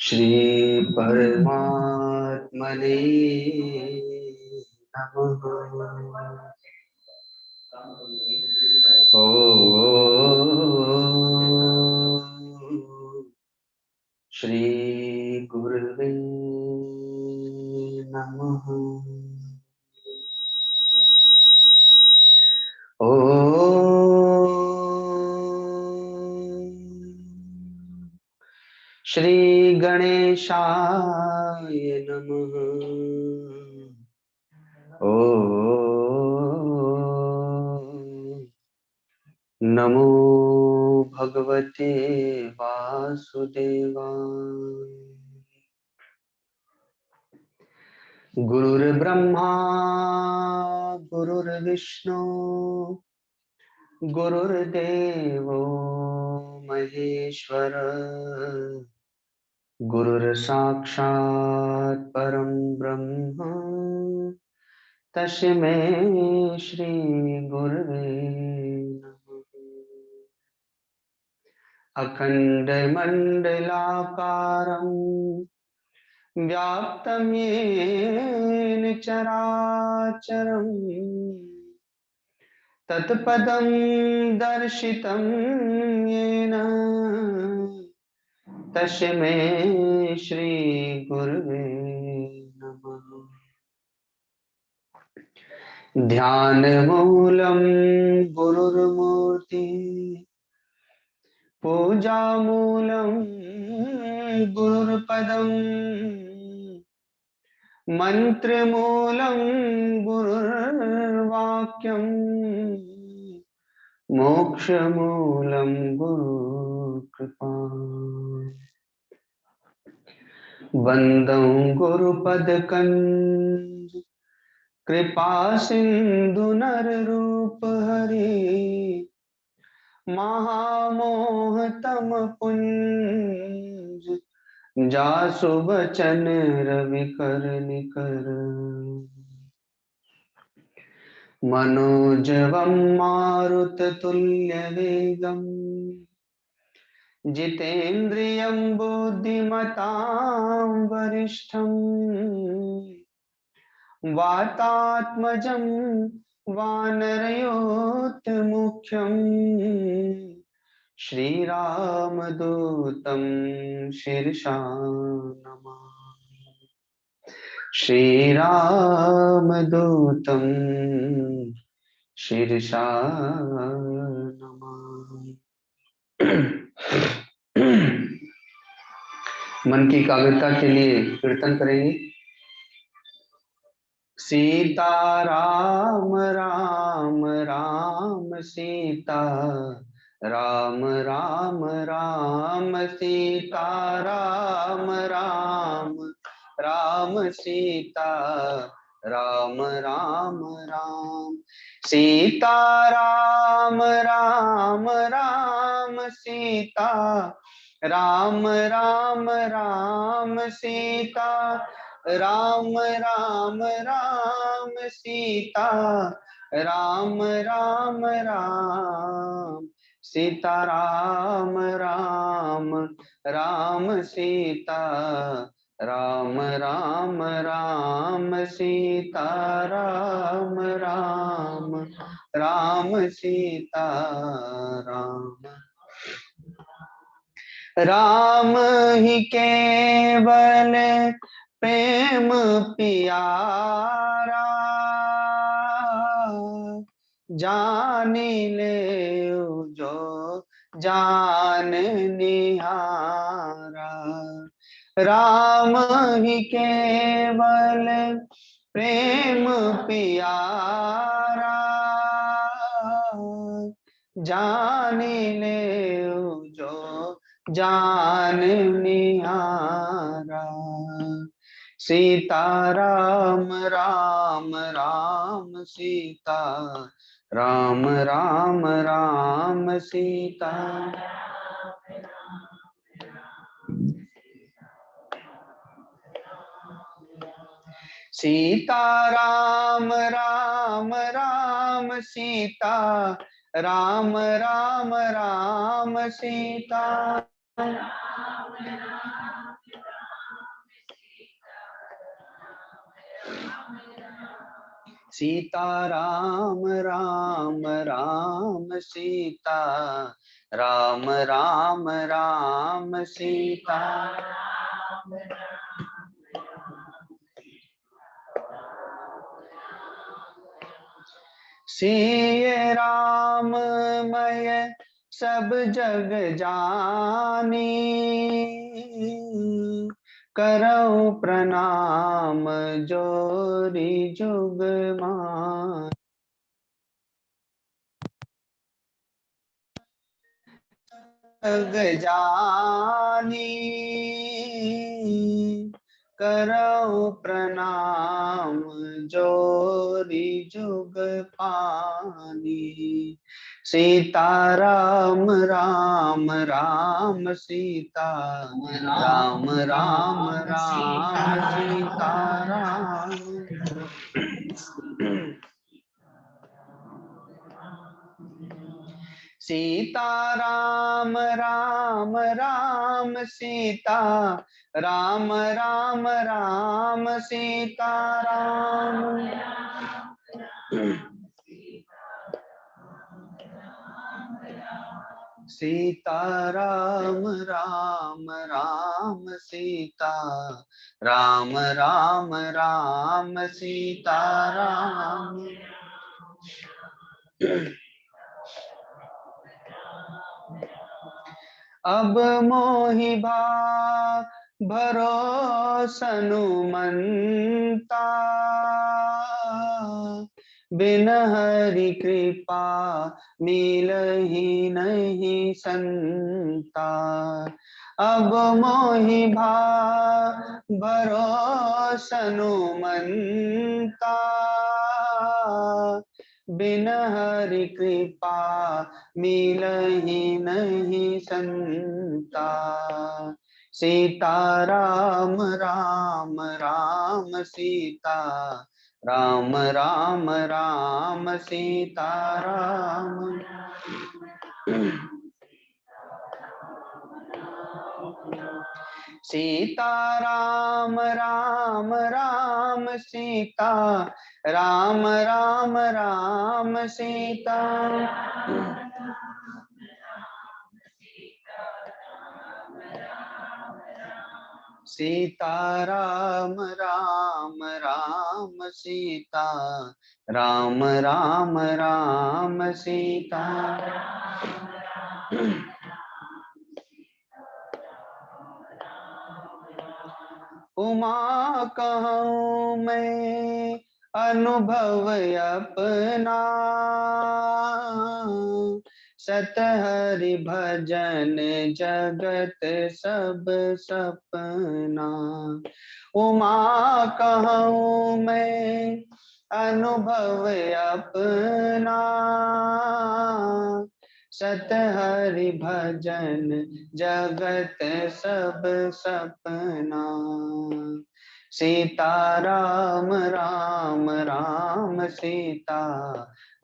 श्री परमात्मने नमः। ओ श्री गुरुवे नमः। ओ श्री गणेशाय नमः। ओ नमो भगवते वासुदेवाय। गुरुर्ब्रह्मा गुरुर्विष्णु गुरुर्देवो महेश्वर गुरुर्साक्षात् परं ब्रह्म तस्मै श्री गुरुवे नमः। अखण्डमण्डलाकारं व्याप्तं येन चराचरं तत्पदं दर्शितं येन तस्मै श्री गुरुवे नमः। ध्यानमूलं गुरुर्मूर्ति पूजामूलं गुरुर्पदम् मन्त्रमूलं गुरुर्वाक्यम् मोक्षमूलं गुरुकृपा। वन्दं गुरुपदकञ्ज कृपा सिंधु नररूप हरि महामोहतम पुंज जासु बचन रवि कर निकर। मनोजवं मारुततुल्यवेगं जितेन्द्रियं बुद्धिमतां वरिष्ठं वातात्मजं वानरयोत्तमुख्यं श्रीरामदूतं शीर्षा नमामि। श्रीरामदूतं शीर्षा नमामि। मन की एकाग्रता के लिए कीर्तन करेंगे। सीता राम राम राम सीता राम राम राम सीता राम राम राम सीता राम राम राम सीता राम राम राम सीता राम राम राम सीता राम राम राम सीता राम राम राम सीता राम राम राम सीता राम राम राम सीता राम राम राम सीता राम। राम ही केवल प्रेम पियारा जानी ले जो जान निहारा। राम ही केवल प्रेम पियारा जानी ले जो जान निहारा। सीता राम राम राम सीता राम राम राम सीता। सीता राम राम राम सीता राम राम राम सीता सीता राम राम राम सीता राम राम राम सीता सिय राम मय सब जग जानी करऊं प्रणाम जोरी जुग मान जग जानी करऊं प्रणाम जोरी जुग पानी सीता राम राम राम सीता राम राम राम सीता राम सीता राम राम राम सीता राम राम राम सीता राम सीता राम राम राम सीता राम राम राम सीता राम अब मोहि भा भरोसनु मनता बिन हरि कृपा मिलहि नहीं संता अब मोहि भा भरोसनु मनता बिन हरि कृपा मिलहि नहीं संता सीता राम राम राम सीता राम राम राम सीता राम सीता राम राम राम सीता राम राम राम सीता सीता राम राम राम सीता राम राम राम सीता उमा कहूँ मैं अनुभव अपना सतहरि भजन जगत सब सपना उमा कहूँ मैं अनुभव अपना सतहरि भजन जगत सब सपना सीता राम राम राम सीता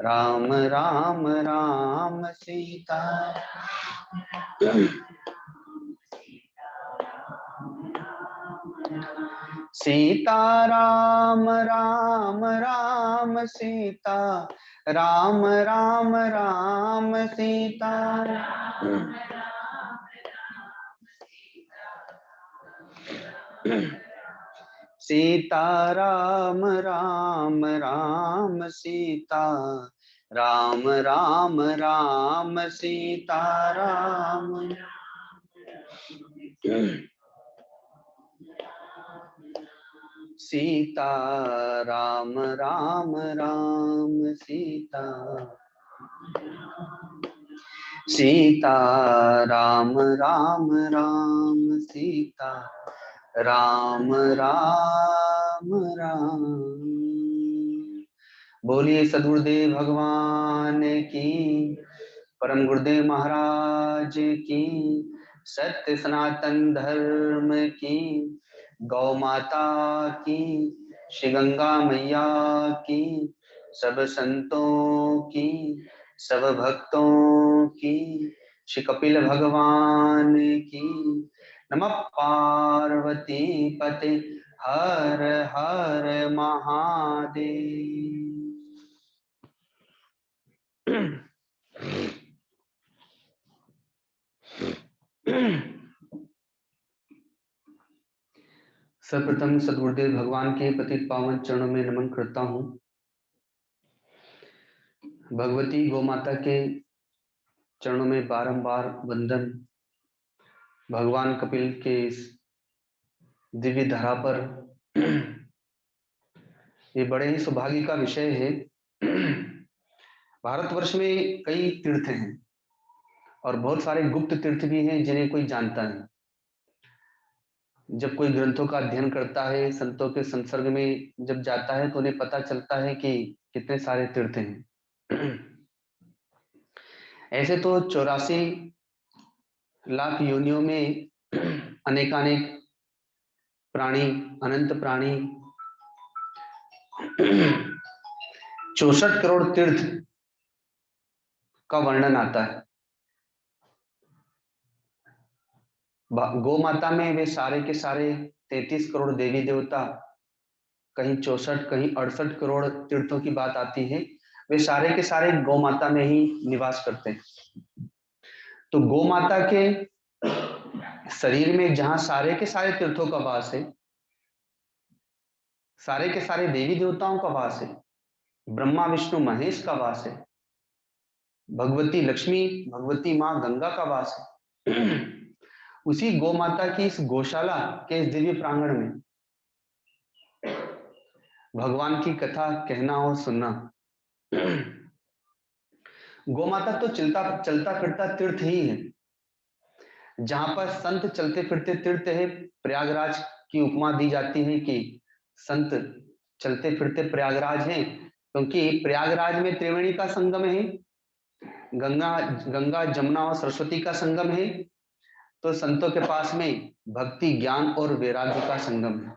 राम राम राम सीता सीता राम राम राम सीता राम राम राम सीता सीता राम राम राम सीता राम राम राम सीता राम सीता राम राम राम सीता सीता राम राम राम सीता राम राम राम। बोलिए सदगुरुदेव भगवान की, परम गुरुदेव महाराज की, सत्य सनातन धर्म की, गौ माता की, श्री गंगा मैया की, सब संतों की, सब भक्तों की, श्री कपिल भगवान की। नमः पार्वती पते हर हर महादेव। सर्वप्रथम सद्गुरुदेव भगवान के पतित पावन चरणों में नमन करता हूँ। भगवती गौ माता के चरणों में बारंबार वंदन। भगवान कपिल के इस दिव्य धरा पर ये बड़े ही सौभाग्य का विषय है। भारतवर्ष में कई तीर्थ हैं और बहुत सारे गुप्त तीर्थ भी हैं जिन्हें कोई जानता नहीं। जब कोई ग्रंथों का अध्ययन करता है, संतों के संसर्ग में जब जाता है तो उन्हें पता चलता है कि कितने सारे तीर्थ हैं। ऐसे तो 84 लाख योनियों में अनेकानेक प्राणी, अनंत प्राणी, 64 करोड़ तीर्थ का वर्णन आता है। गौ माता में वे सारे के सारे 33 करोड़ देवी देवता, कहीं 64 कहीं 68 करोड़ तीर्थों की बात आती है। वे सारे के सारे गौ माता में ही निवास करते हैं। तो गौ माता के शरीर में जहां सारे के सारे तीर्थों का वास है, सारे के सारे देवी देवताओं का वास है, ब्रह्मा विष्णु महेश का वास है, भगवती लक्ष्मी, भगवती माँ गंगा का वास है, उसी गौ माता की इस गौशाला के इस दिव्य प्रांगण में भगवान की कथा कहना और सुनना। गौ माता तो चलता फिरता तीर्थ ही है। जहां पर संत चलते फिरते तीर्थ है, प्रयागराज की उपमा दी जाती है कि संत चलते फिरते प्रयागराज हैं, क्योंकि प्रयागराज में त्रिवेणी का संगम है, गंगा गंगा जमुना और सरस्वती का संगम है। तो संतों के पास में भक्ति, ज्ञान और वैराग्य का संगम है।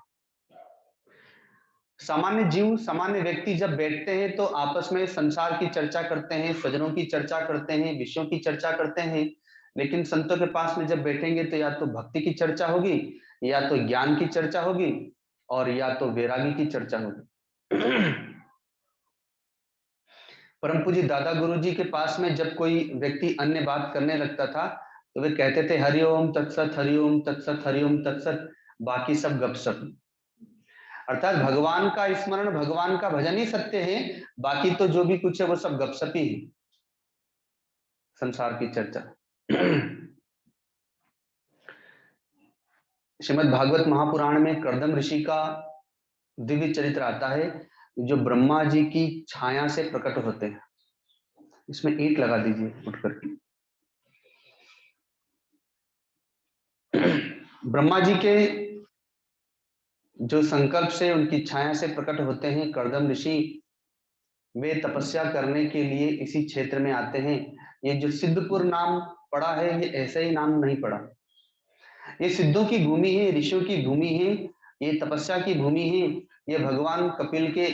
सामान्य जीव, सामान्य व्यक्ति जब बैठते हैं तो आपस में संसार की चर्चा करते हैं, स्वजनों की चर्चा करते हैं, विषयों की चर्चा करते हैं। लेकिन संतों के पास में जब बैठेंगे तो या तो भक्ति की चर्चा होगी, या तो ज्ञान की चर्चा होगी, और या तो वैरागी की चर्चा होगी। परम पूज्य दादा गुरु जी के पास में जब कोई व्यक्ति अन्य बात करने लगता था तो वे कहते थे हरिओम तत्सत, हरिओम तत्सत, हरिओम तत्सत, बाकी सब गपशप। अर्थात भगवान का स्मरण, भगवान का भजन ही सत्य है, बाकी तो जो भी कुछ है वो सब गपशप ही है, संसार की चर्चा। श्रीमद् भागवत महापुराण में कर्दम ऋषि का दिव्य चरित्र आता है, जो ब्रह्मा जी की छाया से प्रकट होते हैं। इसमें ईंट लगा दीजिए उठ करके। ब्रह्मा जी के जो संकल्प से, उनकी छाया से प्रकट होते हैं कर्दम ऋषि। वे तपस्या करने के लिए इसी क्षेत्र में आते हैं। ये जो सिद्धपुर नाम पड़ा है, ये ऐसे ही नाम नहीं पड़ा। ये सिद्धों की भूमि है, ऋषियों की भूमि है, ये तपस्या की भूमि है, ये भगवान कपिल के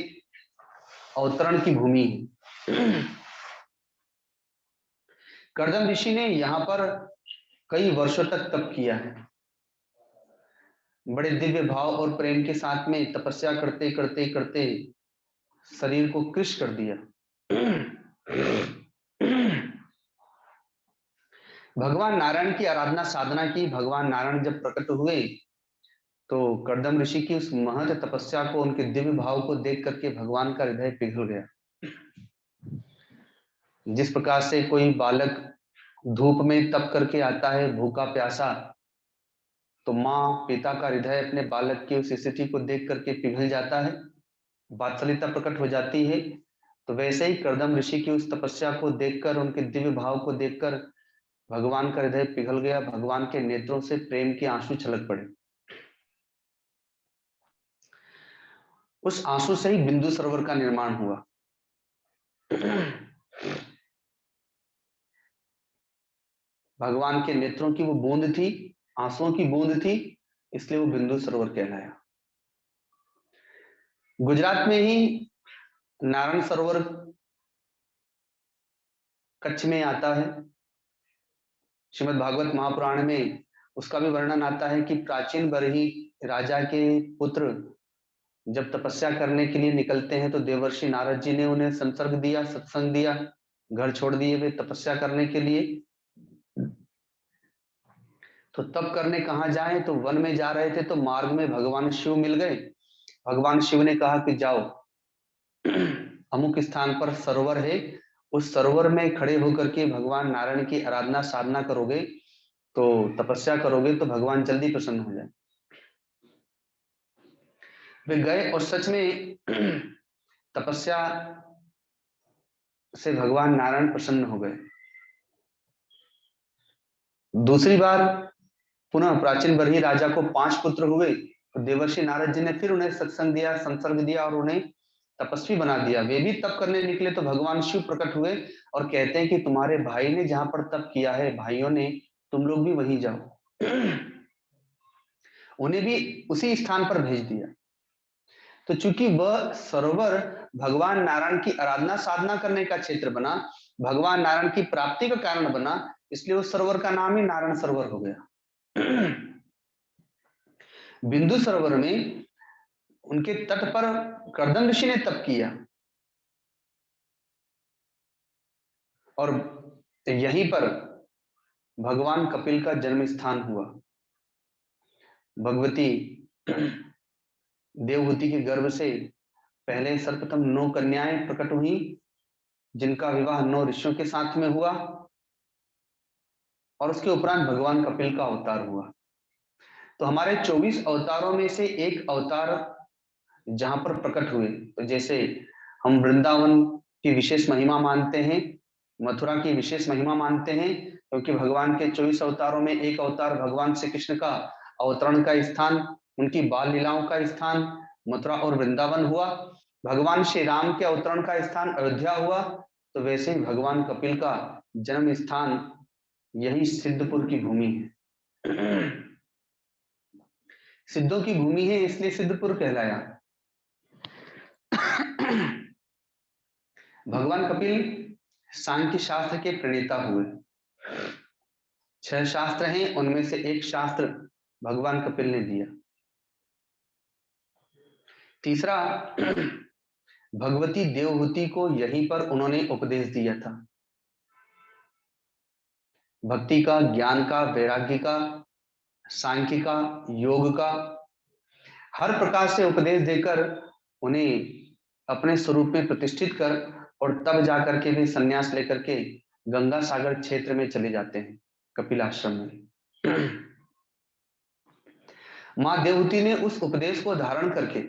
अवतरण की भूमि है। कर्दम ऋषि ने यहाँ पर कई वर्षों तक तप किया है। बड़े दिव्य भाव और प्रेम के साथ में तपस्या करते करते करते शरीर को कृश कर दिया। भगवान नारायण की आराधना साधना की। भगवान नारायण जब प्रकट हुए तो कर्दम ऋषि की उस महत तपस्या को, उनके दिव्य भाव को देख करके भगवान का हृदय पिघल गया। जिस प्रकार से कोई बालक धूप में तप करके आता है भूखा प्यासा, तो माँ पिता का हृदय अपने बालक की उस स्थिति को देख करके पिघल जाता है, वात्सल्यता प्रकट हो जाती है। तो वैसे ही कर्दम ऋषि की उस तपस्या को देखकर, उनके दिव्य भाव को देखकर भगवान का हृदय पिघल गया। भगवान के नेत्रों से प्रेम के आंसू छलक पड़े। उस आंसू से ही बिंदु सरोवर का निर्माण हुआ। भगवान के नेत्रों की वो बूंद थी, आंसुओं की बूंद थी, इसलिए वो बिंदु सरोवर कहलाया। गुजरात में ही नारायण सरोवर कच्छ में आता है। श्रीमद् भागवत महापुराण में उसका भी वर्णन आता है कि प्राचीन बरही राजा के पुत्र जब तपस्या करने के लिए निकलते हैं तो देवर्षि नारद जी ने उन्हें संसर्ग दिया, सत्संग दिया, घर छोड़ दिए वे तपस्या करने के लिए। तो तप करने कहाँ जाए, तो वन में जा रहे थे तो मार्ग में भगवान शिव मिल गए। भगवान शिव ने कहा कि जाओ अमुक स्थान पर सरोवर है, उस सरोवर में खड़े होकर के भगवान नारायण की आराधना साधना करोगे, तो तपस्या करोगे तो भगवान जल्दी प्रसन्न हो जाए। वे गए और सच में तपस्या से भगवान नारायण प्रसन्न हो गए। दूसरी बार पुनः प्राचीन बरही राजा को 5 पुत्र हुए, तो देवर्षि नारद जी ने फिर उन्हें सत्संग दिया, संसर्ग दिया और उन्हें तपस्वी बना दिया। वे भी तप करने निकले तो भगवान शिव प्रकट हुए और कहते हैं कि तुम्हारे भाई ने जहां पर तप किया है, भाइयों ने, तुम लोग भी वहीं जाओ। उन्हें भी उसी स्थान पर भेज दिया। तो चूंकि वह सरोवर भगवान नारायण की आराधना साधना करने का क्षेत्र बना, भगवान नारायण की प्राप्ति का कारण बना, इसलिए उस सरोवर का नाम ही नारायण सरोवर हो गया। बिंदु सरोवर में उनके तट पर कर्दम ऋषि ने तप किया और यहीं पर भगवान कपिल का जन्म स्थान हुआ। भगवती देवहूति के गर्भ से पहले सर्वप्रथम 9 कन्याएं प्रकट हुई, जिनका विवाह 9 ऋषियों के साथ में हुआ और उसके उपरांत भगवान कपिल का अवतार हुआ। तो हमारे 24 अवतारों में से एक अवतार जहां पर प्रकट हुए, तो जैसे हम वृंदावन की विशेष महिमा मानते हैं, मथुरा की विशेष महिमा मानते हैं, क्योंकि भगवान के 24 अवतारों में एक अवतार भगवान श्री कृष्ण का अवतरण का स्थान, उनकी बाल लीलाओं का स्थान मथुरा और वृंदावन हुआ। भगवान श्री राम के अवतरण का स्थान अयोध्या हुआ, तो वैसे ही भगवान कपिल का जन्म स्थान यही सिद्धपुर की भूमि है। सिद्धों की भूमि है, इसलिए सिद्धपुर कहलाया। भगवान कपिल सांख्य शास्त्र के प्रणेता हुए। 6 शास्त्र हैं, उनमें से एक शास्त्र भगवान कपिल ने दिया। तीसरा, भगवती देवहूति को यहीं पर उन्होंने उपदेश दिया था। भक्ति का, ज्ञान का, वैराग्य का, सांख्य का, योग का, हर प्रकार से उपदेश देकर उन्हें अपने स्वरूप में प्रतिष्ठित कर और तब जाकर के भी संन्यास लेकर के गंगा सागर क्षेत्र में चले जाते हैं, कपिल आश्रम में। मां देवहूति ने उस उपदेश को धारण करके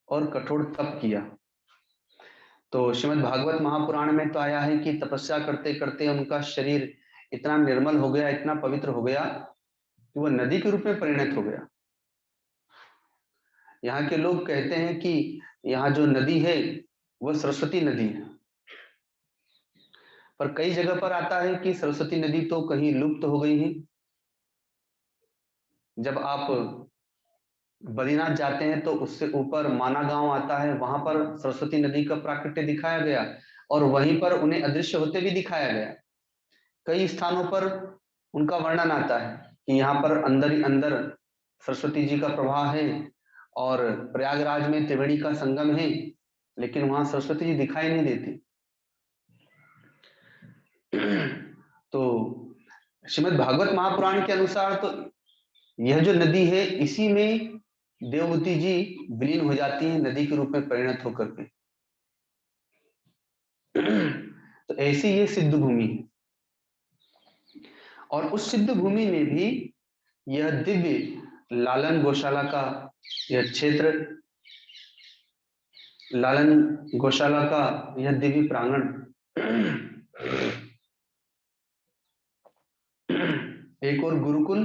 और कठोर तप किया। तो श्रीमद् भागवत महापुराण में तो आया है कि तपस्या करते करते उनका शरीर इतना निर्मल हो गया, इतना पवित्र हो गया कि वह नदी के रूप में परिणत हो गया। यहाँ के लोग कहते हैं कि यहाँ जो नदी है वह सरस्वती नदी है, पर कई जगह पर आता है कि सरस्वती नदी तो कहीं लुप्त हो गई है। जब आप बद्रीनाथ जाते हैं तो उससे ऊपर माना गांव आता है, वहां पर सरस्वती नदी का प्राकट्य दिखाया गया और वहीं पर उन्हें अदृश्य होते भी दिखाया गया। कई स्थानों पर उनका वर्णन आता है कि यहाँ पर अंदर ही अंदर सरस्वती जी का प्रवाह है और प्रयागराज में त्रिवेणी का संगम है, लेकिन वहां सरस्वती जी दिखाई नहीं देती। तो श्रीमद् भागवत महापुराण के अनुसार तो यह जो नदी है, इसी में देवहूति जी विलीन हो जाती है, नदी के रूप में परिणत होकर के। तो ऐसी ये सिद्ध भूमि है और उस सिद्ध भूमि में भी यह दिव्य लालन गौशाला का यह क्षेत्र, लालन गौशाला का यह दिव्य प्रांगण, एक और गुरुकुल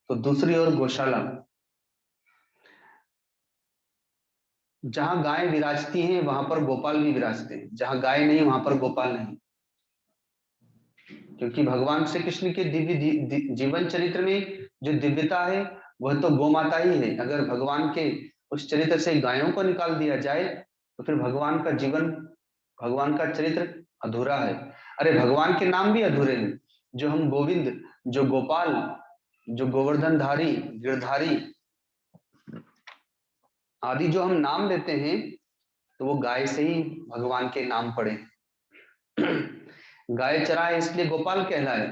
तो दूसरी ओर गौशाला, जहां गाय विराजती हैं वहां पर गोपाल भी विराजते हैं, जहां गाय नहीं वहां पर गोपाल नहीं, क्योंकि भगवान श्री कृष्ण के दिव्य जीवन चरित्र में जो दिव्यता है वह तो गौ माता ही है। अगर भगवान के उस चरित्र से गायों को निकाल दिया जाए तो फिर भगवान का जीवन, भगवान का चरित्र अधूरा है। अरे भगवान के नाम भी अधूरे हैं, जो हम गोविंद, जो गोपाल, जो गोवर्धनधारी, गिरधारी, आदि जो हम नाम लेते हैं तो वो गाय से ही भगवान के नाम पड़े। गाय चराए इसलिए गोपाल कहलाए,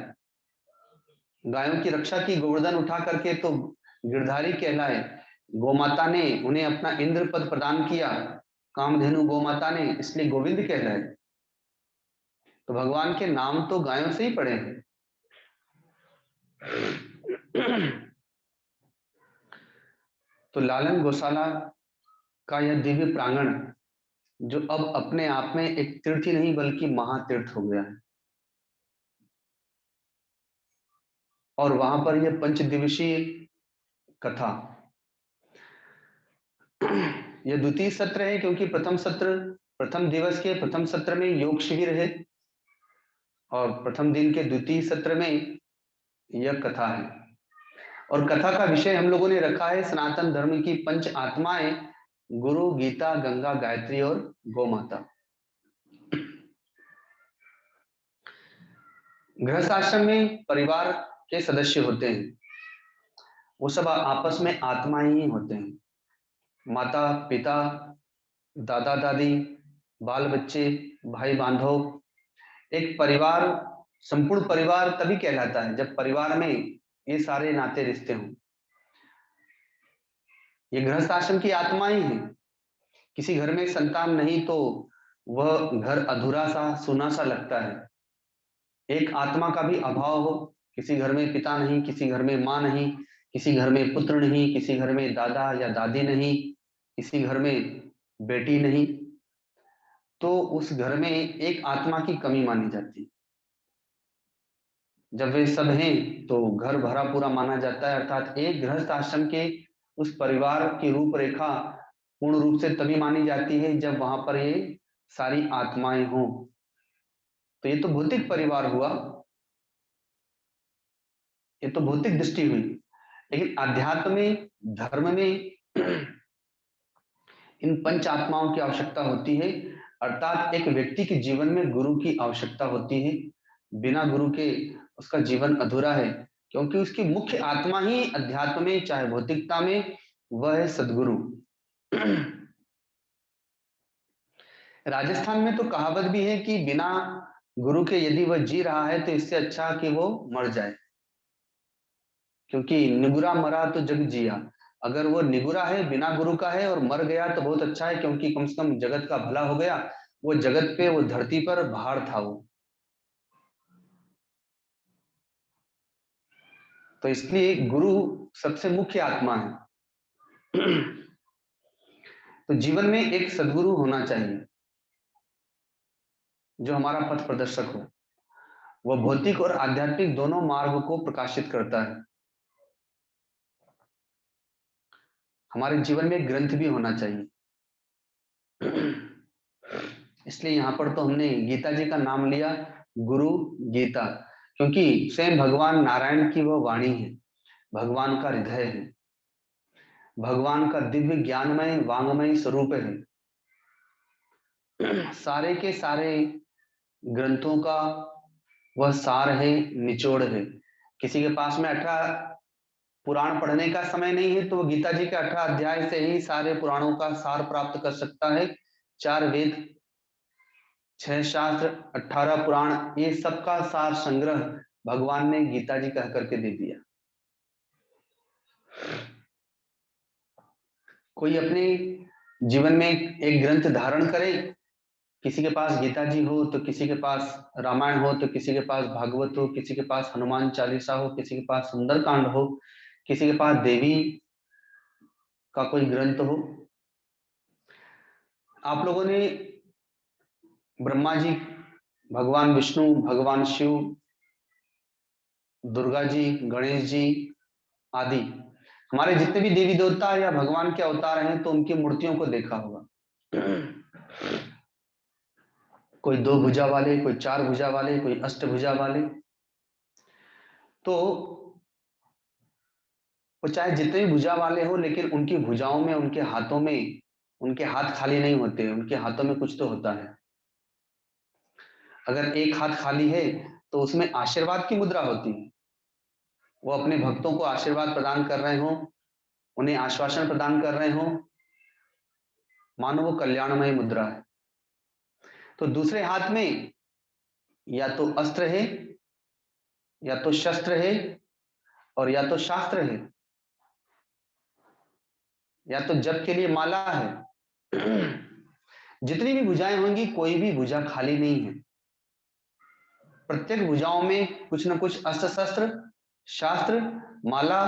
गायों की रक्षा की गोवर्धन उठा करके तो गिरधारी कहलाए, गोमाता ने उन्हें अपना इंद्र पद प्रदान किया, कामधेनु गोमाता ने, इसलिए गोविंद कहलाए। तो भगवान के नाम तो गायों से ही पड़े हैं। तो लालन गौशाला का यह दिव्य प्रांगण जो अब अपने आप में एक तीर्थ ही नहीं बल्कि महातीर्थ हो गया है, और वहां पर यह पंचदिवसीय कथा, यह द्वितीय सत्र है क्योंकि प्रथम दिवस के प्रथम सत्र में योग शिविर है और प्रथम दिन के द्वितीय सत्र में यह कथा है। और कथा का विषय हम लोगों ने रखा है सनातन धर्म की पंच आत्माएं, गुरु, गीता, गंगा, गायत्री और गौमाता। गृहस्थ आश्रम में परिवार के सदस्य होते हैं, वो सब आपस में आत्माएं ही होते हैं, माता पिता, दादा दादी, बाल बच्चे, भाई बांधव। एक परिवार, संपूर्ण परिवार तभी कहलाता है जब परिवार में ये सारे नाते रिश्ते हों। ये गृहस्थ आश्रम की आत्मा ही है। किसी घर में संतान नहीं तो वह घर अधूरा सा, सूना सा लगता है। एक आत्मा का भी अभाव हो, किसी घर में पिता नहीं, किसी घर में माँ नहीं, किसी घर में पुत्र नहीं, किसी घर में दादा या दादी नहीं, किसी घर में बेटी नहीं, तो उस घर में एक आत्मा की कमी मानी जाती है। जब वे सब हैं तो घर भरा पूरा माना जाता है। अर्थात एक गृहस्थ आश्रम के उस परिवार की रूपरेखा पूर्ण रूप से तभी मानी जाती है जब वहां पर ये सारी आत्माएं हों। तो ये तो भौतिक परिवार हुआ, ये तो भौतिक दृष्टि हुई, लेकिन अध्यात्म में, धर्म में इन पंच आत्माओं की आवश्यकता होती है। अर्थात एक व्यक्ति के जीवन में गुरु की आवश्यकता होती है। बिना गुरु के उसका जीवन अधूरा है, क्योंकि उसकी मुख्य आत्मा ही अध्यात्म में, चाहे भौतिकता में, वह है सदगुरु। राजस्थान में तो कहावत भी है कि बिना गुरु के यदि वह जी रहा है तो इससे अच्छा कि वो मर जाए, क्योंकि निगुरा मरा तो जग जिया। अगर वो निगुरा है, बिना गुरु का है और मर गया तो बहुत अच्छा है, क्योंकि कम से कम जगत का भला हो गया। वो जगत पे, वो धरती पर भार था वो। तो इसलिए गुरु सबसे मुख्य आत्मा है। तो जीवन में एक सदगुरु होना चाहिए जो हमारा पथ प्रदर्शक हो। वह भौतिक और आध्यात्मिक दोनों मार्ग को प्रकाशित करता है। हमारे जीवन में एक ग्रंथ भी होना चाहिए। इसलिए यहाँ पर तो हमने गीता जी का नाम लिया, गुरु गीता, क्योंकि स्वयं भगवान नारायण की वह वाणी है, भगवान का हृदय है, भगवान का दिव्य ज्ञानमय वांगमय स्वरूप है। सारे के सारे ग्रंथों का वह सार है, निचोड़ है। किसी के पास में 18 पुराण पढ़ने का समय नहीं है तो वो गीता जी के 18 अध्याय से ही सारे पुराणों का सार प्राप्त कर सकता है। 4 वेद, 6 शास्त्र, 18 पुराण, ये सबका सार संग्रह भगवान ने गीता जी कह करके दे दिया। कोई अपने जीवन में एक ग्रंथ धारण करे, किसी के पास गीता जी हो तो किसी के पास रामायण हो, तो किसी के पास भागवत हो, किसी के पास हनुमान चालीसा हो, किसी के पास सुंदरकांड हो, किसी के पास देवी का कोई ग्रंथ हो। आप लोगों ने ब्रह्मा जी, भगवान विष्णु, भगवान शिव, दुर्गा जी, गणेश जी आदि हमारे जितने भी देवी देवता या भगवान के अवतार हैं तो उनकी मूर्तियों को देखा होगा। कोई 2 भुजा वाले, कोई 4 भुजा वाले, कोई अष्टभुजा वाले। तो वो चाहे जितने भी भुजा वाले हो, लेकिन उनकी भुजाओं में, उनके हाथों में, उनके हाथ खाली नहीं होते, उनके हाथों में कुछ तो होता है। अगर एक हाथ खाली है तो उसमें आशीर्वाद की मुद्रा होती है। वो अपने भक्तों को आशीर्वाद प्रदान कर रहे हो, उन्हें आश्वासन प्रदान कर रहे हो, मानो वो कल्याणमय मुद्रा है। तो दूसरे हाथ में या तो अस्त्र है, या तो शस्त्र है, और या तो शास्त्र है, या तो जप के लिए माला है। जितनी भी भुजाएं होंगी, कोई भी भुजा खाली नहीं है। प्रत्येक भुजाओं में कुछ न कुछ अस्त्र शस्त्र, शास्त्र, माला,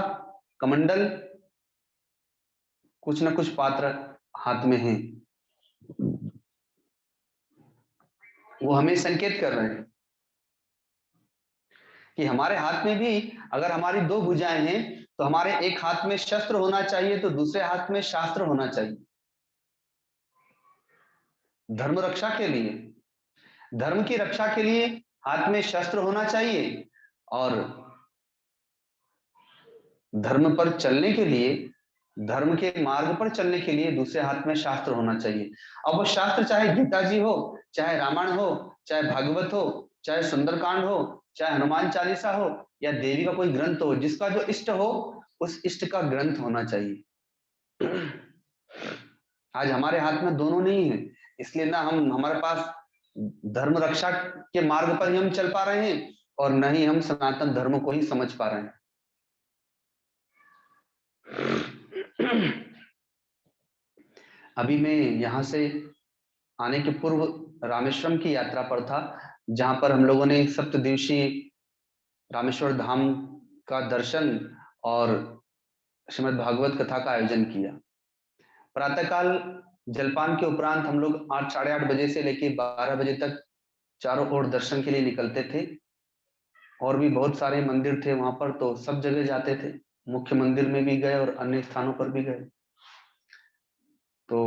कमंडल, कुछ न कुछ पात्र हाथ में है। वो हमें संकेत कर रहे हैं कि हमारे हाथ में भी अगर हमारी दो भुजाएं हैं तो हमारे एक हाथ में शस्त्र होना चाहिए, तो दूसरे हाथ में शास्त्र होना चाहिए, धर्म रक्षा के लिए। धर्म की रक्षा के लिए हाथ में शस्त्र होना चाहिए, और धर्म पर चलने के लिए, धर्म के मार्ग पर चलने के लिए दूसरे हाथ में शास्त्र होना चाहिए। अब वो शास्त्र चाहे गीता जी हो, चाहे रामायण हो, चाहे भागवत हो, चाहे सुंदरकांड हो, चाहे हनुमान चालीसा हो, या देवी का कोई ग्रंथ हो, जिसका जो इष्ट हो उस इष्ट का ग्रंथ होना चाहिए। आज हमारे हाथ में दोनों नहीं है, इसलिए ना हमारे पास धर्म रक्षा के मार्ग पर ही हम चल पा रहे हैं, और न ही हम सनातन धर्म को ही समझ पा रहे हैं। अभी मैं यहां से आने के पूर्व रामेश्वरम की यात्रा पर था, जहां पर हम लोगों ने सप्तदिवसीय रामेश्वर धाम का दर्शन और श्रीमद् भागवत कथा का आयोजन किया। प्रातःकाल जलपान के उपरांत हम लोग 8 साढ़े 8 बजे से लेकर 12 बजे तक चारों ओर दर्शन के लिए निकलते थे। और भी बहुत सारे मंदिर थे वहां पर, तो सब जगह जाते थे, मुख्य मंदिर में भी गए और अन्य स्थानों पर भी गए। तो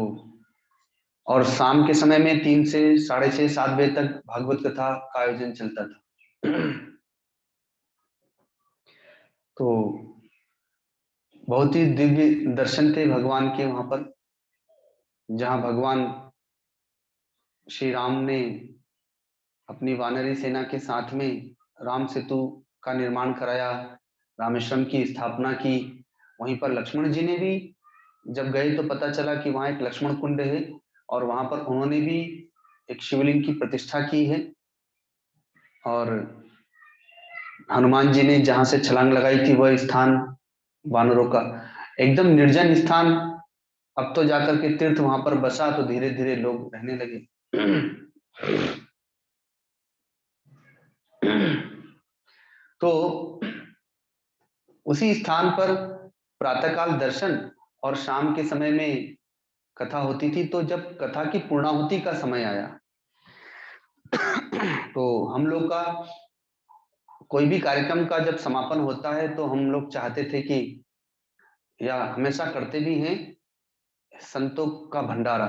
और शाम के समय में 3 से साढ़े 6 7 बजे तक भागवत कथा का आयोजन चलता था। तो बहुत ही दिव्य दर्शन थे भगवान के वहां पर, जहां भगवान श्री राम ने अपनी वानरी सेना के साथ में राम सेतु का निर्माण कराया, रामेश्वरम की स्थापना की। वहीं पर लक्ष्मण जी ने भी जब गए तो पता चला कि वहां एक लक्ष्मण कुंड है, और वहां पर उन्होंने भी एक शिवलिंग की प्रतिष्ठा की है। और हनुमान जी ने जहां से छलांग लगाई थी वह स्थान वानरों का एकदम निर्जन स्थान, अब तो जाकर के तीर्थ वहां पर बसा, तो धीरे धीरे लोग रहने लगे। तो उसी स्थान पर प्रातःकाल दर्शन और शाम के समय में कथा होती थी। तो जब कथा की पूर्णाहुति का समय आया, तो हम लोग का कोई भी कार्यक्रम का जब समापन होता है तो हम लोग चाहते थे कि, या हमेशा करते भी हैं, संतों का भंडारा,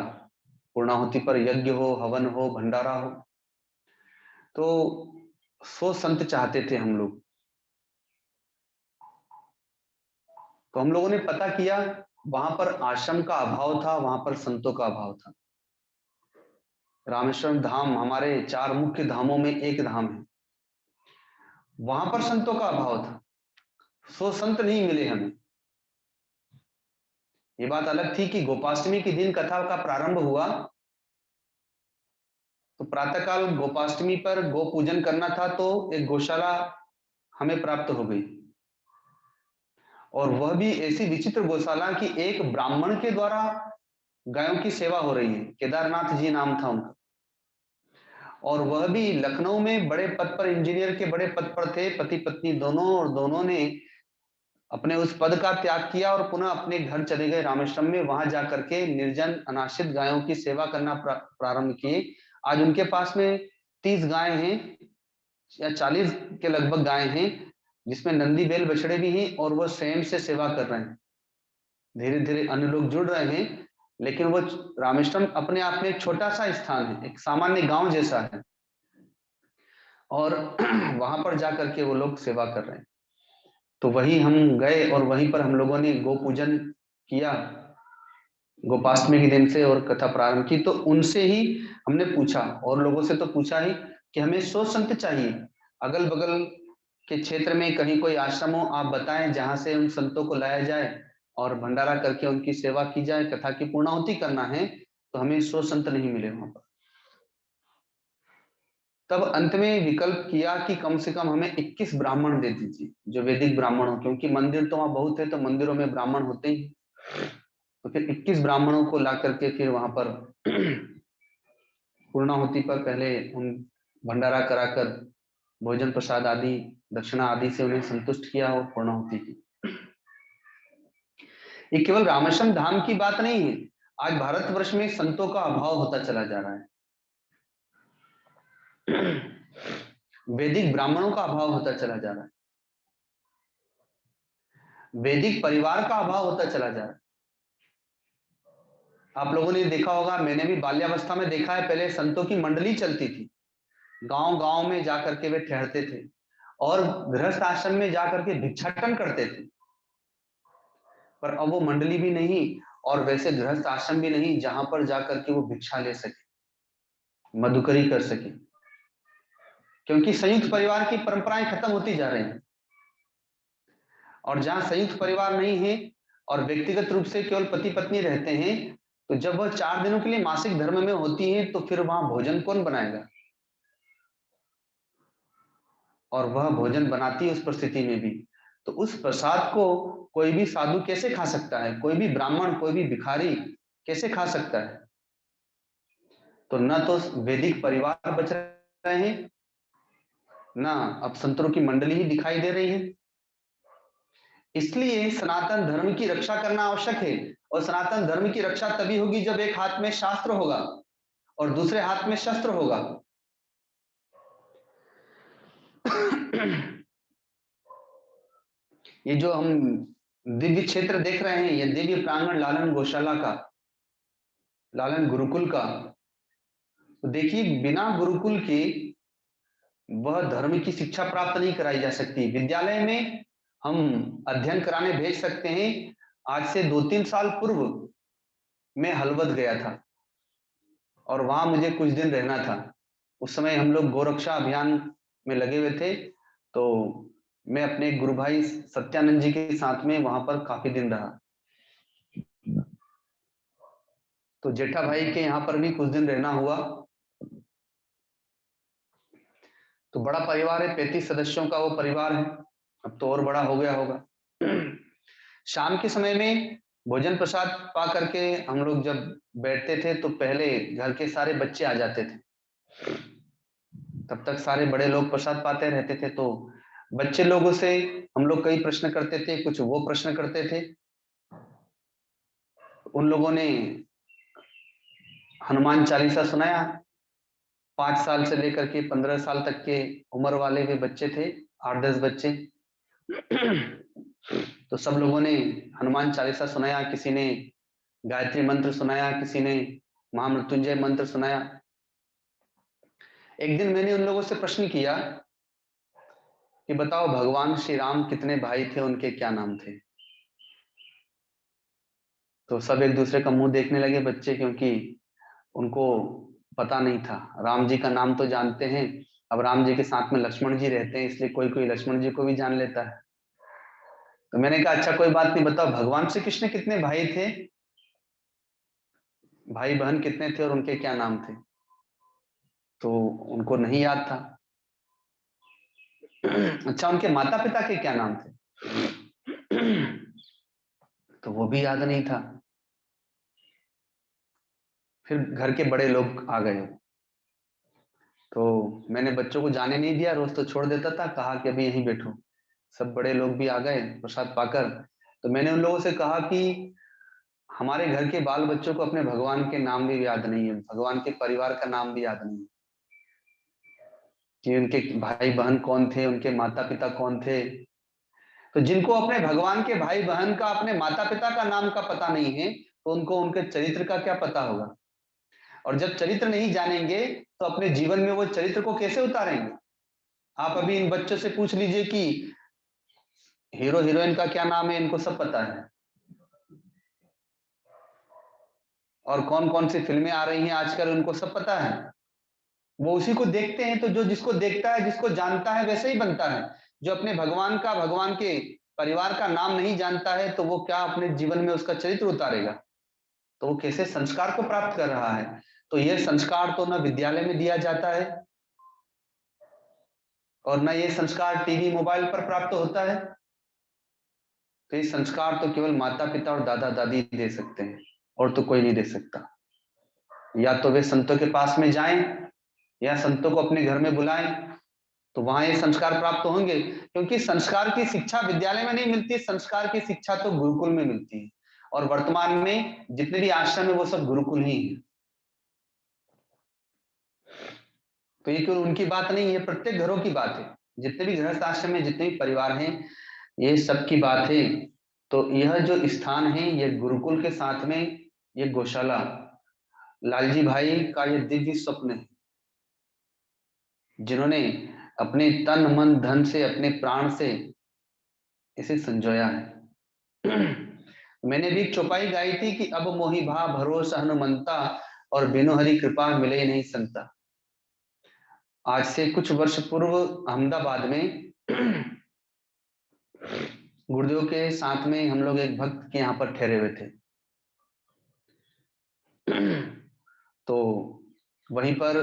पूर्णाहुति पर यज्ञ हो, हवन हो, भंडारा हो। तो 100 संत चाहते थे हम लोग। तो हम लोगों ने पता किया, वहां पर आश्रम का अभाव था, वहां पर संतों का अभाव था। रामेश्वरम धाम हमारे 4 मुख्य धामों में एक धाम है, वहां पर संतों का अभाव था, 100 संत नहीं मिले हमें। ये बात अलग थी कि गोपाष्टमी के दिन कथा का प्रारंभ हुआ, तो प्रातःकाल गोपाष्टमी पर गो पूजन करना था, तो एक गौशाला हमें प्राप्त हो गई, और वह भी ऐसी विचित्र गौशाला कि एक ब्राह्मण के द्वारा गायों की सेवा हो रही है। केदारनाथ जी नाम था उनका, और वह भी लखनऊ में बड़े पद पर, इंजीनियर के बड़े पद पर थे, पति पत्नी दोनों, और दोनों ने अपने उस पद का त्याग किया और पुनः अपने घर चले गए रामेश्वरम में। वहां जाकर के निर्जन अनाश्रित गायों की सेवा करना प्रारंभ किए। आज उनके पास में 30 गाय हैं, या 40 के लगभग गाय हैं, जिसमें नंदी बैल बछड़े भी हैं, और वो स्वयं से सेवा कर रहे हैं। धीरे धीरे अन्य लोग जुड़ रहे हैं, लेकिन वो रामेश्वरम अपने आप में एक छोटा सा स्थान है, एक सामान्य गांव जैसा है, और वहां पर जाकर के वो लोग सेवा कर रहे हैं। तो वहीं हम गए और वहीं पर हम लोगों ने गो पूजन किया गोपाष्टमी के दिन से, और कथा प्रारंभ की। तो उनसे ही हमने पूछा, और लोगों से तो पूछा ही, कि हमें 100 संत चाहिए, अगल बगल के क्षेत्र में कहीं कोई आश्रम हो आप बताएं, जहां से उन संतों को लाया जाए और भंडारा करके उनकी सेवा की जाए, कथा की पूर्णाहुति करना है। तो हमें 100 संत नहीं मिले वहां पर। तब अंत में विकल्प किया कि कम से कम हमें 21 ब्राह्मण दे दीजिए, जो वैदिक ब्राह्मण हो, क्योंकि मंदिर तो वहां बहुत है, तो मंदिरों में ब्राह्मण होते ही। तो फिर 21 ब्राह्मणों को ला करके फिर वहां पर पूर्णाहुति पर पहले उन भंडारा कराकर भोजन प्रसाद आदि दक्षिणा आदि से उन्हें संतुष्ट किया हो पूर्णाहुति की। ये केवल रामेश्वरम धाम की बात नहीं है, आज भारतवर्ष में संतों का अभाव होता चला जा रहा है। वैदिक ब्राह्मणों का अभाव होता चला जा रहा है, वैदिक परिवार का अभाव होता चला जा रहा है। आप लोगों ने देखा होगा, मैंने भी बाल्यावस्था में देखा है, पहले संतों की मंडली चलती थी, गांव गांव में जाकर के वे ठहरते थे और गृहस्थ आश्रम में जाकर के भिक्षाटन करते थे। पर अब वो मंडली भी नहीं और वैसे गृहस्थ आश्रम भी नहीं जहां पर जाकर के वो भिक्षा ले सके, मधुकरी कर सके, क्योंकि संयुक्त परिवार की परंपराएं खत्म होती जा रही हैं। और जहां संयुक्त परिवार नहीं है और व्यक्तिगत रूप से केवल पति पत्नी रहते हैं, तो जब वह 4 दिनों के लिए मासिक धर्म में होती है तो फिर वहां भोजन कौन बनाएगा? और वह भोजन बनाती है उस परिस्थिति में भी, तो उस प्रसाद को कोई भी साधु कैसे खा सकता है? कोई भी ब्राह्मण, कोई भी भिखारी कैसे खा सकता है? तो न तो वैदिक परिवार बच रहे हैं, ना अब संतों की मंडली ही दिखाई दे रही है। इसलिए सनातन धर्म की रक्षा करना आवश्यक है, और सनातन धर्म की रक्षा तभी होगी जब एक हाथ में शास्त्र होगा और दूसरे हाथ में शस्त्र होगा। ये जो हम दिव्य क्षेत्र देख रहे हैं, ये दिव्य प्रांगण लालन गौशाला का, लालन गुरुकुल का, तो देखिए बिना गुरुकुल के वह धर्म की शिक्षा प्राप्त नहीं कराई जा सकती। विद्यालय में हम अध्ययन कराने भेज सकते हैं। आज से 2-3 साल पूर्व मैं हलवद गया था और वहां मुझे कुछ दिन रहना था। उस समय हम लोग गोरक्षा अभियान में लगे हुए थे, तो मैं अपने गुरु भाई सत्यानंद जी के साथ में वहां पर काफी दिन रहा। तो जेठा भाई के यहाँ पर भी कुछ दिन रहना हुआ। तो बड़ा परिवार है, 35 सदस्यों का वो परिवार है, अब तो और बड़ा हो गया होगा। शाम के समय में भोजन प्रसाद पा करके हम लोग जब बैठते थे तो पहले घर के सारे बच्चे आ जाते थे, तब तक सारे बड़े लोग प्रसाद पाते रहते थे। तो बच्चे लोगों से हम लोग कई प्रश्न करते थे, कुछ वो प्रश्न करते थे। उन लोगों ने हनुमान चालीसा सुनाया। 5 साल से लेकर के 15 साल तक के उम्र वाले वे बच्चे थे, 8-10 बच्चे। तो सब लोगों ने हनुमान चालीसा सुनाया, किसी ने गायत्री मंत्र सुनाया, किसी ने महामृत्युंजय मंत्र सुनाया। एक दिन मैंने उन लोगों से प्रश्न किया कि बताओ भगवान श्री राम कितने भाई थे, उनके क्या नाम थे? तो सब एक दूसरे का मुंह देखने लगे बच्चे, क्योंकि उनको पता नहीं था। राम जी का नाम तो जानते हैं, अब राम जी के साथ में लक्ष्मण जी रहते हैं, इसलिए कोई कोई लक्ष्मण जी को भी जान लेता है। तो मैंने कहा अच्छा कोई बात नहीं, बताओ भगवान श्री कृष्ण कितने भाई थे, भाई बहन कितने थे और उनके क्या नाम थे? तो उनको नहीं याद था। अच्छा उनके माता पिता के क्या नाम थे? तो वो भी याद नहीं था। फिर घर के बड़े लोग आ गए, तो मैंने बच्चों को जाने नहीं दिया, रोज तो छोड़ देता था, कहा कि अभी यहीं बैठो। सब बड़े लोग भी आ गए प्रसाद पाकर। तो मैंने उन लोगों से कहा कि हमारे घर के बाल बच्चों को अपने भगवान के नाम भी याद नहीं है, भगवान के परिवार का नाम भी याद नहीं है, कि उनके भाई बहन कौन थे, उनके माता पिता कौन थे। तो जिनको अपने भगवान के भाई बहन का, अपने माता पिता का नाम का पता नहीं है, तो उनको उनके चरित्र का क्या पता होगा? और जब चरित्र नहीं जानेंगे तो अपने जीवन में वो चरित्र को कैसे उतारेंगे? आप अभी इन बच्चों से पूछ लीजिए कि हीरो हीरोइन का क्या नाम है, इनको सब पता है। और कौन कौन सी फिल्में आ रही हैं आजकल, उनको सब पता है। वो उसी को देखते हैं, तो जो जिसको देखता है, जिसको जानता है वैसे ही बनता है। जो अपने भगवान का, भगवान के परिवार का नाम नहीं जानता है, तो वो क्या अपने जीवन में उसका चरित्र उतारेगा? तो वो कैसे संस्कार को प्राप्त कर रहा है? तो यह संस्कार तो ना विद्यालय में दिया जाता है और ना ये संस्कार टीवी मोबाइल पर प्राप्त होता है। तो ये संस्कार तो केवल माता पिता और दादा दादी दे सकते हैं और तो कोई नहीं दे सकता। या तो वे संतों के पास में जाएं या संतों को अपने घर में बुलाएं, तो वहां ये संस्कार प्राप्त होंगे। क्योंकि संस्कार की शिक्षा विद्यालय में नहीं मिलती, संस्कार की शिक्षा तो गुरुकुल में मिलती है। और वर्तमान में जितने भी आश्रम है वो सब गुरुकुल ही है। तो ये केवल उनकी बात नहीं है, प्रत्येक घरों की बात है। जितने भी गृहस्थ आश्रम है, जितने भी परिवार हैं, ये सब की बात है। तो यह जो स्थान है, यह गुरुकुल के साथ में ये गौशाला लालजी भाई का ये दिव्य स्वप्न है, जिन्होंने अपने तन मन धन से, अपने प्राण से इसे संजोया है। मैंने भी एक चौपाई गाई थी कि अब मोहि भा भरोसा हनुमंता और बिनु हरि कृपा मिले नहीं संता। आज से कुछ वर्ष पूर्व अहमदाबाद में गुरुदेव के साथ में हम लोग एक भक्त के यहाँ पर ठहरे हुए थे। तो वहीं पर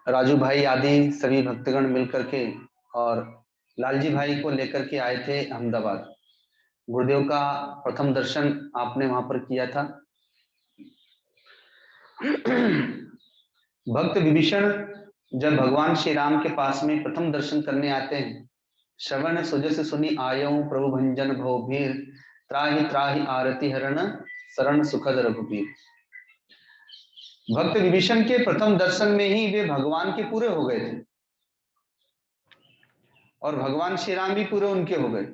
राजू भाई आदि सभी भक्तगण मिलकर के और लालजी भाई को लेकर के आए थे अहमदाबाद। गुरुदेव का प्रथम दर्शन आपने वहां पर किया था। भक्त विभीषण जब भगवान श्री राम के पास में प्रथम दर्शन करने आते हैं, श्रवण सुजस सुनि आयऊ प्रभु भंजन भवभीर त्राहि त्राहि आरती हरण शरण सुखद रघुबीर। भक्त विभीषण के प्रथम दर्शन में ही वे भगवान के पूरे हो गए थे और भगवान श्री राम भी पूरे उनके हो गए।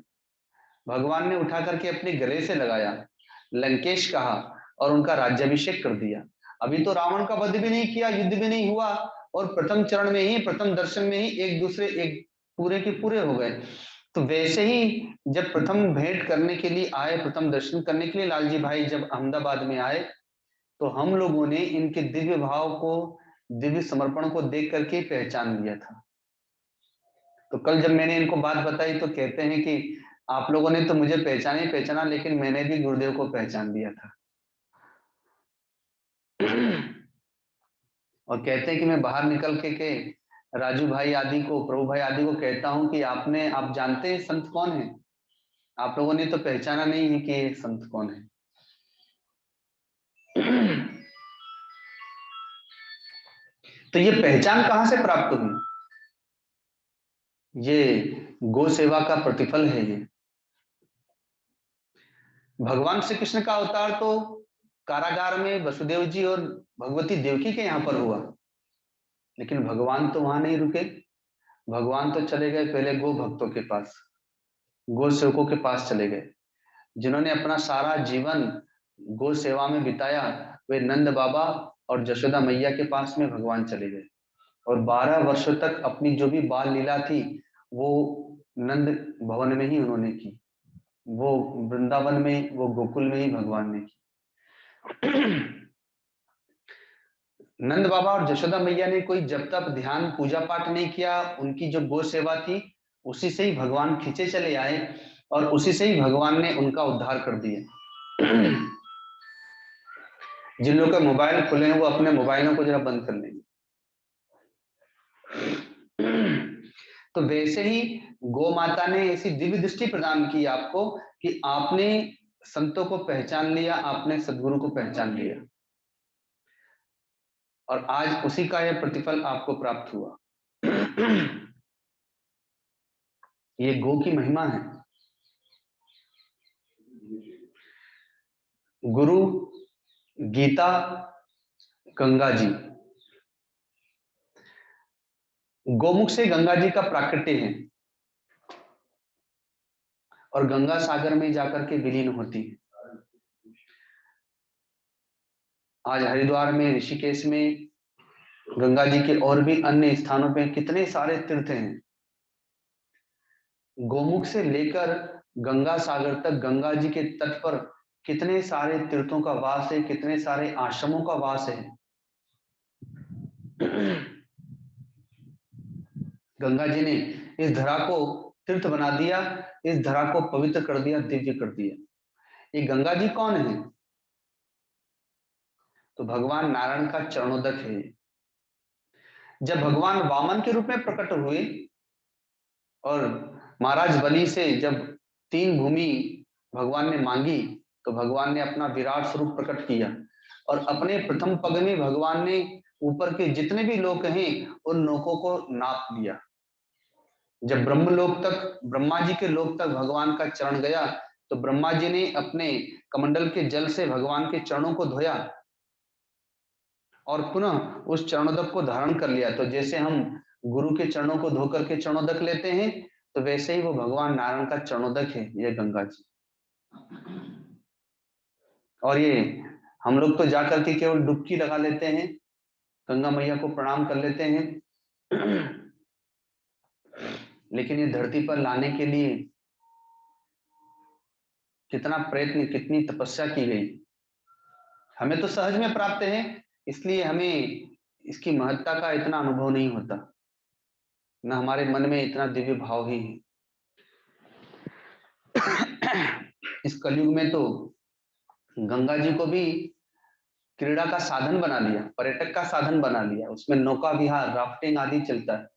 भगवान ने उठा करके अपने गले से लगाया, लंकेश कहा और उनका राज्याभिषेक कर दिया। अभी तो रावण का वध भी नहीं किया, युद्ध भी नहीं हुआ और प्रथम चरण में ही, प्रथम दर्शन में ही एक दूसरे एक पूरे के पूरे हो गए। तो वैसे ही जब प्रथम भेंट करने के लिए आए, प्रथम दर्शन करने के लिए लालजी भाई जब अहमदाबाद में आए, तो हम लोगों ने इनके दिव्य भाव को, दिव्य समर्पण को देख करके पहचान लिया था। तो कल जब मैंने इनको बात बताई तो कहते हैं कि आप लोगों ने तो मुझे पहचाना ही पहचाना, लेकिन मैंने भी गुरुदेव को पहचान लिया था। और कहते हैं कि मैं बाहर निकल के राजू भाई आदि को, प्रभु भाई आदि को कहता हूं कि आप जानते हैं संत कौन है? आप लोगों ने तो पहचाना नहीं है कि ये संत कौन है। तो ये पहचान कहां से प्राप्त हुई? ये गो सेवा का प्रतिफल है। ये भगवान श्री कृष्ण का अवतार तो कारागार में वसुदेव जी और भगवती देवकी के यहाँ पर हुआ, लेकिन भगवान तो वहां नहीं रुके। भगवान तो चले गए पहले गो भक्तों के पास, गो सेवकों के पास चले गए, जिन्होंने अपना सारा जीवन गो सेवा में बिताया। वे नंद बाबा और जशोदा मैया के पास में भगवान चले गए और 12 वर्षों तक अपनी जो भी बाल लीला थी वो नंद भवन में ही उन्होंने की, वो वृंदावन में, वो गोकुल में ही भगवान ने की। नंद बाबा और जशोदा मैया ने कोई जब तक ध्यान पूजा पाठ नहीं किया, उनकी जो गो सेवा थी उसी से ही भगवान खींचे चले आए और उसी से ही भगवान ने उनका उद्धार कर दिया। जिन लोगों के मोबाइल खुले हैं वो अपने मोबाइलों को जरा बंद कर लेंगे। तो वैसे ही गो माता ने ऐसी दिव्य दृष्टि प्रदान की आपको कि आपने संतों को पहचान लिया, आपने सदगुरु को पहचान लिया और आज उसी का यह प्रतिफल आपको प्राप्त हुआ। ये गो की महिमा है। गुरु, गीता, गंगा जी। गोमुख से गंगा जी का प्राकट्य है और गंगा सागर में जाकर के विलीन होती है। आज हरिद्वार में, ऋषिकेश में, गंगा जी के और भी अन्य स्थानों पे कितने सारे तीर्थ हैं। गोमुख से लेकर गंगा सागर तक गंगा जी के तट पर कितने सारे तीर्थों का वास है, कितने सारे आश्रमों का वास है। गंगा जी ने इस धरा को तीर्थ बना दिया, इस धरा को पवित्र कर दिया, दिव्य कर दिया। ये गंगा जी कौन है? तो भगवान नारायण का चरणोदक है। जब भगवान वामन के रूप में प्रकट हुए और महाराज बलि से जब 3 भूमि भगवान ने मांगी, तो भगवान ने अपना विराट स्वरूप प्रकट किया और अपने प्रथम पग में भगवान ने ऊपर के जितने भी लोक हैं उन लोकों को नाप दिया। जब ब्रह्मलोक तक, ब्रह्मा जी के लोक तक भगवान का चरण गया, तो ब्रह्मा जी ने अपने कमंडल के जल से भगवान के चरणों को धोया और पुनः उस चरणोदक को धारण कर लिया। तो जैसे हम गुरु के चरणों को धोकर के चरणोदक लेते हैं, तो वैसे ही वो भगवान नारायण का चरणोदक है ये गंगा जी। और ये हम लोग तो जाकर के केवल डुबकी लगा लेते हैं, गंगा मैया को प्रणाम कर लेते हैं, लेकिन ये धरती पर लाने के लिए कितना प्रयत्न, कितनी तपस्या की गई। हमें तो सहज में प्राप्त है, इसलिए हमें इसकी महत्ता का इतना अनुभव नहीं होता, न हमारे मन में इतना दिव्य भाव ही है। इस कलयुग में तो गंगा जी को भी क्रीड़ा का साधन बना लिया, पर्यटक का साधन बना लिया। उसमें नौका विहार, राफ्टिंग आदि चलता है।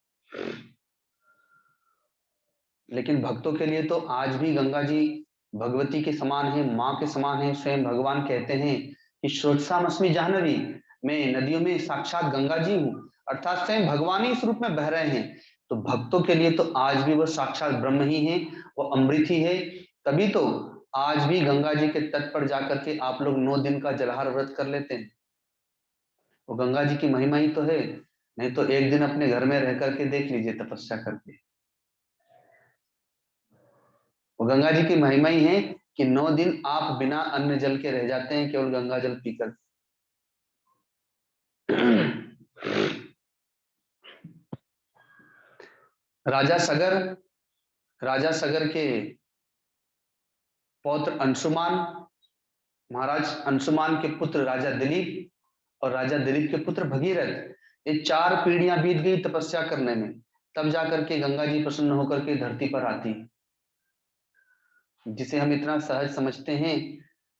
लेकिन भक्तों के लिए तो आज भी गंगा जी भगवती के समान है, माँ के समान है। स्वयं भगवान कहते हैं कि स्रोतसामस्मि जाह्नवी, मैं नदियों में साक्षात गंगा जी हूँ, अर्थात स्वयं भगवान ही इस रूप में बह रहे हैं। तो भक्तों के लिए तो आज भी वो साक्षात ब्रह्म ही है, वो अमृत ही है। तभी तो आज भी गंगा जी के तट पर जाकर के आप लोग 9 दिन का जलहार व्रत कर लेते हैं। वो गंगा जी की महिमा ही तो है। नहीं तो एक दिन अपने घर में रह करके देख लीजिए तपस्या करके। वो गंगा जी की महिमा ही है कि 9 दिन आप बिना अन्न जल के रह जाते हैं, केवल गंगा जल पीकर। राजा सगर, राजा सगर के पौत्र अंशुमान, महाराज अंशुमान के पुत्र राजा दिलीप और राजा दिलीप के पुत्र भगीरथ, ये 4 पीढ़ियां बीत गई तपस्या करने में, तब जाकर के गंगा जी प्रसन्न होकर के धरती पर आती। जिसे हम इतना सहज समझते हैं,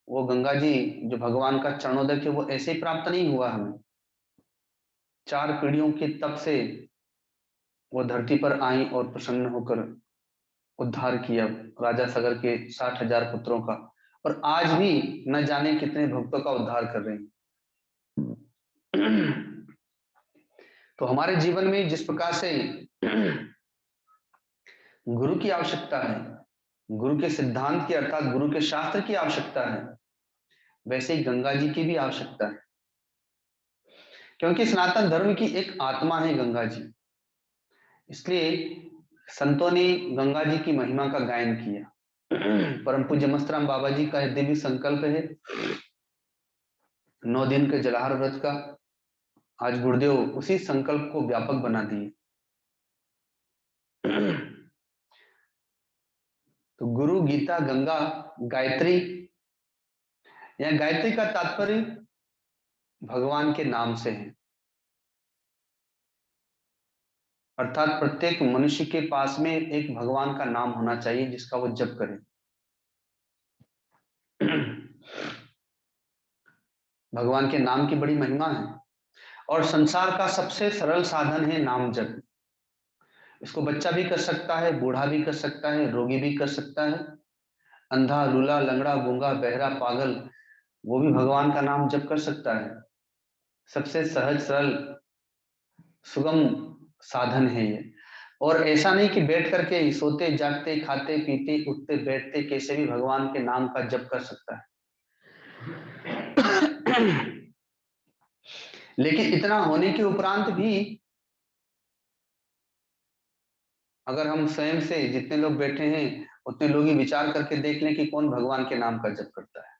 वो गंगा जी जो भगवान का चरणोदक है, वो ऐसे ही प्राप्त नहीं हुआ हमें। 4 पीढ़ियों के तप से वो धरती पर आई और प्रसन्न होकर उद्धार किया राजा सगर के 60,000 पुत्रों का, और आज भी न जाने कितने भक्तों का उद्धार कर रहे हैं। तो हमारे जीवन में जिस प्रकार से गुरु की आवश्यकता है, गुरु के सिद्धांत की अर्थात गुरु के शास्त्र की आवश्यकता है, वैसे ही गंगा जी की भी आवश्यकता है। क्योंकि सनातन धर्म की एक आत्मा है गंगा जी, इसलिए संतों ने गंगा जी की महिमा का गायन किया। परम पूज्य मस्तराम बाबा जी का दिव्य संकल्प है 9 दिन के जलहार व्रत का। आज गुरुदेव उसी संकल्प को व्यापक बना दिए। तो गुरु, गीता, गंगा, गायत्री, या गायत्री का तात्पर्य भगवान के नाम से है, अर्थात प्रत्येक मनुष्य के पास में एक भगवान का नाम होना चाहिए जिसका वो जप करे। भगवान के नाम की बड़ी महिमा है और संसार का सबसे सरल साधन है नाम जप। इसको बच्चा भी कर सकता है, बूढ़ा भी कर सकता है, रोगी भी कर सकता है, अंधा, लूला, लंगड़ा, गूंगा, बहरा, पागल, वो भी भगवान का नाम जप कर सकता है। सबसे सहज सरल सुगम साधन है ये। और ऐसा नहीं कि बैठ करके ही सोते जागते खाते पीते उठते बैठते कैसे भी भगवान के नाम का जप कर सकता है। लेकिन इतना होने के उपरांत भी अगर हम स्वयं से, जितने लोग बैठे हैं उतने लोग ही विचार करके देख लें कि कौन भगवान के नाम का जप करता है।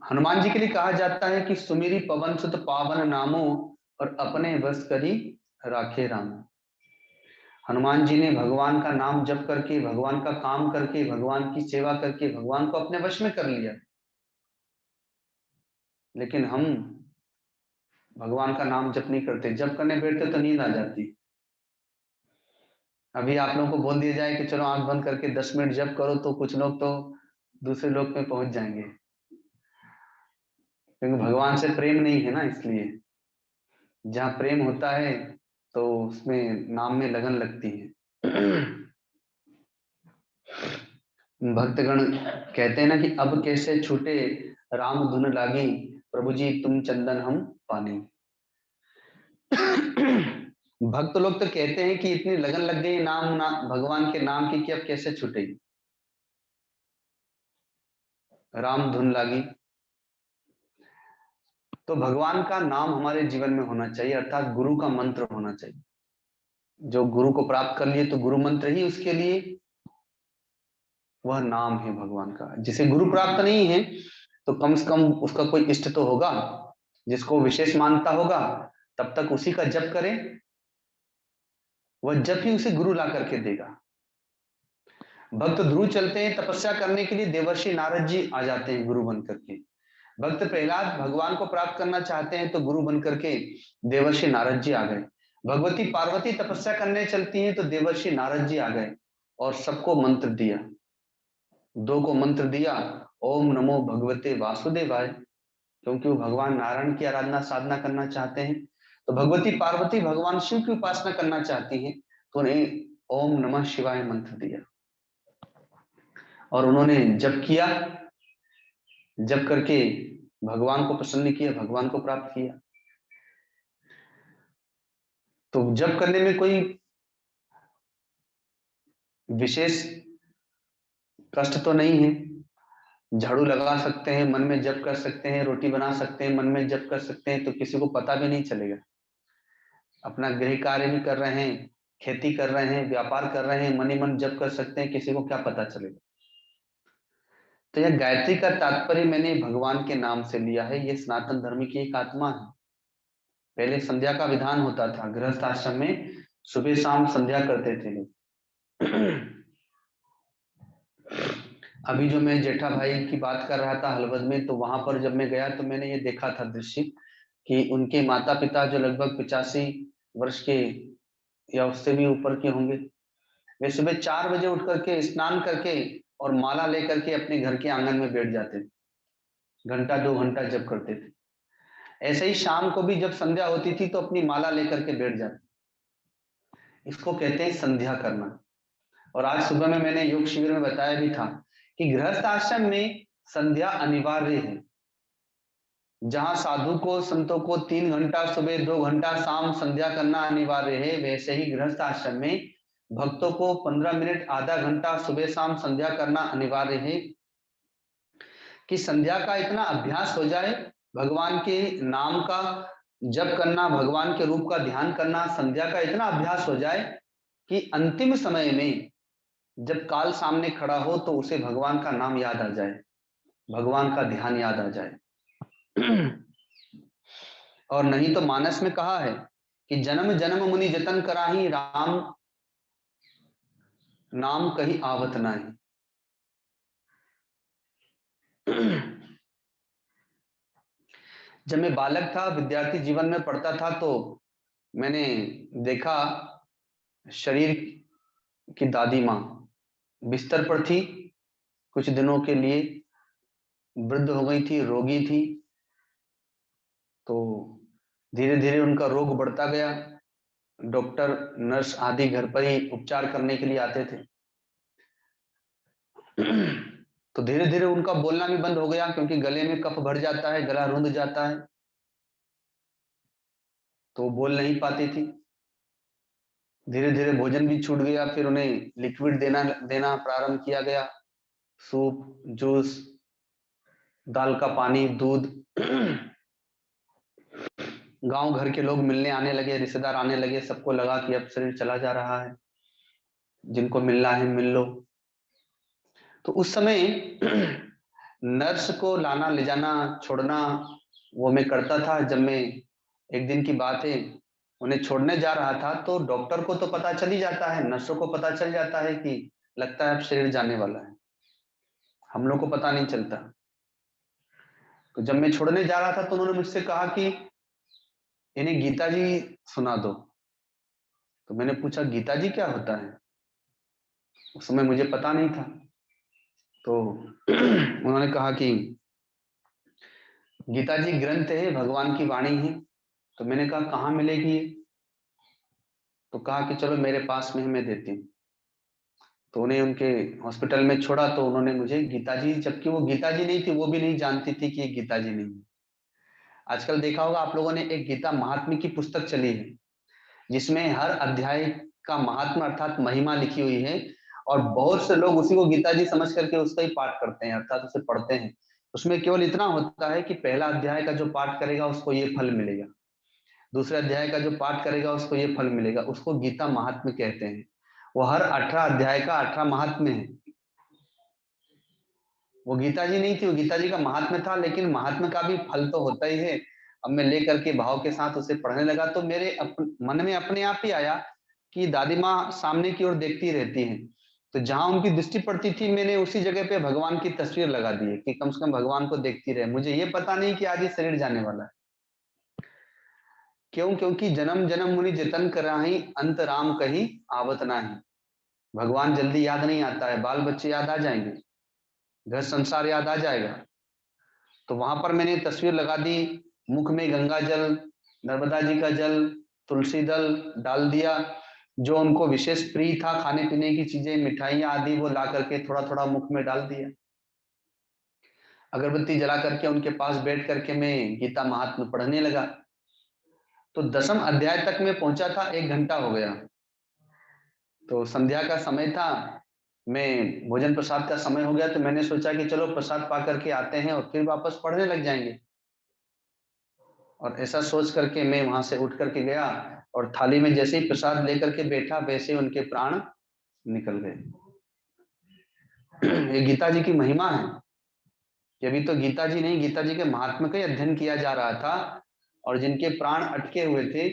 हनुमान जी के लिए कहा जाता है कि सुमेरी पवन सुत पावन नामो और अपने वश करी राखे राम। हनुमान जी ने भगवान का नाम जप करके, भगवान का काम करके, भगवान की सेवा करके भगवान को अपने वश में कर लिया। लेकिन हम भगवान का नाम जप नहीं करते, जप करने बैठते तो नींद आ जाती। अभी आप लोगों को बोल दिया जाए कि चलो आंख बंद करके 10 मिनट जप करो, तो कुछ लोग तो दूसरे लोक में पहुंच जाएंगे, क्योंकि भगवान से प्रेम नहीं है ना, इसलिए। जहाँ प्रेम होता है तो उसमें नाम में लगन लगती है। भक्तगण कहते हैं ना कि अब कैसे छूटे राम धुन लागी, प्रभु जी तुम चंदन हम पानी। भक्त लोग तो कहते हैं कि इतनी लगन लग गई भगवान के नाम की कि अब कैसे छूटेगी। राम धुन लागी, तो भगवान का नाम हमारे जीवन में होना चाहिए, अर्थात गुरु का मंत्र होना चाहिए। जो गुरु को प्राप्त कर लिए तो गुरु मंत्र ही उसके लिए वह नाम है भगवान का। जिसे गुरु प्राप्त नहीं है तो कम से कम उसका कोई इष्ट तो होगा जिसको विशेष मानता होगा, तब तक उसी का जप करे, वह जप ही उसे गुरु ला करके देगा। भक्त ध्रुव चलते हैं तपस्या करने के लिए, देवर्षि नारद जी आ जाते हैं गुरु बन करके। भक्त प्रहलाद भगवान को प्राप्त करना चाहते हैं तो गुरु बन करके देवर्षि नारद जी आ गए। भगवती पार्वती तपस्या करने चलती हैं तो देवर्षि नारद जी आ गए और सबको मंत्र दिया। दो को मंत्र दिया, ओम नमो भगवते वासुदेवाय, क्योंकि वो भगवान नारायण की आराधना साधना करना चाहते हैं। तो भगवती पार्वती भगवान शिव की उपासना करना चाहती हैं तो उन्हें ओम नमः शिवाय मंत्र दिया और उन्होंने जप किया। जप करके भगवान को प्रसन्न किया, भगवान को प्राप्त किया। तो जप करने में कोई विशेष कष्ट तो नहीं है। झाड़ू लगा सकते हैं, मन में जप कर सकते हैं, रोटी बना सकते हैं, मन में जप कर सकते हैं, तो किसी को पता भी नहीं चलेगा। अपना गृह कार्य भी कर रहे हैं, खेती कर रहे हैं, व्यापार कर रहे हैं, मन ही मन जप कर सकते हैं, किसी को क्या पता चलेगा। तो यह गायत्री का तात्पर्य मैंने भगवान के नाम से लिया है। ये सनातन धर्म की एक आत्मा है। पहले संध्या का विधान होता था गृहस्थ आश्रम में, सुबह शाम संध्या करते थे लोग। अभी जो मैं जेठा भाई की बात कर रहा था हलवद में, तो वहां पर जब मैं गया तो मैंने ये देखा था दृश्य कि उनके माता पिता जो लगभग 85 वर्ष के या उससे भी ऊपर के होंगे, वे सुबह 4 बजे उठ करके स्नान करके और माला लेकर के अपने घर के आंगन में बैठ जाते थे, घंटा 2 घंटा जप करते थे। ऐसे ही शाम को भी जब संध्या होती थी तो अपनी माला लेकर के बैठ जाते। इसको कहते हैं संध्या करना। और आज सुबह में मैंने योग शिविर में बताया भी था कि गृहस्थ आश्रम में संध्या अनिवार्य है। जहां साधु को संतों को 3 घंटा सुबह 2 घंटा शाम संध्या करना अनिवार्य है, वैसे ही गृहस्थ आश्रम में भक्तों को 15 मिनट आधा घंटा सुबह शाम संध्या करना अनिवार्य है कि संध्या का इतना अभ्यास हो जाए, भगवान के नाम का जप करना, भगवान के रूप का ध्यान करना, संध्या का इतना अभ्यास हो जाए कि अंतिम समय में जब काल सामने खड़ा हो तो उसे भगवान का नाम याद आ जाए, भगवान का ध्यान याद आ जाए। और नहीं तो मानस में कहा है कि जन्म जन्म मुनि जतन कराही, राम नाम कहीं आवत नाही। जब मैं बालक था, विद्यार्थी जीवन में पढ़ता था, तो मैंने देखा शरीर की दादी माँ बिस्तर पर थी, कुछ दिनों के लिए वृद्ध हो गई थी, रोगी थी। तो धीरे धीरे उनका रोग बढ़ता गया। डॉक्टर नर्स आदि घर पर ही उपचार करने के लिए आते थे। तो धीरे धीरे उनका बोलना भी बंद हो गया, क्योंकि गले में कफ भर जाता है, गला रुंध जाता है, तो वो बोल नहीं पाती थी। धीरे धीरे भोजन भी छूट गया, फिर उन्हें लिक्विड देना देना प्रारंभ किया गया, सूप, जूस, दाल का पानी, दूध। गांव घर के लोग मिलने आने लगे, रिश्तेदार आने लगे, सबको लगा कि अब शरीर चला जा रहा है, जिनको मिलना है मिल लो। तो उस समय नर्स को लाना ले जाना छोड़ना वो मैं करता था। जब मैं, एक दिन की बात है, उन्हें छोड़ने जा रहा था तो डॉक्टर को तो पता चल ही जाता है, नर्सों को पता चल जाता है कि लगता है अब शरीर जाने वाला है, हम लोग को पता नहीं चलता। तो जब मैं छोड़ने जा रहा था तो उन्होंने मुझसे कहा कि इन्हें गीता जी सुना दो। तो मैंने पूछा गीता जी क्या होता है, उस समय मुझे पता नहीं था। तो उन्होंने कहा कि गीता जी ग्रंथ है, भगवान की वाणी है। तो मैंने कहा कहाँ मिलेगी ये? तो कहा कि चलो मेरे पास में है, मैं देती हूँ। तो उन्हें उनके हॉस्पिटल में छोड़ा तो उन्होंने मुझे गीता जी, जबकि वो गीता जी नहीं थी, वो भी नहीं जानती थी कि ये गीता जी नहीं है। आजकल देखा होगा आप लोगों ने, एक गीता महात्म्य की पुस्तक चली है जिसमें हर अध्याय का महात्मा अर्थात महिमा लिखी हुई है, और बहुत से लोग उसी को गीता जी समझ करके उसका ही पाठ करते हैं अर्थात उसे पढ़ते हैं। उसमें केवल इतना होता है कि पहला अध्याय का जो पाठ करेगा उसको ये फल मिलेगा, दूसरे अध्याय का जो पाठ करेगा उसको ये फल मिलेगा, उसको गीता महात्म्य कहते हैं। वो हर 18 अध्याय का 18 महात्म्य है। वो गीता जी नहीं थी, वो गीता जी का महात्म्य था, लेकिन महात्म्य का भी फल तो होता ही है। अब मैं लेकर के भाव के साथ उसे पढ़ने लगा तो मेरे मन में अपने आप ही आया कि दादी माँ सामने की ओर देखती रहती हैं, तो जहां उनकी दृष्टि पड़ती थी मैंने उसी जगह पे भगवान की तस्वीर लगा दी है कि कम से कम भगवान को देखती रहे। मुझे ये पता नहीं कि आज ये शरीर जाने वाला है। क्यों? क्योंकि जन्म जन्म मुनि जतन कराही, अंत राम कही आवत नाही। भगवान जल्दी याद नहीं आता है, बाल बच्चे याद आ जाएंगे, घर संसार याद आ जाएगा। तो वहां पर मैंने तस्वीर लगा दी, मुख में गंगा जल, नर्मदा जी का जल, तुलसी दल डाल दिया, जो उनको विशेष प्रिय था खाने पीने की चीजें, मिठाइयां आदि, वो ला करके थोड़ा थोड़ा मुख में डाल दिया। अगरबत्ती जला करके उनके पास बैठ करके मैं गीता महात्म्य पढ़ने लगा। तो 10वें अध्याय तक मैं पहुंचा था, 1 घंटा हो गया। तो संध्या का समय था, मैं भोजन प्रसाद का समय हो गया, तो मैंने सोचा कि चलो प्रसाद पा करके आते हैं और फिर वापस पढ़ने लग जाएंगे। और ऐसा सोच करके मैं वहां से उठ करके गया, और थाली में जैसे ही प्रसाद लेकर के बैठा वैसे ही उनके प्राण निकल गए। ये गीता जी की महिमा है कि अभी तो गीता जी नहीं, गीता जी के महात्मा का ही अध्ययन किया जा रहा था, और जिनके प्राण अटके हुए थे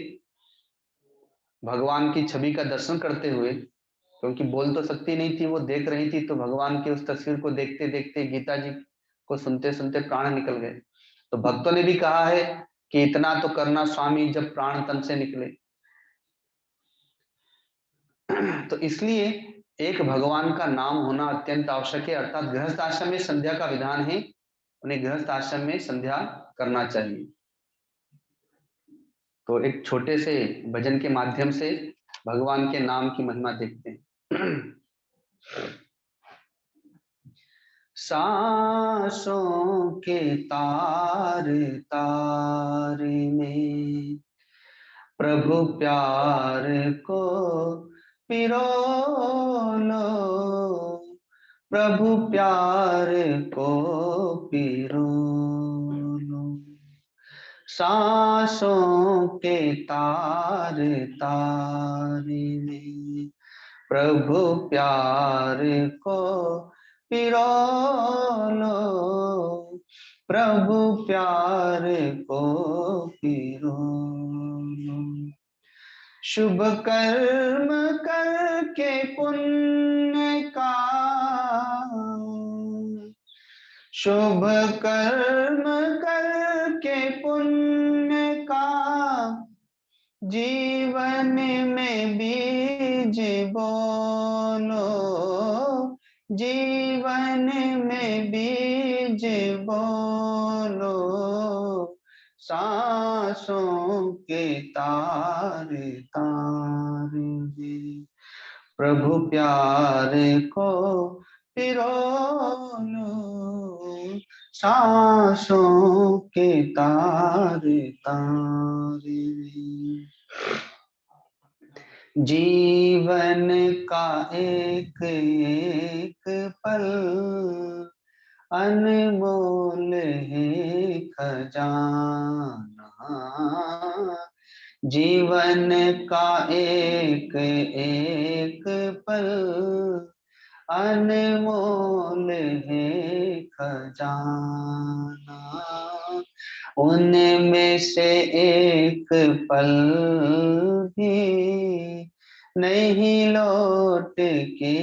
भगवान की छवि का दर्शन करते हुए, क्योंकि बोल तो सकती नहीं थी, वो देख रही थी, तो भगवान की उस तस्वीर को देखते देखते गीता जी को सुनते सुनते प्राण निकल गए। तो भक्तों ने भी कहा है कि इतना तो करना स्वामी जब प्राण तन से निकले। तो इसलिए एक भगवान का नाम होना अत्यंत आवश्यक है, अर्थात गृहस्थ आश्रम में संध्या का विधान है, उन्हें गृहस्थ आश्रम में संध्या करना चाहिए। तो एक छोटे से भजन के माध्यम से भगवान के नाम की महिमा देखते हैं। सांसों के तार तार में प्रभु प्यार को पिरो लो, प्रभु प्यार को पिरो लो। सांसों के तार तार में प्रभु प्यार को पिरो लो, प्रभु प्यार को पिरो लो। शुभ कर्म करके पुण्य का, शुभ कर्म करके पुण्य का जीवन में बीज बोलो, जीवन में बीज बोलो। सांसों के तार तार में प्रभु प्यार को पिरो लो, सांसों के तार तार में। जीवन का एक एक पल अनमोल है खजाना, जीवन का एक एक पल अनमोल है खजाना, उनमें से एक पल भी नहीं लौट के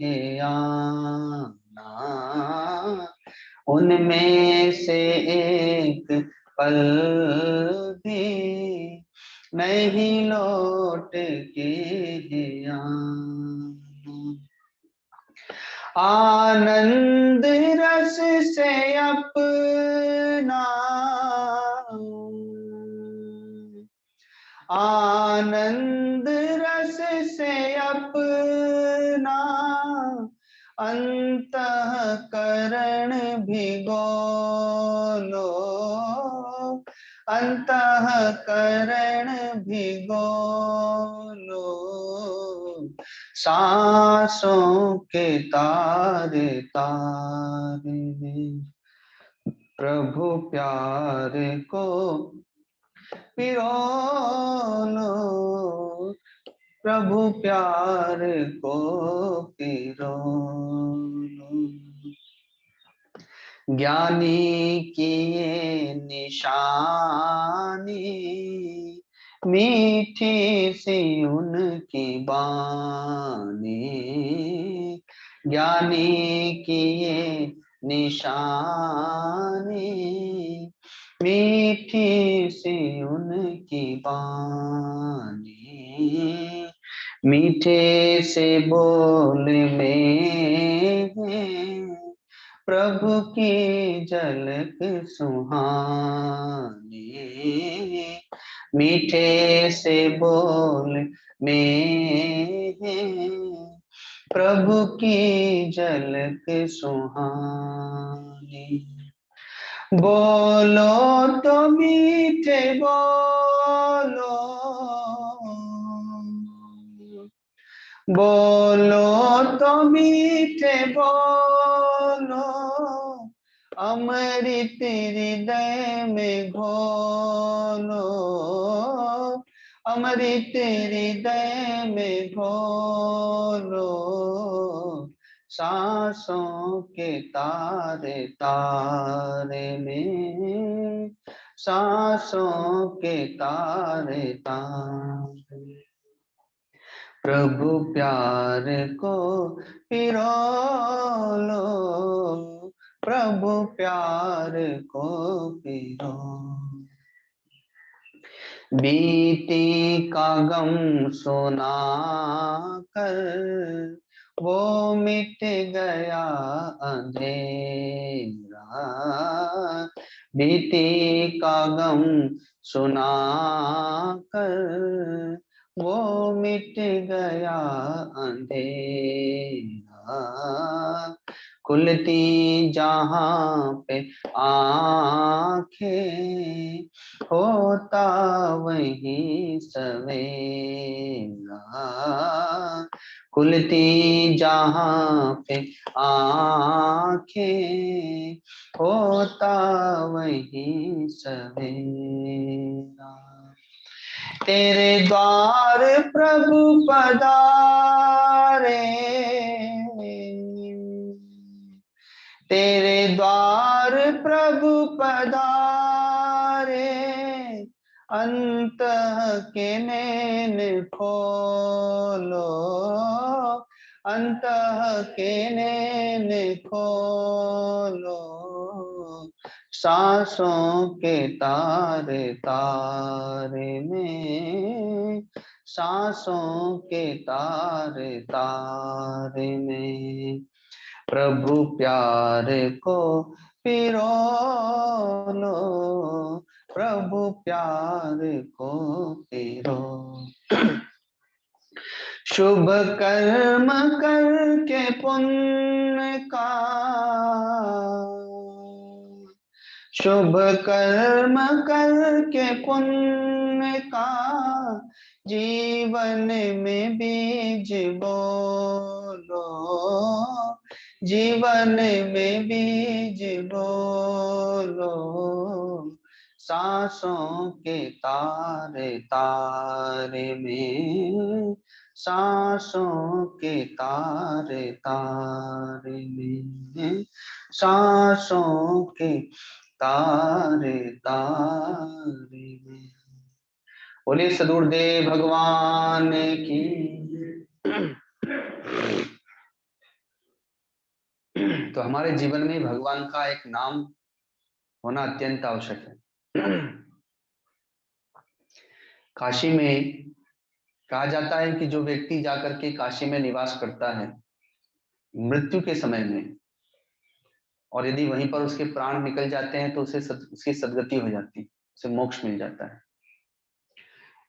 है आना, उनमें से एक पल भी नहीं लौट के है आना। आनंद रस से अपना, आनंद रस से अपना अंतःकरण भिगो लो, अंतःकरण भिगो लो, सांसों के तारे तारे में प्रभु प्यार को पिरो लो, प्रभु प्यार को पिरो लो। ज्ञानी की ये निशानी, मीठी सी उनकी बानी, ज्ञानी की ये निशानी, मीठी सी उनकी बानी, मीठे से बोल में प्रभु की झलक सुहानी, मीठे से बोल में प्रभु की झलक सुहानी। बोलो तो मीठे बोलो, बोलो तो मीठे बोलो, अमृत हृदय में घोलो, अमृत हृदय में घोलो, सांसों के तारे तारे में, सांसों के तारे तारे, प्रभु प्यार को पिरो लो, प्रभु प्यार को पिरो। बीती का गम सुना कर वो मिट गया अंधेरा, बीती का गम सुना कर वो मिट गया अंधेरा, खुलती जहां पे आंखें होता वही सवेरा, खुलती जहां पे आंखें होता वही सवेरा, तेरे द्वार प्रभु पधारे, तेरे द्वार प्रभु पधारे, अंतः के नैन खोलो, अंतः के नैन खोलो, सांसों के तारे तारे में, सांसों के तारे तारे में, प्रभु प्यार को पिरो लो, प्रभु प्यार को पिरो। शुभ कर्म करके पुण्य का, शुभ कर्म करके पुण्य का जीवन में बीज बोलो, जीवन में बीज बोलो, सांसों के तारे तारे में, सांसों के तारे तारे में, सांसों के तारे तारे में। बोलिए सदगुरुदेव भगवान की। तो हमारे जीवन में भगवान का एक नाम होना अत्यंत आवश्यक है। काशी में कहा जाता है कि जो व्यक्ति जाकर के काशी में निवास करता है मृत्यु के समय में, और यदि वहीं पर उसके प्राण निकल जाते हैं तो उसकी सदगति हो जाती है, उसे मोक्ष मिल जाता है।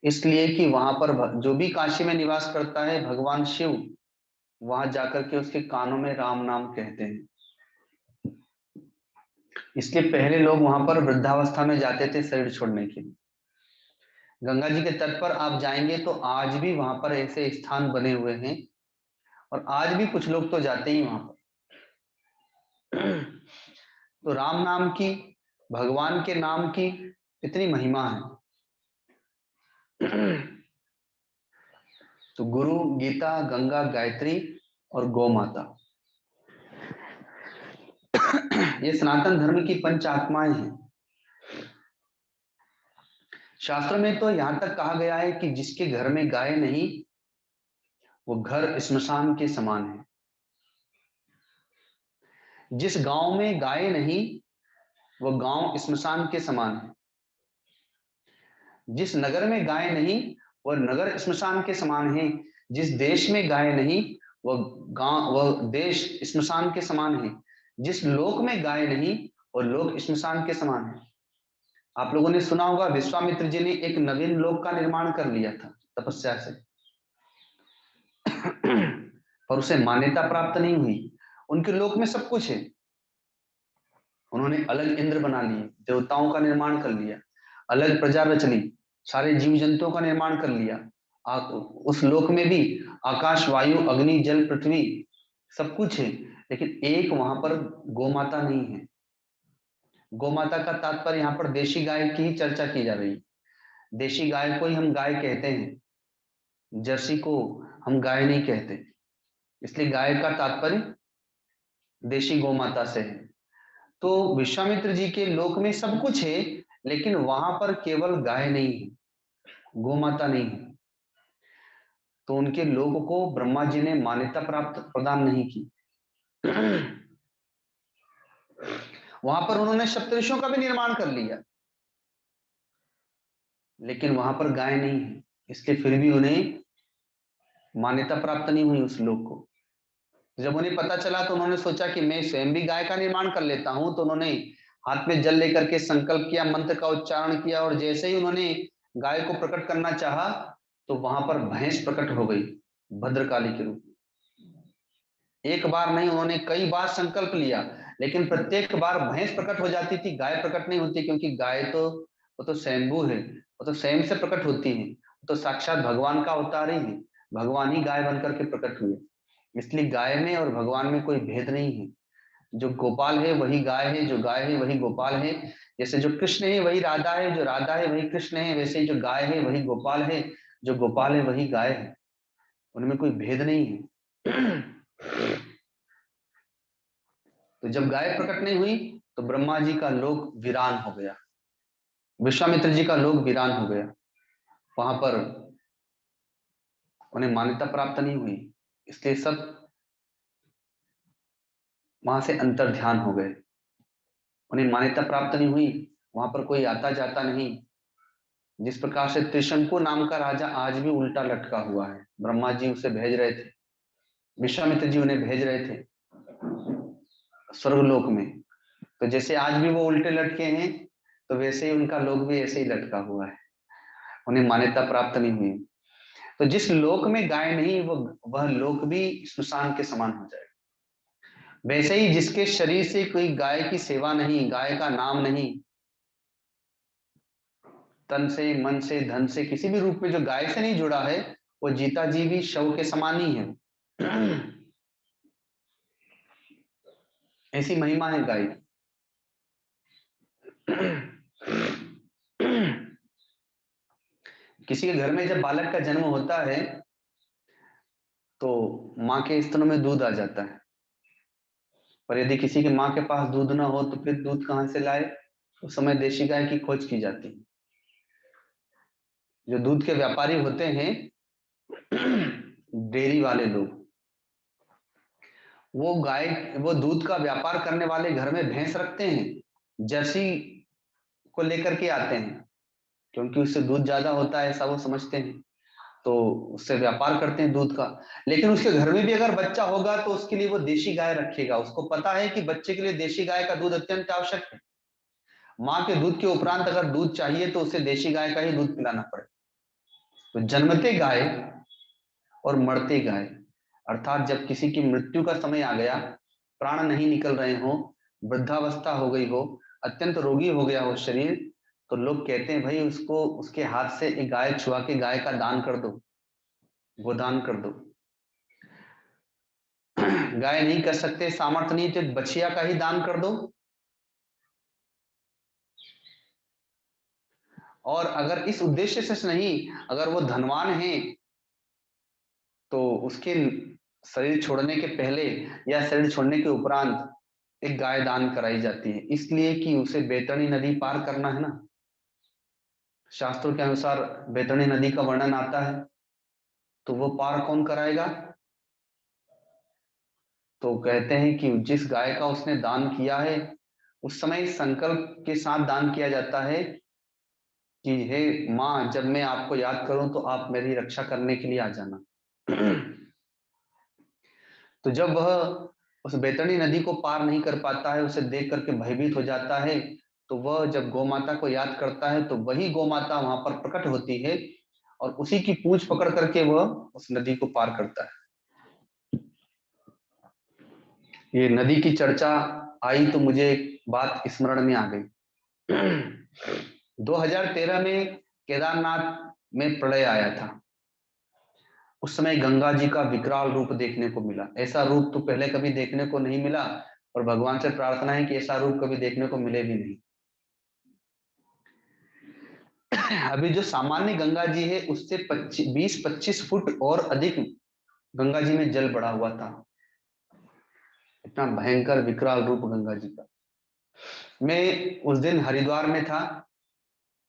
इसलिए कि वहां पर जो भी काशी में निवास करता है, भगवान शिव वहां जाकर के उसके कानों में राम नाम कहते हैं। इसलिए पहले लोग वहां पर वृद्धावस्था में जाते थे शरीर छोड़ने के लिए। गंगा जी के तट पर आप जाएंगे तो आज भी वहां पर ऐसे स्थान बने हुए हैं, और आज भी कुछ लोग तो जाते ही वहां पर। तो राम नाम की, भगवान के नाम की इतनी महिमा है। तो गुरु, गीता, गंगा, गायत्री और गौ माता, ये सनातन धर्म की पंच आत्माएं हैं। शास्त्र में तो यहां तक कहा गया है कि जिसके घर में गाय नहीं, वो घर श्मशान के समान है। जिस गांव में गाय नहीं, वो गांव श्मशान के समान है। जिस नगर में गाय नहीं, वह नगर श्मशान के समान है। जिस देश में गाय नहीं, वह देश श्मशान के समान है। जिस लोक में गाय नहीं, वह लोक श्मशान के समान है। आप लोगों ने सुना होगा, विश्वामित्र जी ने एक नवीन लोक का निर्माण कर लिया था तपस्या से, पर उसे मान्यता प्राप्त नहीं हुई। उनके लोक में सब कुछ है, उन्होंने अलग इंद्र बना लिए, देवताओं का निर्माण कर लिया, अलग प्रजा रच ली, सारे जीव जंतुओं का निर्माण कर लिया। उस लोक में भी आकाश, वायु, अग्नि, जल, पृथ्वी सब कुछ है, लेकिन एक वहां पर गोमाता नहीं है। गोमाता का तात्पर्य यहाँ पर देशी गाय की ही चर्चा की जा रही है। देशी गाय को ही हम गाय कहते हैं, जर्सी को हम गाय नहीं कहते। इसलिए गाय का तात्पर्य देशी गोमाता से है। तो विश्वामित्र जी के लोक में सब कुछ है, लेकिन वहां पर केवल गाय नहीं है, गोमाता नहीं है। तो उनके लोक को ब्रह्मा जी ने मान्यता प्राप्त प्रदान नहीं की। वहां पर उन्होंने सप्तऋषियों का भी निर्माण कर लिया, लेकिन वहां पर गाय नहीं है, इसलिए फिर भी उन्हें मान्यता प्राप्त नहीं हुई उस लोक को। जब उन्हें पता चला तो उन्होंने सोचा कि मैं स्वयं भी गाय का निर्माण कर लेता हूं। तो उन्होंने हाथ में जल लेकर के संकल्प किया, मंत्र का उच्चारण किया, और जैसे ही उन्होंने गाय को प्रकट करना चाहा तो वहां पर भैंस प्रकट हो गई भद्रकाली के रूप में। एक बार नहीं, उन्होंने कई बार संकल्प लिया, लेकिन प्रत्येक बार भैंस प्रकट हो जाती थी, गाय प्रकट नहीं होती, क्योंकि गाय तो वो तो स्वयंभू है, वो तो स्वयं से प्रकट होती है, वो तो साक्षात भगवान का अवतार ही है। भगवान ही गाय बनकर के प्रकट हुए। इसलिए गाय में और भगवान में कोई भेद नहीं है। जो गोपाल है वही गाय है, जो गाय है वही गोपाल है। जैसे जो कृष्ण है वही राधा है, जो राधा है वही कृष्ण है, वैसे ही जो गाय है वही गोपाल है, जो गोपाल है वही गाय है। उनमें कोई भेद नहीं है। तो जब गाय प्रकट नहीं हुई तो ब्रह्मा जी का लोक वीरान हो गया, विश्वामित्र जी का लोक वीरान हो गया। वहां पर उन्हें मान्यता प्राप्त नहीं हुई, इसलिए सब वहां से अंतर ध्यान हो गए। उन्हें मान्यता प्राप्त नहीं हुई, वहां पर कोई आता जाता नहीं। जिस प्रकार से त्रिशंकु नाम का राजा आज भी उल्टा लटका हुआ है, ब्रह्मा जी उसे भेज रहे थे, विश्वामित्र जी उन्हें भेज रहे थे स्वर्गलोक में। तो जैसे आज भी वो उल्टे लटके हैं, तो वैसे ही उनका लोक भी ऐसे ही लटका हुआ है, उन्हें मान्यता प्राप्त नहीं हुई। तो जिस लोक में गाय नहीं, वह लोक भी श्मशान के समान हो जाएगा। वैसे ही जिसके शरीर से कोई गाय की सेवा नहीं, गाय का नाम नहीं, तन से, मन से, धन से, किसी भी रूप में जो गाय से नहीं जुड़ा है, वो जीता जी भी शव के समान ही है। ऐसी महिमा है गाय की। किसी के घर में जब बालक का जन्म होता है तो माँ के स्तनों में दूध आ जाता है, पर यदि किसी के माँ के पास दूध ना हो तो फिर दूध कहाँ से लाए? उस समय देशी गाय की खोज की जाती है। जो दूध के व्यापारी होते हैं, डेयरी वाले लोग, वो दूध का व्यापार करने वाले घर में भैंस रखते हैं, जर्सी को लेकर के आते हैं, क्योंकि उससे दूध ज्यादा होता है ऐसा वो समझते हैं। तो उससे व्यापार करते हैं दूध का। लेकिन उसके घर में भी अगर बच्चा होगा तो उसके लिए वो देशी गाय रखेगा, उसको पता है कि बच्चे के लिए देशी गाय का दूध अत्यंत आवश्यक है। माँ के दूध के उपरांत अगर दूध चाहिए तो उसे देशी गाय का ही दूध पिलाना पड़े। तो जन्मते गाय और मरते गाय, अर्थात जब किसी की मृत्यु का समय आ गया, प्राण नहीं निकल रहे हो, वृद्धावस्था हो गई हो, अत्यंत रोगी हो गया हो शरीर, तो लोग कहते हैं भाई उसको उसके हाथ से एक गाय छुआ के गाय का दान कर दो, गोदान कर दो। गाय नहीं कर सकते, सामर्थ्य नहीं, तो एक बछिया का ही दान कर दो। और अगर इस उद्देश्य से नहीं, अगर वो धनवान है तो उसके शरीर छोड़ने के पहले या शरीर छोड़ने के उपरांत एक गाय दान कराई जाती है, इसलिए कि उसे बैतरणी नदी पार करना है ना। शास्त्रों के अनुसार बैतरणी नदी का वर्णन आता है, तो वो पार कौन कराएगा? तो कहते हैं कि जिस गाय का उसने दान किया है, उस समय संकल्प के साथ दान किया जाता है कि हे माँ, जब मैं आपको याद करूं तो आप मेरी रक्षा करने के लिए आ जाना। तो जब वह उस बैतरणी नदी को पार नहीं कर पाता है, उसे देख करके भयभीत हो जाता है, तो वह जब गौ माता को याद करता है तो वही गौ माता वहां पर प्रकट होती है और उसी की पूंछ पकड़ करके वह उस नदी को पार करता है। ये नदी की चर्चा आई तो मुझे एक बात स्मरण में आ गई। 2013 में केदारनाथ में प्रलय आया था। उस समय गंगा जी का विकराल रूप देखने को मिला। ऐसा रूप तो पहले कभी देखने को नहीं मिला और भगवान से प्रार्थना है कि ऐसा रूप कभी देखने को मिले भी नहीं। अभी जो सामान्य गंगा जी है उससे 20-25 फुट और अधिक गंगा जी में जल बढ़ा हुआ था। इतना भयंकर विकराल रूप गंगा जी का। मैं उस दिन हरिद्वार में था,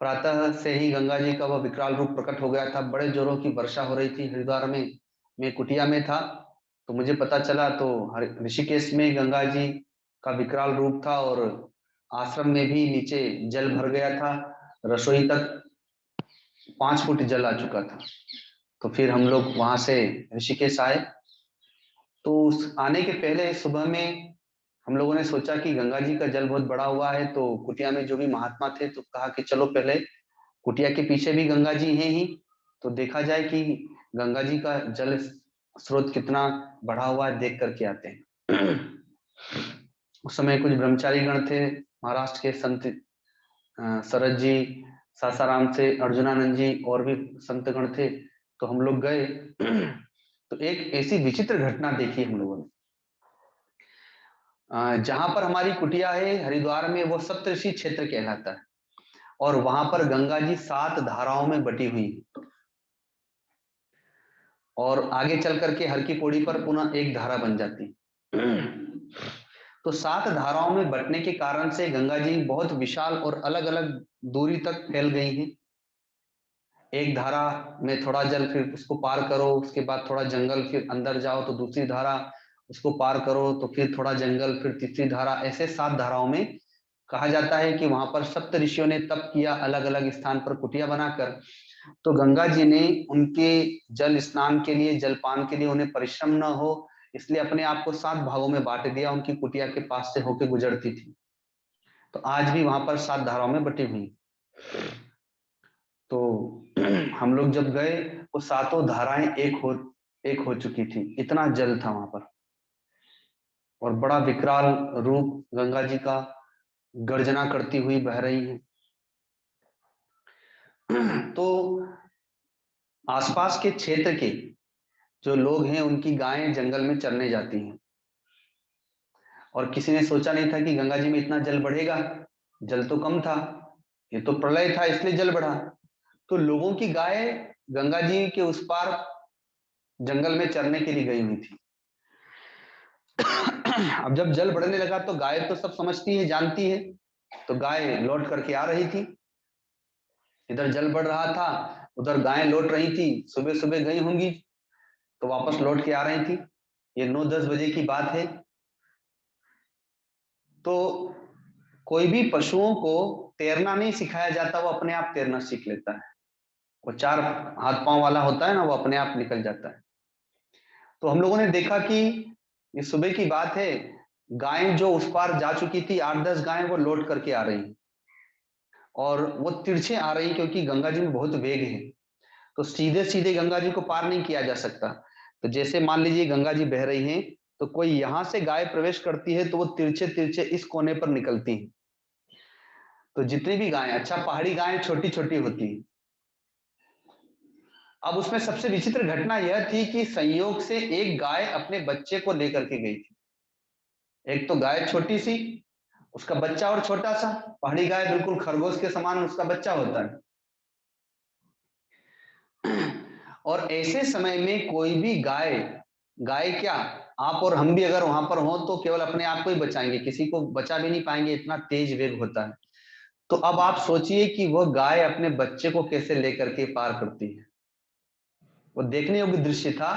प्रातः से ही गंगा जी का वह विकराल रूप प्रकट हो गया था। बड़े जोरों की वर्षा हो रही थी हरिद्वार में। मैं कुटिया में था तो मुझे पता चला, तो ऋषिकेश में गंगा जी का विकराल रूप था और आश्रम में भी नीचे जल भर गया था, रसोई तक 5 फुट जल आ चुका था। तो फिर हम लोग वहां से ऋषिकेश आए। तो उस आने के पहले सुबह में हम लोगों ने सोचा कि गंगा जी का जल बहुत बड़ा हुआ है, तो कुटिया में जो भी महात्मा थे तो कहा कि चलो पहले कुटिया के पीछे भी गंगा जी हैं ही, तो देखा जाए कि गंगा जी का जल स्रोत कितना बढ़ा हुआ है, देख करके आते हैं। उस समय कुछ ब्रह्मचारी गण थे, महाराष्ट्र के संत शरद जी, सासाराम से अर्जुनानंद जी और भी संत गण थे। तो हम लोग गए। तो एक ऐसी विचित्र घटना देखी हम लोगों ने। जहां पर हमारी कुटिया है हरिद्वार में, वो सप्तऋषि क्षेत्र कहलाता है और वहां पर गंगा जी 7 धाराओं में बटी हुई है। और आगे चल करके हर की पौड़ी पर पुनः एक धारा बन जाती। तो 7 धाराओं में बटने के कारण से गंगा जी बहुत विशाल और अलग अलग दूरी तक फैल गई हैं। एक धारा में थोड़ा जल, फिर उसको पार करो, उसके बाद थोड़ा जंगल, फिर अंदर जाओ तो दूसरी धारा, उसको पार करो तो फिर थोड़ा जंगल, फिर तीसरी धारा, ऐसे 7 धाराओं में। कहा जाता है कि वहां पर सप्त ऋषियों ने तप किया अलग अलग स्थान पर कुटिया बनाकर। तो गंगा जी ने उनके जल स्नान के लिए, जलपान के लिए उन्हें परिश्रम न हो, इसलिए अपने आप को 7 भागों में बांट दिया, उनकी कुटिया के पास से होकर गुजरती थी। तो आज भी वहां पर 7 धाराओं में बटी हुई। तो हम लोग जब गए वो सातों धाराएं एक हो चुकी थी, इतना जल था वहां पर। और बड़ा विकराल रूप गंगा जी का गर्जना करती हुई बह रही है। तो आसपास के क्षेत्र के जो लोग हैं उनकी गायें जंगल में चरने जाती हैं और किसी ने सोचा नहीं था कि गंगा जी में इतना जल बढ़ेगा। जल तो कम था, ये तो प्रलय था इसलिए जल बढ़ा। तो लोगों की गाय गंगा जी के उस पार जंगल में चरने के लिए गई हुई थी। अब जब जल बढ़ने लगा तो गाय तो सब समझती है, जानती है, तो गाय लौट करके आ रही थी। इधर जल बढ़ रहा था, उधर गायें लौट रही थी, सुबह सुबह गई होंगी तो वापस लौट के आ रही थी। ये 9-10 बजे की बात है। तो कोई भी पशुओं को तैरना नहीं सिखाया जाता, वो अपने आप तैरना सीख लेता है। वो 4 हाथ पांव वाला होता है ना, वो अपने आप निकल जाता है। तो हम लोगों ने देखा कि ये सुबह की बात है, गायें जो उस पार जा चुकी थी, 8-10 गायें वो लौट करके आ रही, और वो तिरछे आ रही क्योंकि गंगा जी में बहुत वेग है, तो सीधे सीधे गंगा जी को पार नहीं किया जा सकता। तो जैसे मान लीजिए गंगा जी बह रही हैं, तो कोई यहां से गाय प्रवेश करती है तो वो तिरछे तिरछे इस कोने पर निकलती है। तो जितनी भी गायें, अच्छा पहाड़ी गायें छोटी छोटी होती हैं। अब उसमें सबसे विचित्र घटना यह थी कि संयोग से एक गाय अपने बच्चे को लेकर के गई थी। एक तो गाय छोटी सी, उसका बच्चा और छोटा सा, पहाड़ी गाय बिल्कुल खरगोश के समान उसका बच्चा होता है। और ऐसे समय में कोई भी गाय, गाय क्या, आप और हम भी अगर वहां पर हों तो केवल अपने आप को ही बचाएंगे, किसी को बचा भी नहीं पाएंगे, इतना तेज वेग होता है। तो अब आप सोचिए कि वह गाय अपने बच्चे को कैसे लेकर के पार करती है। वो देखने योग्य दृश्य था।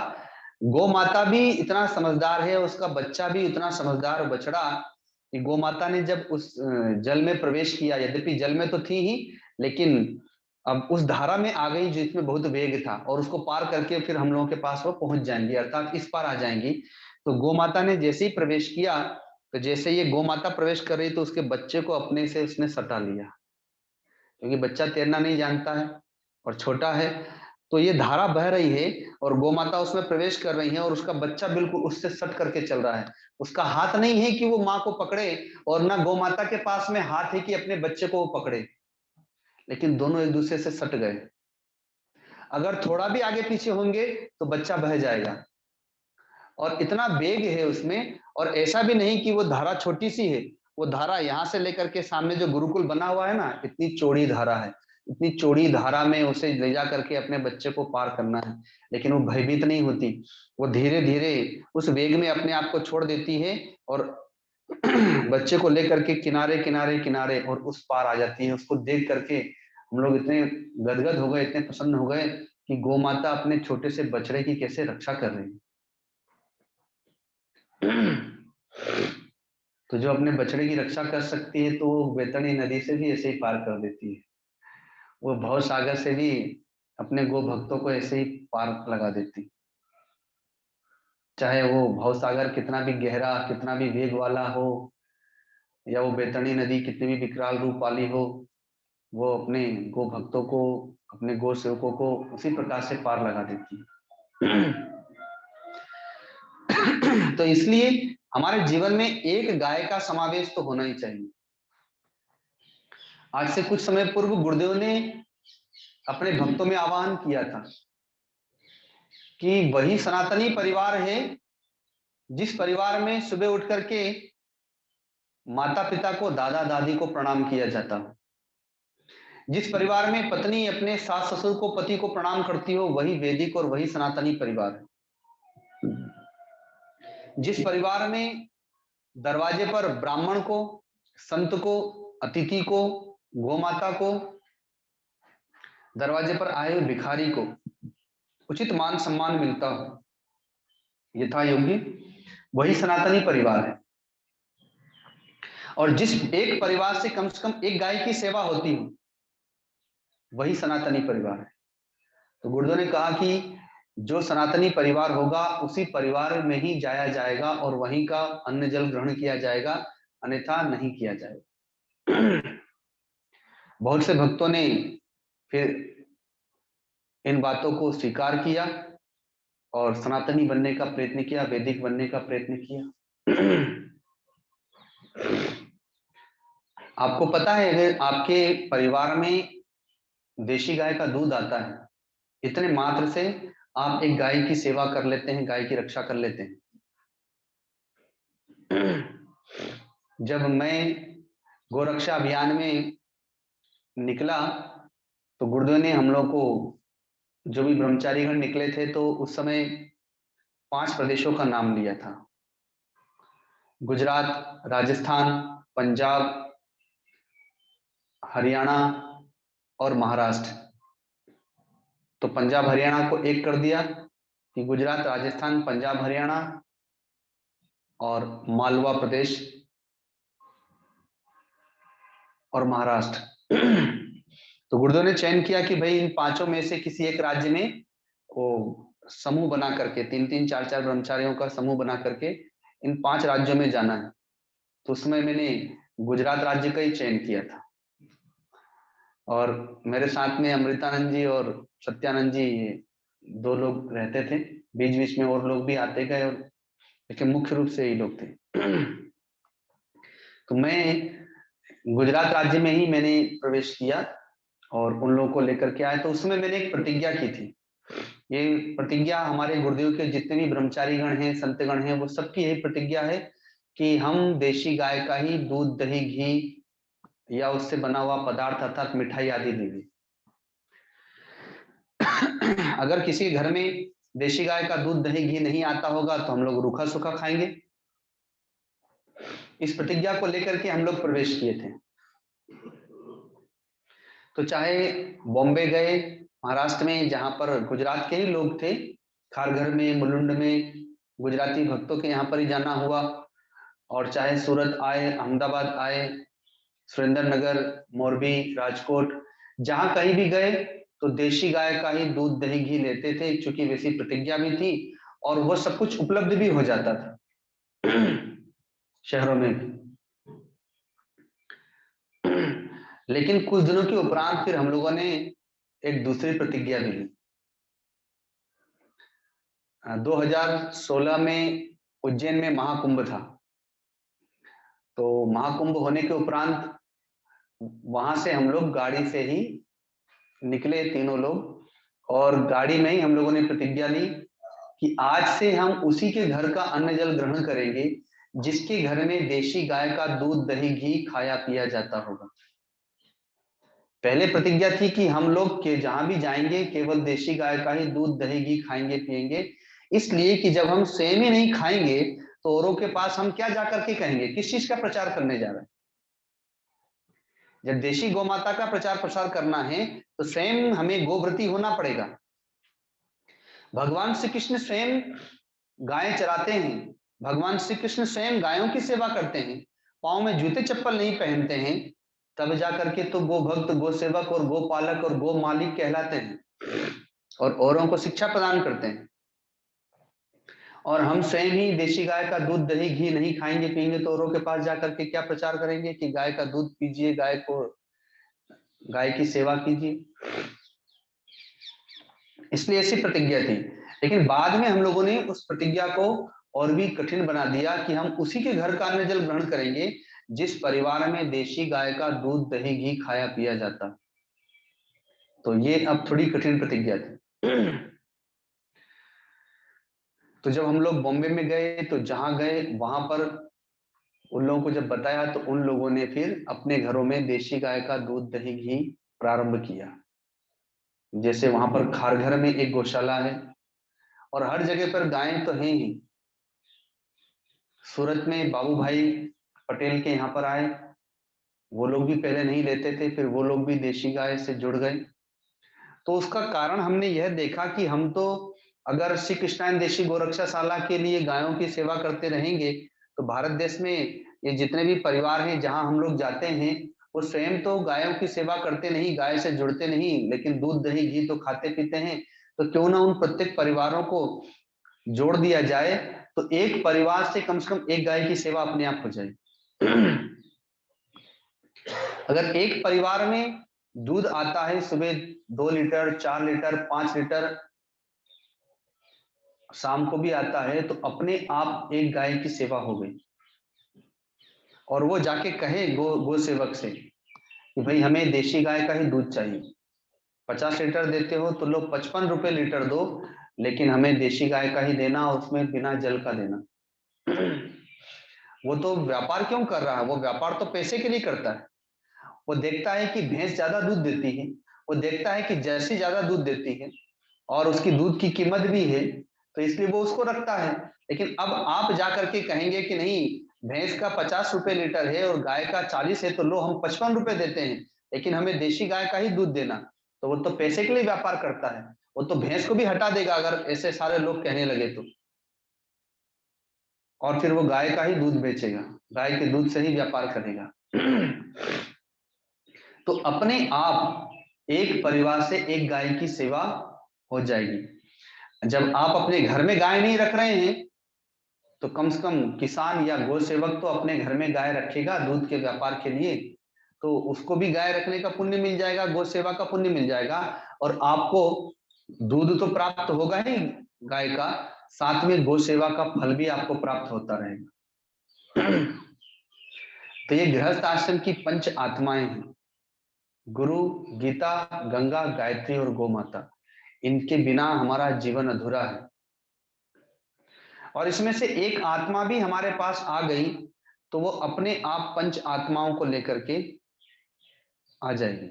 गौ माता भी इतना समझदार है, उसका बच्चा भी इतना समझदार बछड़ा, कि गौ माता ने जब उस जल में प्रवेश किया, यद्यपि जल में तो थी ही, लेकिन अब उस धारा में आ गई जिसमें बहुत वेग था, और उसको पार करके फिर हम लोगों के पास वो पहुंच जाएंगी, अर्थात इस पार आ जाएंगी। तो गौ माता ने जैसे ही प्रवेश किया, तो जैसे ये गौ माता प्रवेश कर रही तो उसके बच्चे को अपने से उसने सटा लिया, क्योंकि बच्चा तैरना नहीं जानता है और छोटा है। तो ये धारा बह रही है और गौ माता उसमें प्रवेश कर रही है, और उसका बच्चा बिल्कुल उससे सट करके चल रहा है। उसका हाथ नहीं है कि वो माँ को पकड़े, और ना गौ माता के पास में हाथ है कि अपने बच्चे को वो पकड़े, लेकिन दोनों एक दूसरे से सट गए। अगर थोड़ा भी आगे पीछे होंगे तो बच्चा बह जाएगा, और इतना वेग है उसमें। और ऐसा भी नहीं कि वो धारा छोटी सी है, वो धारा यहाँ से लेकर के सामने जो गुरुकुल बना हुआ है ना, इतनी चौड़ी धारा है, इतनी चौड़ी धारा में उसे ले जा करके अपने बच्चे को पार करना है। लेकिन वो भयभीत नहीं होती, वो धीरे धीरे उस वेग में अपने आप को छोड़ देती है, और बच्चे को लेकर के किनारे किनारे किनारे और उस पार आ जाती है। उसको देख करके हम लोग इतने गदगद हो गए, इतने प्रसन्न हो गए कि गौ माता अपने छोटे से बछड़े की कैसे रक्षा कर रही है। तो जो अपने बछड़े की रक्षा कर सकती है, तो वो बैतरणी नदी से भी ऐसे ही पार कर देती है। वो भव सागर से भी अपने गो भक्तों को ऐसे ही पार लगा देती, चाहे वो भव सागर कितना भी गहरा, कितना भी वेग वाला हो, या वो बैतरणी नदी कितनी भी विकराल रूप वाली हो, वो अपने गो भक्तों को, अपने गो सेवकों को उसी प्रकार से पार लगा देती है। तो इसलिए हमारे जीवन में एक गाय का समावेश तो होना ही चाहिए। आज से कुछ समय पूर्व गुरुदेव ने अपने भक्तों में आह्वान किया था कि वही सनातनी परिवार है जिस परिवार में सुबह उठ करके माता पिता को, दादा दादी को प्रणाम किया जाता हो, जिस परिवार में पत्नी अपने सास ससुर को, पति को प्रणाम करती हो, वही वैदिक और वही सनातनी परिवार है। जिस परिवार में दरवाजे पर ब्राह्मण को, संत को, अतिथि को, गोमाता को, दरवाजे पर आए हुए भिखारी को उचित मान सम्मान मिलता हो, यथा योग्य, वही सनातनी परिवार है। और जिस एक परिवार से कम एक गाय की सेवा होती हो, वही सनातनी परिवार है। तो गुरुदेव ने कहा कि जो सनातनी परिवार होगा उसी परिवार में ही जाया जाएगा और वहीं का अन्न जल ग्रहण किया जाएगा, अन्यथा नहीं किया जाएगा। बहुत से भक्तों ने फिर इन बातों को स्वीकार किया और सनातनी बनने का प्रयत्न किया, वैदिक बनने का प्रयत्न किया। आपको पता है, अगर आपके परिवार में देशी गाय का दूध आता है, इतने मात्र से आप एक गाय की सेवा कर लेते हैं, गाय की रक्षा कर लेते हैं। जब मैं गोरक्षा अभियान में निकला, तो गुरुदेव ने हम लोग को, जो भी ब्रह्मचारीगण निकले थे, तो उस समय 5 प्रदेशों का नाम लिया था: गुजरात, राजस्थान, पंजाब, हरियाणा और महाराष्ट्र। तो पंजाब हरियाणा को एक कर दिया कि गुजरात, राजस्थान, पंजाब, हरियाणा और मालवा प्रदेश और महाराष्ट्र। तो गुरुदेव ने चयन किया कि भाई इन पांचों में से किसी एक राज्य में वो समूह बना करके, 3-3 4-4 ब्रह्मचारियों का समूह बना करके इन 5 राज्यों में जाना है। तो उसमें मैंने गुजरात राज्य का ही चयन किया था। और मेरे साथ में अमृतानंद जी और सत्यानंद जी, ये 2 लोग रहते थे। बीच बीच में और लोग भी आते गए, और लेकिन मुख्य रूप से यही लोग थे। तो मैं गुजरात राज्य में ही मैंने प्रवेश किया और उन लोगों को लेकर के आया। तो उसमें मैंने एक प्रतिज्ञा की थी। ये प्रतिज्ञा हमारे गुरुदेव के जितने भी ब्रह्मचारी गण हैं, संत गण हैं, वो सबकी यही प्रतिज्ञा है कि हम देशी गाय का ही दूध, दही, घी या उससे बना हुआ पदार्थ अर्थात मिठाई आदि लेंगे। अगर किसी के घर में देशी गाय का दूध, दही, घी नहीं आता होगा तो हम लोग रूखा सूखा खाएंगे। इस प्रतिज्ञा को लेकर के हम लोग प्रवेश किए थे। तो चाहे बॉम्बे गए, महाराष्ट्र में, जहां पर गुजरात के ही लोग थे, खारघर में, मुलुंड में गुजराती भक्तों के यहाँ पर ही जाना हुआ, और चाहे सूरत आए, अहमदाबाद आए, सुरेंद्र नगर, मोरबी, राजकोट, जहां कहीं भी गए तो देशी गाय का ही दूध, दही, घी लेते थे, चूंकि वैसी प्रतिज्ञा भी थी और वो सब कुछ उपलब्ध भी हो जाता था शहरों में भी। लेकिन कुछ दिनों के उपरांत फिर हम लोगों ने एक दूसरी प्रतिज्ञा भी ली। 2016 में उज्जैन में महाकुंभ था। तो महाकुंभ होने के उपरांत वहां से हम लोग गाड़ी से ही निकले, तीनों लोग, और गाड़ी में ही हम लोगों ने प्रतिज्ञा ली कि आज से हम उसी के घर का अन्न जल ग्रहण करेंगे जिसके घर में देशी गाय का दूध, दही, घी खाया पिया जाता होगा। पहले प्रतिज्ञा थी कि हम लोग के जहां भी जाएंगे केवल देशी गाय का ही दूध, दही, घी खाएंगे पिएंगे, इसलिए कि जब हम स्वयं ही नहीं खाएंगे तो औरों के पास हम क्या जाकर के कहेंगे, किस चीज का प्रचार करने जा रहे हैं। जब देशी गौ माता का प्रचार प्रसार करना है तो स्वयं हमें गोव्रती होना पड़ेगा। भगवान श्री कृष्ण स्वयं गायें चराते हैं, भगवान श्री कृष्ण स्वयं गायों की सेवा करते हैं, पांव में जूते चप्पल नहीं पहनते हैं, तब जाकर के तो गो भक्त, गो सेवक और गो पालक और गो मालिक कहलाते हैं और औरों को शिक्षा प्रदान करते हैं। और हम स्वयं ही देशी गाय का दूध, दही, घी नहीं खाएंगे पिएंगे तो औरों के पास जाकर के क्या प्रचार करेंगे कि गाय का दूध पीजिए, गाय की सेवा कीजिए। इसलिए ऐसी प्रतिज्ञा थी। लेकिन बाद में हम लोगों ने उस प्रतिज्ञा को और भी कठिन बना दिया कि हम उसी के घर का अन्न जल ग्रहण करेंगे जिस परिवार में देशी गाय का दूध, दही, घी खाया पिया जाता। तो ये अब थोड़ी कठिन प्रतिज्ञा थी। तो जब हम लोग बॉम्बे में गए तो जहां गए वहां पर उन लोगों को जब बताया तो उन लोगों ने फिर अपने घरों में देशी गाय का दूध, दही, घी प्रारंभ किया। जैसे वहां पर खारघर में एक गौशाला है और हर जगह पर गायें तो हैं ही। सूरत में बाबू भाई पटेल के यहाँ पर आए, वो लोग भी पहले नहीं लेते थे, फिर वो लोग भी देशी गाय से जुड़ गए। तो उसका कारण हमने यह देखा कि हम तो अगर श्री कृष्णायन देशी गोरक्षाशाला के लिए गायों की सेवा करते रहेंगे तो भारत देश में ये जितने भी परिवार हैं जहां हम लोग जाते हैं वो स्वयं तो गायों की सेवा करते नहीं, गाय से जुड़ते नहीं, लेकिन दूध, दही, घी तो खाते पीते हैं। तो क्यों ना उन प्रत्येक परिवारों को जोड़ दिया जाए तो एक परिवार से कम एक गाय की सेवा अपने आप हो जाए। अगर एक परिवार में दूध आता है सुबह 2 लीटर, 4 लीटर, 5 लीटर, शाम को भी आता है, तो अपने आप एक गाय की सेवा हो गई। और वो जाके कहे गो सेवक से कि भाई हमें देशी गाय का ही दूध चाहिए, 50 लीटर देते हो तो लो 55 रुपए लीटर दो, लेकिन हमें देशी गाय का ही देना, उसमें बिना जल का देना। वो तो व्यापार क्यों कर रहा है, वो व्यापार तो पैसे के लिए करता है। वो देखता है कि भैंस ज्यादा दूध देती है, वो देखता है कि जैसी ज्यादा दूध देती है और उसकी दूध की कीमत भी है, तो इसलिए वो उसको रखता है। लेकिन अब आप जाकर के कहेंगे कि नहीं, भैंस का 50 रुपए लीटर है और गाय का 40 है, तो लो हम 55 रुपए देते हैं, लेकिन हमें देशी गाय का ही दूध देना। तो वो तो पैसे के लिए व्यापार करता है, वो तो भैंस को भी हटा देगा अगर ऐसे सारे लोग कहने लगे तो। और फिर वो गाय का ही दूध बेचेगा, गाय के दूध से ही व्यापार करेगा। तो अपने आप एक परिवार से एक गाय की सेवा हो जाएगी। जब आप अपने घर में गाय नहीं रख रहे हैं तो कम से कम किसान या गौ सेवक तो अपने घर में गाय रखेगा दूध के व्यापार के लिए, तो उसको भी गाय रखने का पुण्य मिल जाएगा, गौ सेवा का पुण्य मिल जाएगा, और आपको दूध तो प्राप्त होगा ही गाय का, साथ में गौ सेवा का फल भी आपको प्राप्त होता रहेगा। तो ये गृहस्थ आश्रम की पंच आत्माएं हैं, गुरु, गीता, गंगा, गायत्री और गौ माता। इनके बिना हमारा जीवन अधूरा है। और इसमें से एक आत्मा भी हमारे पास आ गई तो वो अपने आप पंच आत्माओं को लेकर के आ जाएगी।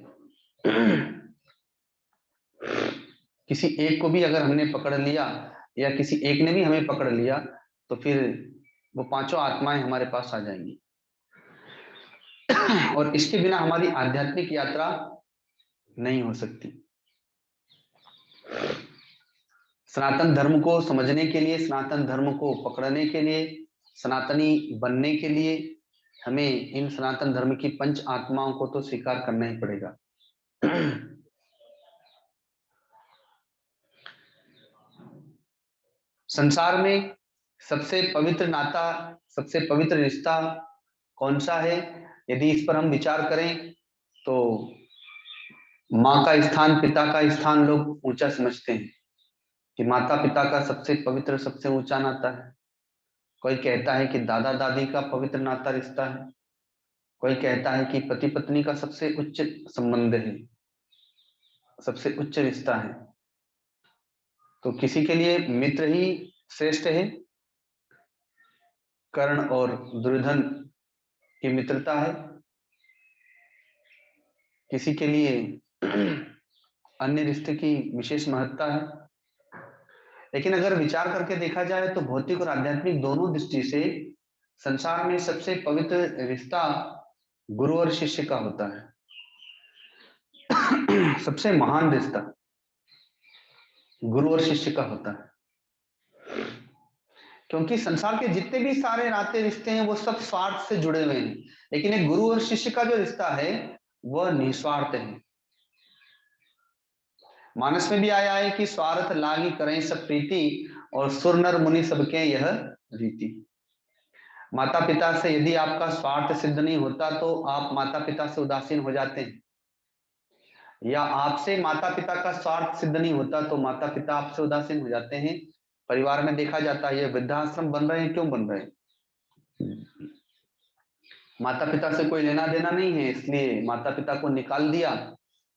किसी एक को भी अगर हमने पकड़ लिया या किसी एक ने भी हमें पकड़ लिया तो फिर वो पांचों आत्माएं हमारे पास आ जाएंगी। और इसके बिना हमारी आध्यात्मिक यात्रा नहीं हो सकती। सनातन धर्म को समझने के लिए, सनातन धर्म को पकड़ने के लिए, सनातनी बनने के लिए हमें इन सनातन धर्म की पंच आत्माओं को तो स्वीकार करना ही पड़ेगा। संसार में सबसे पवित्र नाता, सबसे पवित्र रिश्ता कौन सा है? यदि इस पर हम विचार करें तो माँ का स्थान, पिता का स्थान लोग ऊंचा समझते हैं कि माता पिता का सबसे पवित्र, सबसे ऊंचा नाता है। कोई कहता है कि दादा दादी का पवित्र नाता रिश्ता है, कोई कहता है कि पति पत्नी का सबसे उच्च संबंध है, सबसे उच्च रिश्ता है। तो किसी के लिए मित्र ही श्रेष्ठ है, कर्ण और दुर्योधन की मित्रता है, किसी के लिए अन्य रिश्ते की विशेष महत्ता है। लेकिन अगर विचार करके देखा जाए तो भौतिक और आध्यात्मिक दोनों दृष्टि से संसार में सबसे पवित्र रिश्ता गुरु और शिष्य का होता है। सबसे महान रिश्ता गुरु और शिष्य का होता है, क्योंकि संसार के जितने भी सारे नाते रिश्ते हैं वो सब स्वार्थ से जुड़े हुए हैं, लेकिन एक गुरु और शिष्य का जो रिश्ता है वह निस्वार्थ है। मानस में भी आया है कि स्वार्थ लागी करें सब प्रीति, और सुर नर मुनि सबके यह रीति। माता पिता से यदि आपका स्वार्थ सिद्ध नहीं होता तो आप माता पिता से उदासीन हो जाते हैं, या आपसे माता पिता का स्वार्थ सिद्ध नहीं होता तो माता पिता आपसे उदासीन हो जाते हैं। परिवार में देखा जाता है ये वृद्धाश्रम बन रहे हैं, क्यों बन रहे हैं? माता पिता से कोई लेना देना नहीं है, इसलिए माता पिता को निकाल दिया,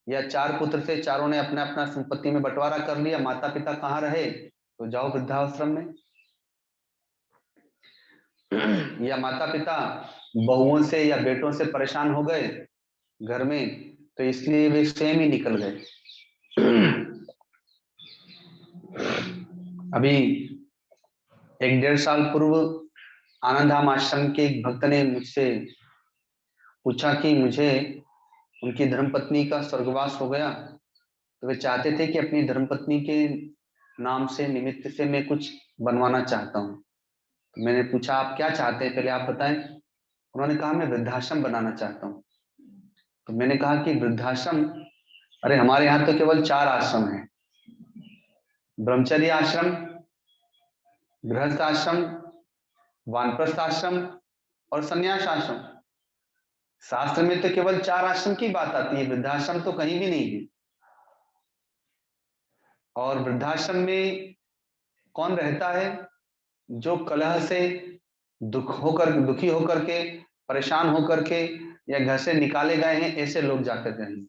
या चार पुत्र से चारों ने अपना अपना संपत्ति में बंटवारा कर लिया, माता पिता कहाँ रहे तो जाओ वृद्धाश्रम में। या माता पिता बहुओं से या बेटों से परेशान हो गए घर में, तो इसलिए वे स्वयं ही निकल गए। अभी 1-1.5 साल पूर्व आनंद धाम आश्रम के एक भक्त ने मुझसे पूछा कि मुझे उनकी धर्मपत्नी का स्वर्गवास हो गया, तो वे चाहते थे कि अपनी धर्मपत्नी के नाम से, निमित्त से मैं कुछ बनवाना चाहता हूँ। तो मैंने पूछा आप क्या चाहते हैं, पहले आप बताएं। उन्होंने कहा मैं वृद्धाश्रम बनाना चाहता हूँ। तो मैंने कहा कि वृद्धाश्रम, अरे हमारे यहाँ तो केवल 4 आश्रम हैं, ब्रह्मचर्य आश्रम, गृहस्थ आश्रम, वानप्रस्थ आश्रम और संन्यास आश्रम। शास्त्र में तो केवल 4 आश्रम की बात आती है, वृद्धाश्रम तो कहीं भी नहीं है। और वृद्धाश्रम में कौन रहता है? जो कलह से दुखी होकर के, परेशान होकर के, या घर से निकाले गए हैं, ऐसे लोग जाकर रहेंगे।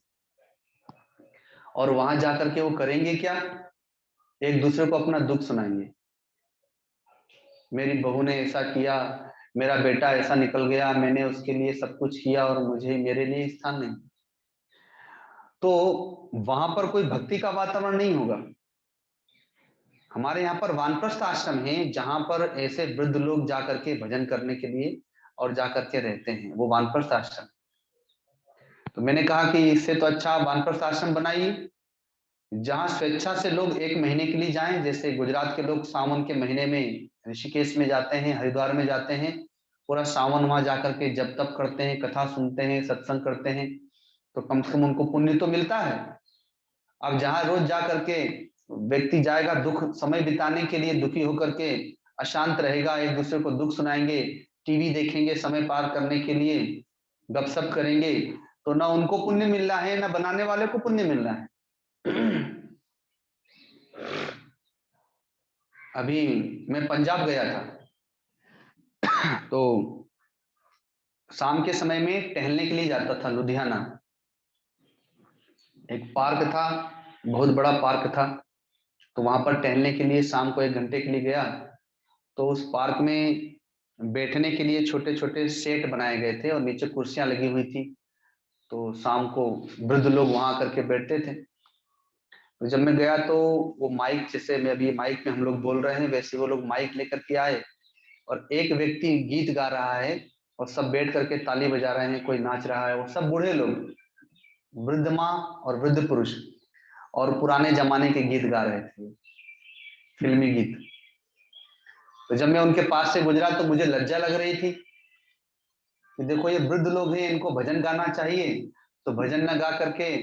और वहां जाकर के वो करेंगे क्या? एक दूसरे को अपना दुख सुनाएंगे, मेरी बहू ने ऐसा किया, मेरा बेटा ऐसा निकल गया, मैंने उसके लिए सब कुछ किया और मुझे, मेरे लिए स्थान नहीं। तो वहां पर कोई भक्ति का वातावरण नहीं होगा। हमारे यहाँ पर वानप्रस्थ आश्रम है जहां पर ऐसे वृद्ध लोग जाकर के भजन करने के लिए और जाकर के रहते हैं, वो वानप्रस्थ आश्रम। तो मैंने कहा कि इससे तो अच्छा वानप्रस्थ आश्रम बनाइए जहां स्वेच्छा से लोग 1 महीने के लिए जाएं। जैसे गुजरात के लोग सावन के महीने में ऋषिकेश में जाते हैं, हरिद्वार में जाते हैं, पूरा सावन वहां जाकर के जप तप करते हैं, कथा सुनते हैं, सत्संग करते हैं, तो कम से कम उनको पुण्य तो मिलता है। अब जहां रोज जा करके व्यक्ति जाएगा दुख समय बिताने के लिए, दुखी होकर के अशांत रहेगा, एक दूसरे को दुख सुनाएंगे, टीवी देखेंगे समय पार करने के लिए, गपशप करेंगे, तो ना उनको पुण्य मिल रहा है ना बनाने वाले को पुण्य मिल रहा है। अभी मैं पंजाब गया था, तो शाम के समय में टहलने के लिए जाता था लुधियाना। एक पार्क था, बहुत बड़ा पार्क था, तो वहां पर टहलने के लिए शाम को 1 घंटे के लिए गया। तो उस पार्क में बैठने के लिए छोटे छोटे सेट बनाए गए थे और नीचे कुर्सियां लगी हुई थी। तो शाम को वृद्ध लोग वहां आकर के बैठते थे। तो जब मैं गया तो वो माइक, जैसे मैं अभी माइक में हम लोग बोल रहे हैं वैसे वो लोग माइक लेकर के आए और एक व्यक्ति गीत गा रहा है और सब बैठ करके ताली बजा रहे हैं, कोई नाच रहा है, वो सब बूढ़े लोग, वृद्ध माँ और वृद्ध पुरुष, और पुराने जमाने के गीत गा रहे थे, फिल्मी गीत। तो जब मैं उनके पास से गुजरा तो मुझे लज्जा लग रही थी कि देखो ये वृद्ध लोग हैं, इनको भजन गाना चाहिए, तो भजन न गा करके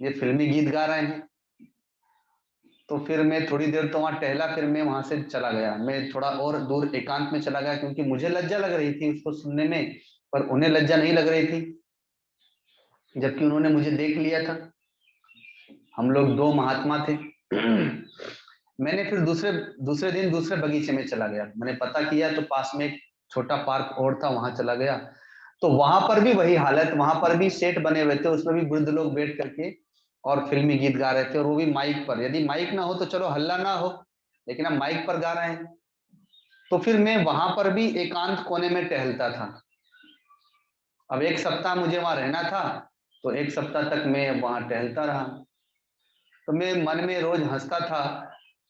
ये फिल्मी गीत गा रहे हैं। तो फिर मैं थोड़ी देर तो वहां टहला, फिर मैं वहां से चला गया, मैं थोड़ा और दूर एकांत में चला गया, क्योंकि मुझे लज्जा लग रही थी उसको सुनने में, पर उन्हें लज्जा नहीं लग रही थी, जबकि उन्होंने मुझे देख लिया था। हम लोग 2 महात्मा थे। मैंने फिर दूसरे दूसरे दिन दूसरे बगीचे में चला गया, मैंने पता किया तो पास में एक छोटा पार्क और था, वहां चला गया। तो वहां पर भी वही हालत, वहां पर भी सेट बने हुए थे, उसमें भी वृद्ध लोग बैठ करके और फिल्मी गीत गा रहे थे, और वो भी माइक पर। यदि माइक ना हो तो चलो हल्ला ना हो, लेकिन हम माइक पर गा रहे हैं। तो फिर मैं वहां पर भी एकांत कोने में टहलता था। अब 1 सप्ताह मुझे वहां रहना था, तो 1 सप्ताह तक मैं वहां टहलता रहा। तो मैं मन में रोज हंसता था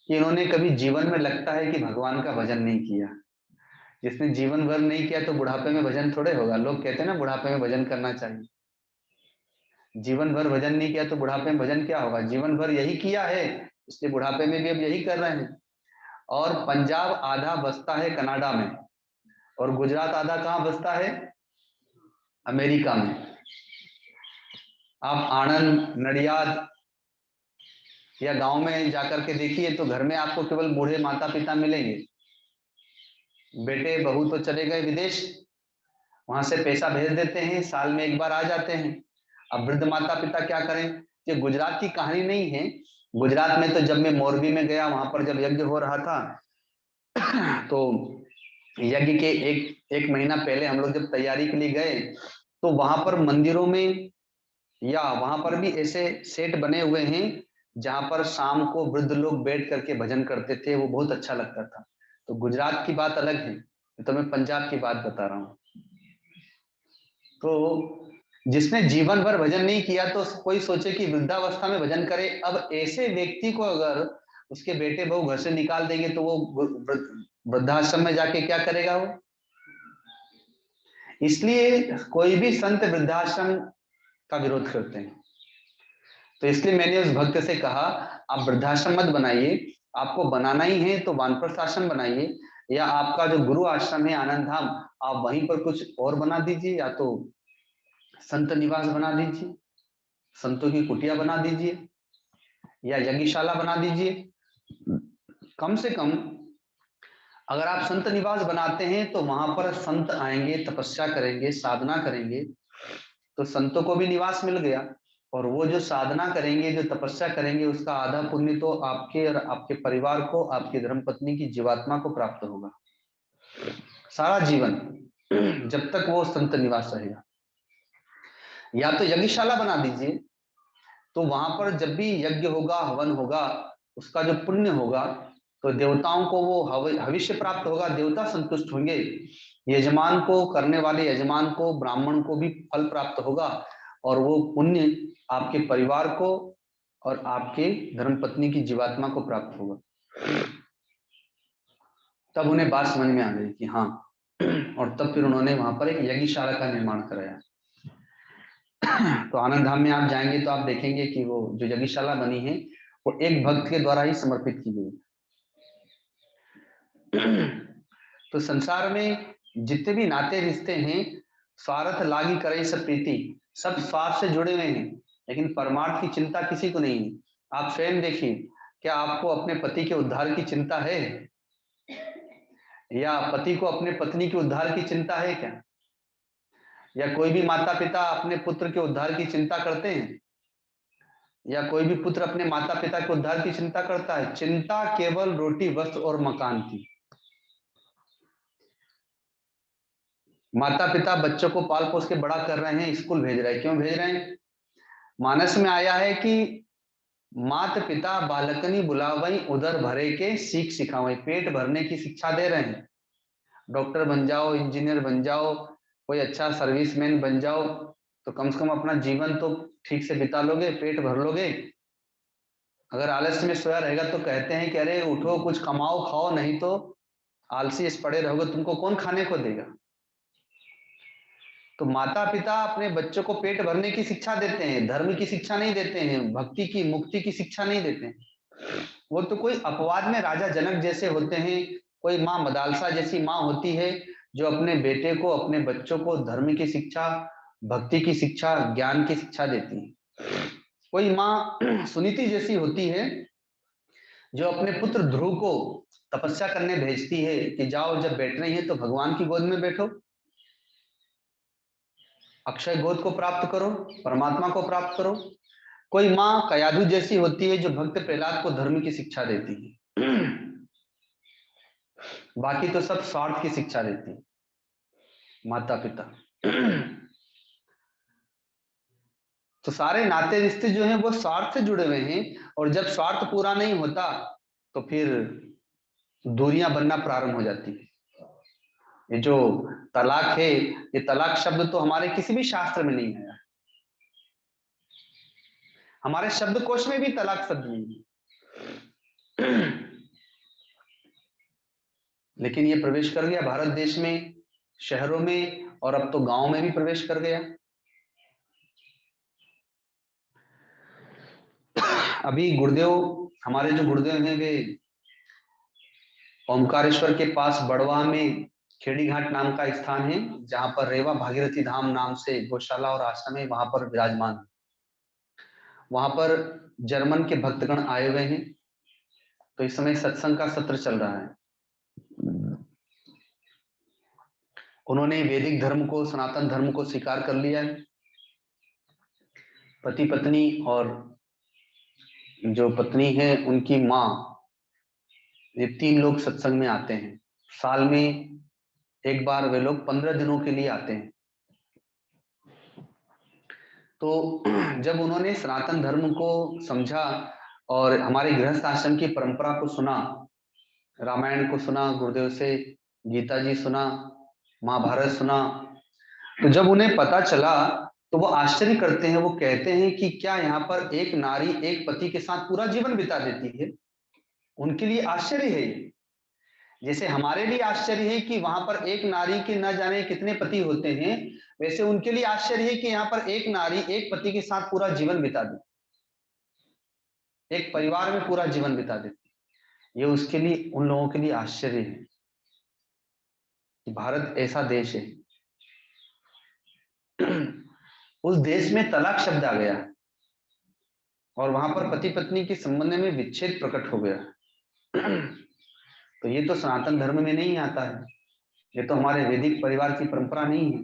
कि इन्होंने कभी जीवन में, लगता है कि भगवान का भजन नहीं किया। जिसने जीवन भर नहीं किया तो बुढ़ापे में भजन थोड़े होगा। लोग कहते हैं ना बुढ़ापे में भजन करना चाहिए, जीवन भर भजन नहीं किया तो बुढ़ापे में भजन क्या होगा। जीवन भर यही किया है, इसलिए बुढ़ापे में भी अब यही कर रहे हैं। और पंजाब आधा बसता है कनाडा में, और गुजरात आधा कहाँ बसता है, अमेरिका में। आप आणंद, नडियाद या गांव में जाकर के देखिए तो घर में आपको केवल बूढ़े माता पिता मिलेंगे, बेटे बहू तो चले गए विदेश, वहां से पैसा भेज देते हैं, साल में एक बार आ जाते हैं। अब वृद्ध माता पिता क्या करें। ये गुजरात की कहानी नहीं है। गुजरात में तो जब मैं मोरबी में गया, वहां पर जब यज्ञ हो रहा था, तो यज्ञ के एक महीना पहले हम लोग जब तैयारी के लिए गए, तो वहां पर मंदिरों में या वहां पर भी ऐसे सेट बने हुए हैं जहां पर शाम को वृद्ध लोग बैठ करके भजन करते थे, वो बहुत अच्छा लगता था। तो गुजरात की बात अलग है, तो मैं पंजाब की बात बता रहा हूँ। तो जिसने जीवन भर भजन नहीं किया तो कोई सोचे कि वृद्धावस्था में भजन करे। अब ऐसे व्यक्ति को अगर उसके बेटे बहू घर से निकाल देंगे तो वो वृद्धाश्रम में जाके क्या करेगा वो। इसलिए कोई भी संत वृद्धाश्रम का विरोध करते हैं। तो इसलिए मैंने उस भक्त से कहा आप वृद्धाश्रम मत बनाइए, आपको बनाना ही है तो वानप्रस्थ आश्रम बनाइए, या आपका जो गुरु आश्रम है आनंद धाम, आप वहीं पर कुछ और बना दीजिए, या तो संत निवास बना दीजिए, संतों की कुटिया बना दीजिए, या यज्ञशाला बना दीजिए। कम से कम अगर आप संत निवास बनाते हैं तो वहां पर संत आएंगे, तपस्या करेंगे, साधना करेंगे, तो संतों को भी निवास मिल गया, और वो जो साधना करेंगे, जो तपस्या करेंगे, उसका आधा पुण्य तो आपके और आपके परिवार को, आपकी धर्मपत्नी की जीवात्मा को प्राप्त होगा सारा जीवन, जब तक वो संत निवास रहेगा। या तो यज्ञशाला बना दीजिए, तो वहां पर जब भी यज्ञ होगा, हवन होगा, उसका जो पुण्य होगा तो देवताओं को वो भविष्य प्राप्त होगा, देवता संतुष्ट होंगे, यजमान को, करने वाले यजमान को, ब्राह्मण को भी फल प्राप्त होगा, और वो पुण्य आपके परिवार को और आपके धर्मपत्नी की जीवात्मा को प्राप्त होगा। तब उन्हें बात समझ में आ गई कि हाँ, और तब फिर उन्होंने वहां पर एक यज्ञशाला का निर्माण कराया। तो आनंद धाम में आप जाएंगे तो आप देखेंगे कि वो जो यज्ञशाला बनी है वो एक भक्त के द्वारा ही समर्पित की गई। तो संसार में जितने भी नाते रिश्ते हैं, स्वार्थ लागी करे सब प्रीति, सब स्वार्थ से जुड़े हुए हैं, लेकिन परमार्थ की चिंता किसी को नहीं है। आप स्वयं देखिए, क्या आपको अपने पति के उद्धार की चिंता है, या पति को अपने पत्नी के उद्धार की चिंता है क्या? या कोई भी माता पिता अपने पुत्र के उद्धार की चिंता करते हैं, या कोई भी पुत्र अपने माता पिता के उद्धार की चिंता करता है? चिंता केवल रोटी, वस्त्र और मकान की। माता पिता बच्चों को पाल पोस के बड़ा कर रहे हैं, स्कूल भेज रहे हैं, क्यों भेज रहे हैं? मानस में आया है कि माता पिता बालकनी बुलावई उदर भरे के सीख सिखावई, पेट भरने की शिक्षा दे रहे हैं। डॉक्टर बन जाओ, इंजीनियर बन जाओ, कोई अच्छा सर्विसमैन बन जाओ, तो कम से कम अपना जीवन तो ठीक से बिता लोगे, पेट भर लोगे। अगर आलस्य में सोया रहेगा तो कहते हैं कि अरे उठो, कुछ कमाओ खाओ, नहीं तो आलसी पड़े रहोगे, तुमको कौन खाने को देगा? तो माता पिता अपने बच्चों को पेट भरने की शिक्षा देते हैं, धर्म की शिक्षा नहीं देते हैं, भक्ति की मुक्ति की शिक्षा नहीं देते हैं। वो तो कोई अपवाद में राजा जनक जैसे होते हैं, कोई माँ मदालसा जैसी माँ होती है जो अपने बेटे को, अपने बच्चों को धर्म की शिक्षा, भक्ति की शिक्षा, ज्ञान की शिक्षा देती है। कोई माँ सुनीति जैसी होती है जो अपने पुत्र ध्रुव को तपस्या करने भेजती है कि जाओ, जब बैठना ही है तो भगवान की गोद में बैठो, अक्षय गोद को प्राप्त करो, परमात्मा को प्राप्त करो। कोई माँ कयाधु जैसी होती है जो भक्त प्रहलाद को धर्म की शिक्षा देती है। बाकी तो सब स्वार्थ की शिक्षा देती है माता पिता। तो सारे नाते रिश्ते जो हैं वो स्वार्थ से जुड़े हुए हैं, और जब स्वार्थ पूरा नहीं होता तो फिर दूरियां बनना प्रारंभ हो जाती है। ये जो तलाक है, ये तलाक शब्द तो हमारे किसी भी शास्त्र में नहीं आया, हमारे शब्दकोश में भी तलाक शब्द नहीं है। लेकिन ये प्रवेश कर गया भारत देश में, शहरों में, और अब तो गांव में भी प्रवेश कर गया। अभी गुरुदेव, हमारे जो गुरुदेव हैं वे ओमकारेश्वर के पास बड़वा में खेड़ी घाट नाम का स्थान है, जहां पर रेवा भागीरथी धाम नाम से गौशाला और आश्रम है, वहां पर विराजमान। वहां पर जर्मन के भक्तगण आए हुए हैं, तो इस समय सत्संग का सत्र चल रहा है। उन्होंने वैदिक धर्म को, सनातन धर्म को स्वीकार कर लिया है। पति पत्नी और जो पत्नी है उनकी माँ, ये 3 लोग सत्संग में आते हैं। साल में एक बार वे लोग 15 दिनों के लिए आते हैं। तो जब उन्होंने सनातन धर्म को समझा और हमारे गृहस्थ आश्रम की परंपरा को सुना, रामायण को सुना गुरुदेव से, गीता जी सुना, महाभारत सुना, तो जब उन्हें पता चला तो वो आश्चर्य करते हैं। वो कहते हैं कि क्या यहाँ पर एक नारी एक पति के साथ पूरा जीवन बिता देती है? उनके लिए आश्चर्य है। जैसे हमारे लिए आश्चर्य है कि वहां पर एक नारी के न जाने कितने पति होते हैं, वैसे उनके लिए आश्चर्य है कि यहाँ पर एक नारी एक पति के साथ पूरा जीवन बिता देती, एक परिवार में पूरा जीवन बिता देती। ये उसके लिए, उन लोगों के लिए आश्चर्य है कि भारत ऐसा देश है। उस देश में तलाक शब्द आ गया और वहां पर पति पत्नी के संबंध में विच्छेद प्रकट हो गया। तो ये तो सनातन धर्म में नहीं आता है, ये तो हमारे वैदिक परिवार की परंपरा नहीं है।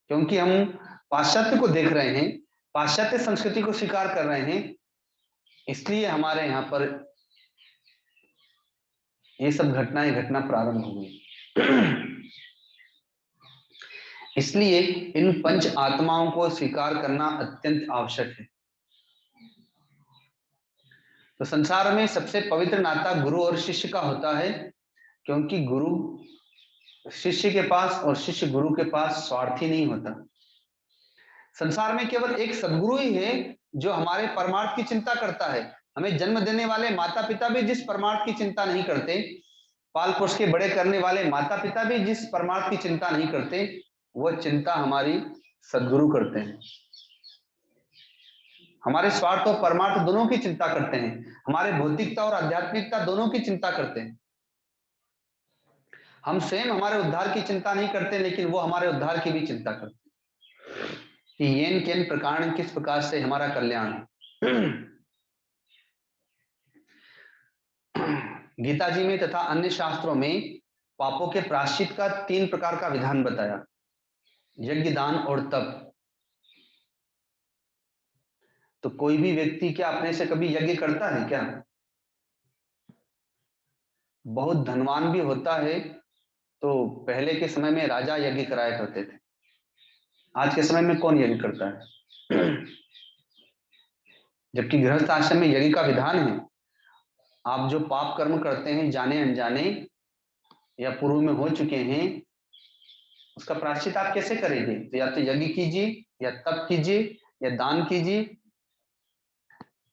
क्योंकि हम पाश्चात्य को देख रहे हैं, पाश्चात्य संस्कृति को स्वीकार कर रहे हैं, इसलिए हमारे यहाँ पर ये सब घटनाएं घटना प्रारंभ हो गई। इसलिए इन पंच आत्माओं को स्वीकार करना अत्यंत आवश्यक है। तो संसार में सबसे पवित्र नाता गुरु और शिष्य का होता है, क्योंकि गुरु शिष्य के पास और शिष्य गुरु के पास स्वार्थी नहीं होता। संसार में केवल एक सदगुरु ही है जो हमारे परमार्थ की चिंता करता है। हमें जन्म देने वाले माता पिता भी जिस परमार्थ की चिंता नहीं करते, पाल पोष के बड़े करने वाले माता पिता भी जिस परमार्थ की चिंता नहीं करते, वह चिंता हमारी सदगुरु करते हैं। हमारे स्वार्थ और परमार्थ दोनों की चिंता करते हैं, हमारे भौतिकता और आध्यात्मिकता दोनों की चिंता करते हैं। हम स्वयं हमारे उद्धार की चिंता नहीं करते, लेकिन वो हमारे उद्धार की भी चिंता करते हैं कि येन केन प्रकार किस प्रकार से हमारा कल्याण है। गीता जी में तथा अन्य शास्त्रों में पापों के प्रायश्चित का 3 प्रकार का विधान बताया, यज्ञ, दान और तप। तो कोई भी व्यक्ति क्या अपने से कभी यज्ञ करता है क्या? बहुत धनवान भी होता है तो पहले के समय में राजा यज्ञ कराया करते थे। आज के समय में कौन यज्ञ करता है? जबकि गृहस्थ आश्रम में यज्ञ का विधान है। आप जो पाप कर्म करते हैं जाने अनजाने या पूर्व में हो चुके हैं, उसका प्रायश्चित आप कैसे करेंगे? तो या तो यज्ञ कीजिए, या तप कीजिए, या दान कीजिए।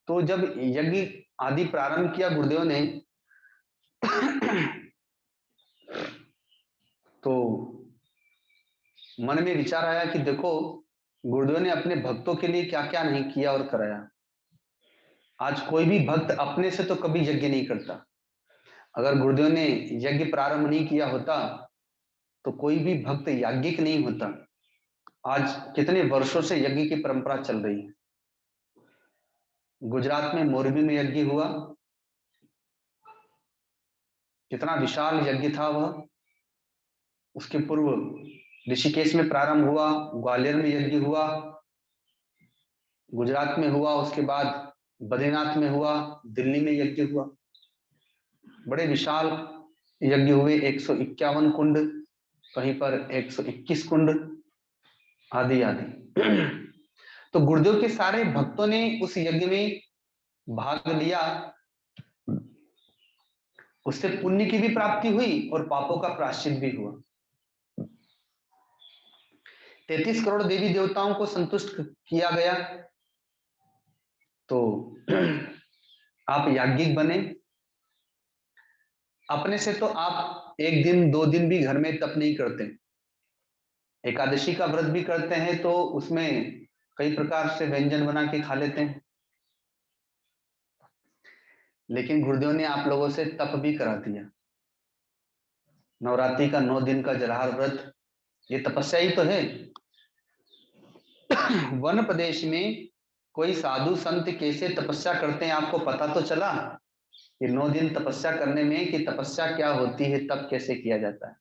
तो जब यज्ञ आदि प्रारंभ किया गुरुदेव ने तो मन में विचार आया कि देखो, गुरुदेव ने अपने भक्तों के लिए क्या क्या नहीं किया और कराया। आज कोई भी भक्त अपने से तो कभी यज्ञ नहीं करता। अगर गुरुदेव ने यज्ञ प्रारंभ नहीं किया होता तो कोई भी भक्त याज्ञिक नहीं होता। आज कितने वर्षों से यज्ञ की परंपरा चल रही है। गुजरात में मोरबी में यज्ञ हुआ, कितना विशाल यज्ञ था वह। उसके पूर्व ऋषिकेश में प्रारंभ हुआ, ग्वालियर में यज्ञ हुआ, गुजरात में हुआ, उसके बाद बद्रीनाथ में हुआ, दिल्ली में यज्ञ हुआ। बड़े विशाल यज्ञ हुए, 151 कुंड, कहीं पर 121 कुंड, आदि आदि। तो गुरुदेव के सारे भक्तों ने उस यज्ञ में भाग लिया। उससे पुण्य की भी प्राप्ति हुई और पापों का प्रायश्चित भी हुआ। 33 करोड़ देवी देवताओं को संतुष्ट किया गया। तो आप याज्ञिक बने। अपने से तो आप 1 दिन 2 दिन भी घर में तप नहीं करते। एकादशी का व्रत भी करते हैं तो उसमें कई प्रकार से व्यंजन बना के खा लेते हैं। लेकिन गुरुदेव ने आप लोगों से तप भी करा दिया। नवरात्रि का 9 दिन का जलाहार व्रत, ये तपस्या ही तो है। वन प्रदेश में कोई साधु संत कैसे तपस्या करते हैं आपको पता तो चला कि 9 दिन तपस्या करने में कि तपस्या क्या होती है, तप कैसे किया जाता है।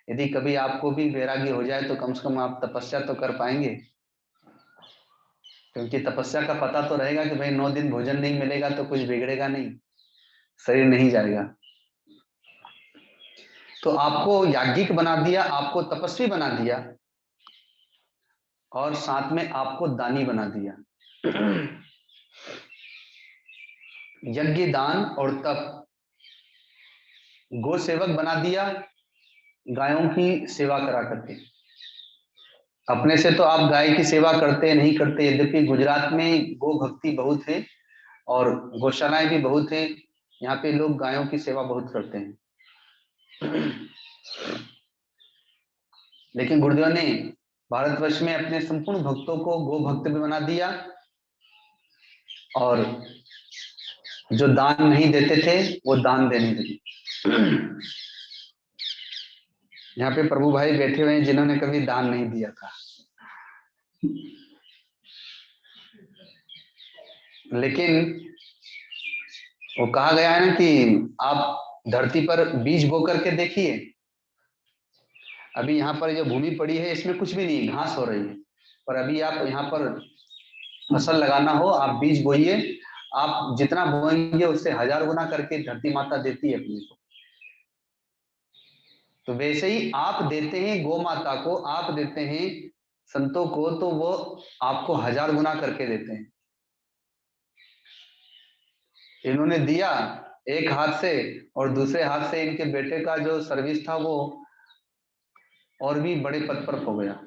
यदि कभी आपको भी वैराग्य हो जाए तो कम से कम आप तपस्या तो कर पाएंगे, क्योंकि तपस्या का पता तो रहेगा कि भाई 9 दिन भोजन नहीं मिलेगा तो कुछ बिगड़ेगा नहीं, शरीर नहीं जाएगा। तो आपको याज्ञिक बना दिया, आपको तपस्वी बना दिया और साथ में आपको दानी बना दिया। यज्ञ, दान और तप। गो सेवक बना दिया, गायों की सेवा करा करके। अपने से तो आप गाय की सेवा करते नहीं करते, यद्यपि गुजरात में गो भक्ति बहुत है और गौशालाएं भी बहुत है। यहाँ पे लोग गायों की सेवा बहुत करते हैं। लेकिन गुरुदेव ने भारतवर्ष में अपने संपूर्ण भक्तों को गो भक्त भी बना दिया और जो दान नहीं देते थे वो दान देने लगे। यहाँ पे प्रभु भाई बैठे हुए हैं जिन्होंने कभी दान नहीं दिया था, लेकिन वो कहा गया है ना कि आप धरती पर बीज बो करके देखिए। अभी यहाँ पर जो भूमि पड़ी है इसमें कुछ भी नहीं, घास हो रही है, पर अभी आप यहाँ पर फसल लगाना हो, आप बीज बोइए, आप जितना बोएंगे उससे 1000 गुना करके धरती माता देती है अपने को। तो वैसे ही आप देते हैं गौ माता को, आप देते हैं संतों को, तो वो आपको 1000 गुना करके देते हैं। इन्होंने दिया एक हाथ से और दूसरे हाथ से इनके बेटे का जो सर्विस था वो और भी बड़े पद पर हो गया,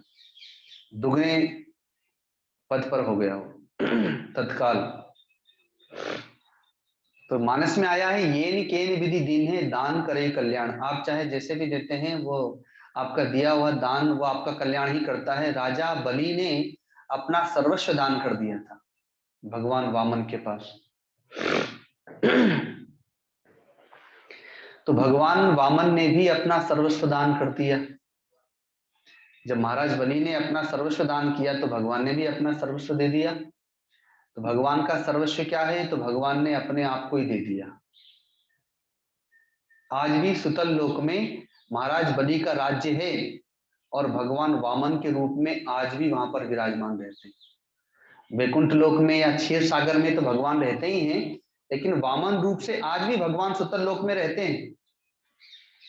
दुगने पद पर हो गया वो तत्काल। तो मानस में आया है, ये नहीं केन विधि दीन है, दान करे कल्याण। आप चाहे जैसे भी देते हैं वो आपका दिया हुआ दान वो आपका कल्याण ही करता है। राजा बलि ने अपना सर्वस्व दान कर दिया था भगवान वामन के पास। तो भगवान वामन ने भी अपना सर्वस्व दान कर दिया। जब महाराज बलि ने अपना सर्वस्व दान किया तो भगवान ने भी अपना सर्वस्व दे दिया। तो भगवान का सर्वस्व क्या है? तो भगवान ने अपने आप को ही दे दिया। आज भी सुतल लोक में महाराज बलि का राज्य है और भगवान वामन के रूप में आज भी वहां पर विराजमान रहते हैं। वैकुंठ लोक में या क्षीर सागर में तो भगवान रहते ही हैं, लेकिन वामन रूप से आज भी भगवान सुतल लोक में रहते हैं,